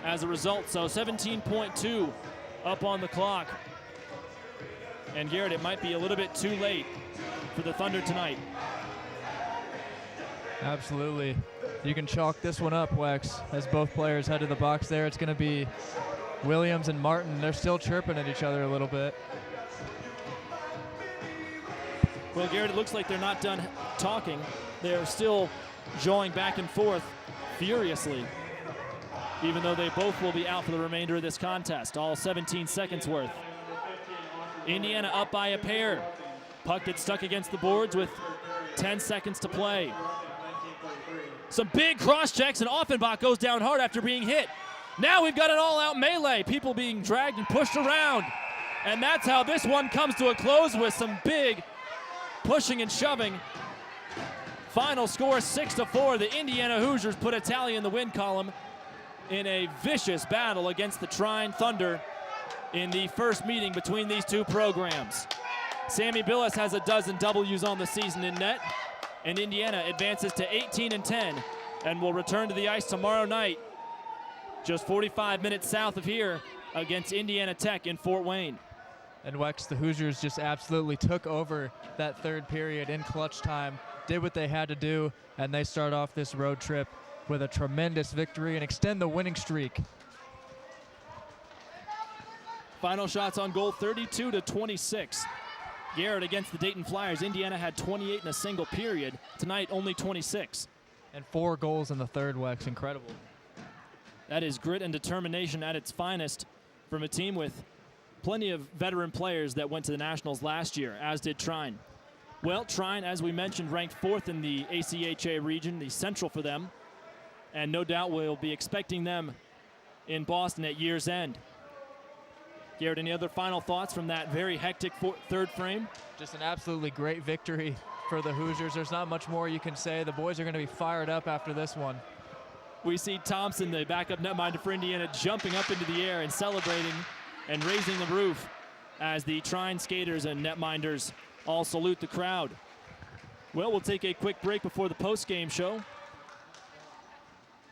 as a result. So 17.2 up on the clock. And Garrett, it might be a little bit too late for the Thunder tonight. Absolutely. You can chalk this one up, Wex, as both players head to the box there. It's going to be Williams and Martin. They're still chirping at each other a little bit. Well, Garrett, it looks like they're not done talking. They're still jawing back and forth furiously, even though they both will be out for the remainder of this contest, all 17 seconds worth. Indiana up by a pair. Puck gets stuck against the boards with 10 seconds to play. Some big cross checks, and Offenbach goes down hard after being hit. Now we've got an all-out melee, people being dragged and pushed around. And that's how this one comes to a close, with some big pushing and shoving. Final score 6-4. The Indiana Hoosiers put a tally in the win column in a vicious battle against the Trine Thunder in the first meeting between these two programs. Sammy Billis has a dozen W's on the season in net, and Indiana advances to 18-10 and will return to the ice tomorrow night, just 45 minutes south of here, against Indiana Tech in Fort Wayne. And Wex, the Hoosiers just absolutely took over that third period in clutch time, did what they had to do, and they start off this road trip with a tremendous victory and extend the winning streak. Final shots on goal, 32-26. Garrett against the Dayton Flyers. Indiana had 28 in a single period. Tonight, only 26. And 4 goals in the third, Wex. Incredible. That is grit and determination at its finest from a team with plenty of veteran players that went to the Nationals last year, as did Trine. Well, Trine, as we mentioned, ranked 4th in the ACHA region, the Central for them. And no doubt we'll be expecting them in Boston at year's end. Garrett, any other final thoughts from that very hectic third frame? Just an absolutely great victory for the Hoosiers. There's not much more you can say. The boys are going to be fired up after this one. We see Thompson, the backup netminder for Indiana, jumping up into the air and celebrating and raising the roof as the Trine skaters and netminders all salute the crowd. Well, we'll take a quick break before the post-game show.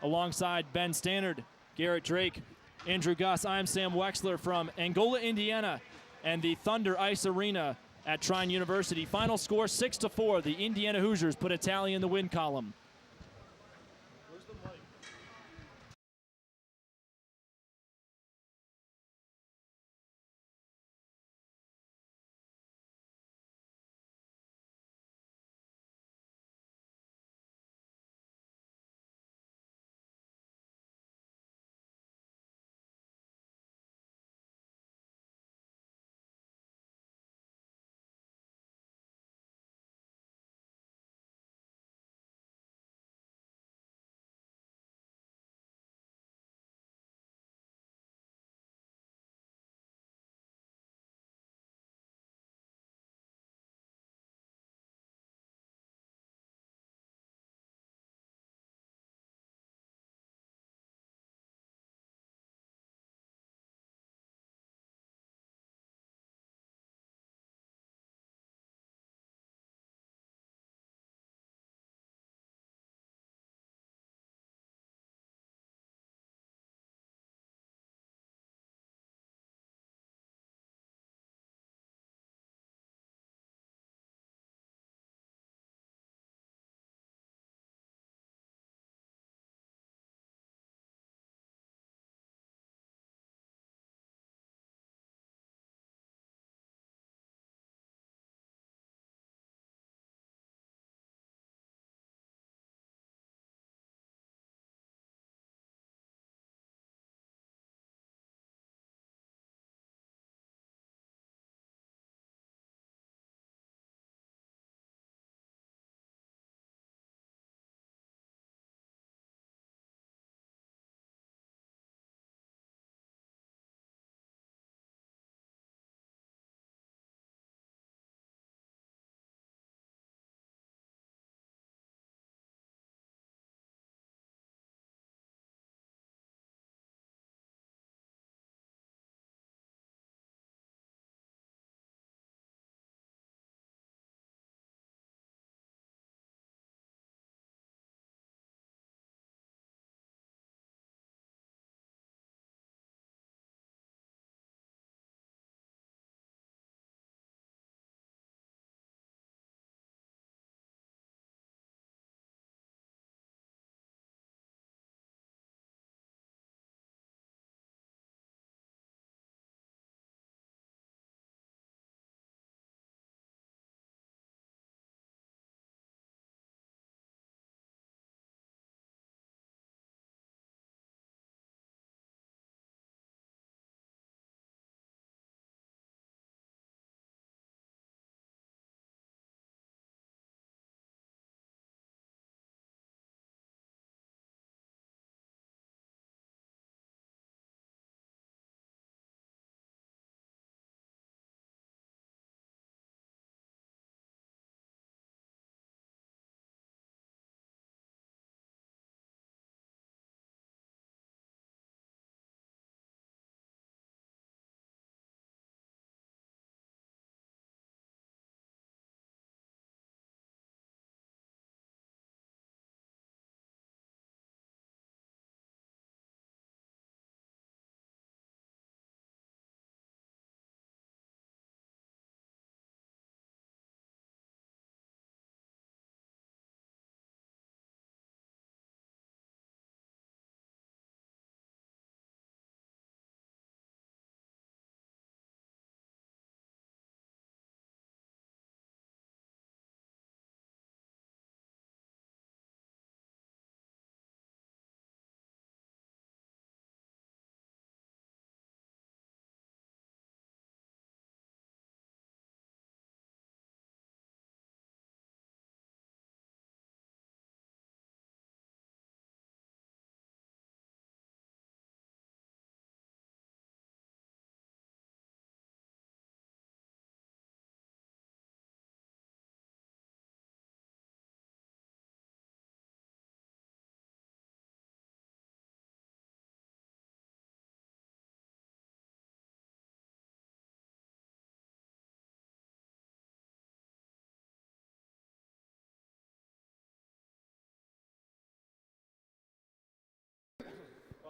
Alongside Ben Stannard, Garrett Drake, Andrew Guss, I'm Sam Weixler from Angola, Indiana, and the Thunder Ice Arena at Trine University. Final score 6-4. The Indiana Hoosiers put a tally in the win column.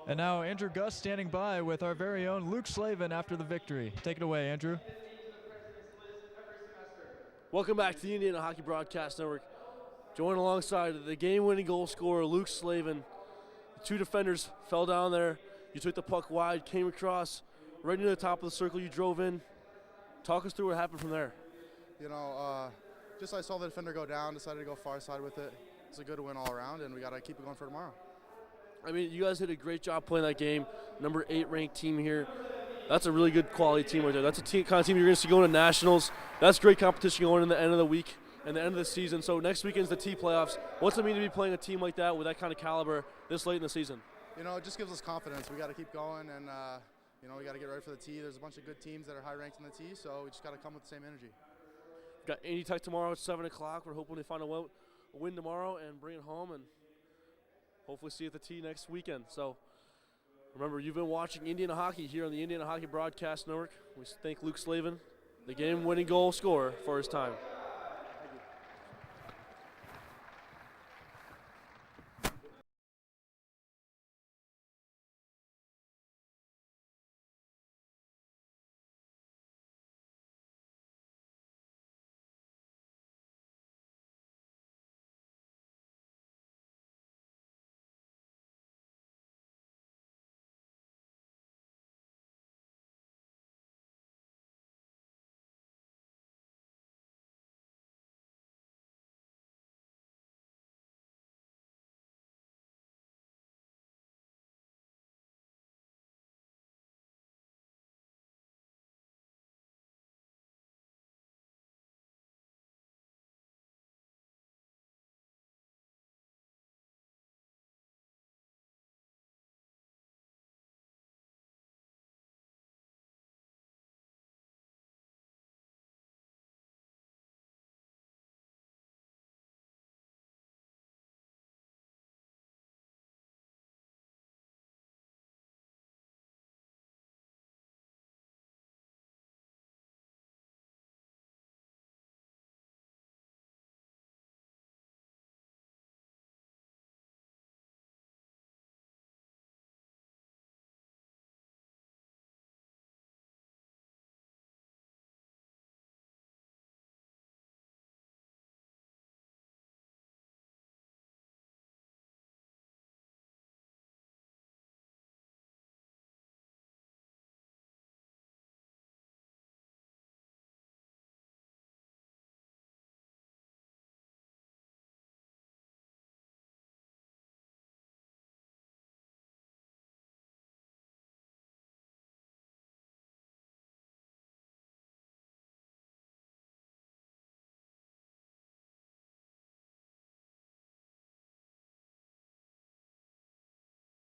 And now Andrew Gus standing by with our very own Luke Slavin after the victory. Take it away, Andrew. Welcome back to the Indiana Hockey Broadcast Network. Joined alongside the game-winning goal scorer, Luke Slavin. The two defenders fell down there. You took the puck wide, came across, right into the top of the circle. You drove in. Talk us through what happened from there. You know, just I saw the defender go down, decided to go far side with it. It's a good win all around, and we got to keep it going for tomorrow. I mean, you guys did a great job playing that game. Number 8 ranked team here. That's a really good quality team right there. That's a kind of team you're going to see going to nationals. That's great competition going in the end of the week and the end of the season. So next weekend's the T playoffs. What's it mean to be playing a team like that with that kind of caliber this late in the season? You know, it just gives us confidence. We got to keep going, and you know, we got to get ready for the T. There's a bunch of good teams that are high ranked in the T, so we just got to come with the same energy. Got Andy Tech tomorrow at 7 o'clock. We're hoping to find a win tomorrow and bring it home and hopefully see you at the T next weekend. So remember, you've been watching Indiana Hockey here on the Indiana Hockey Broadcast Network. We thank Luke Slavin, the game-winning goal scorer, for his time.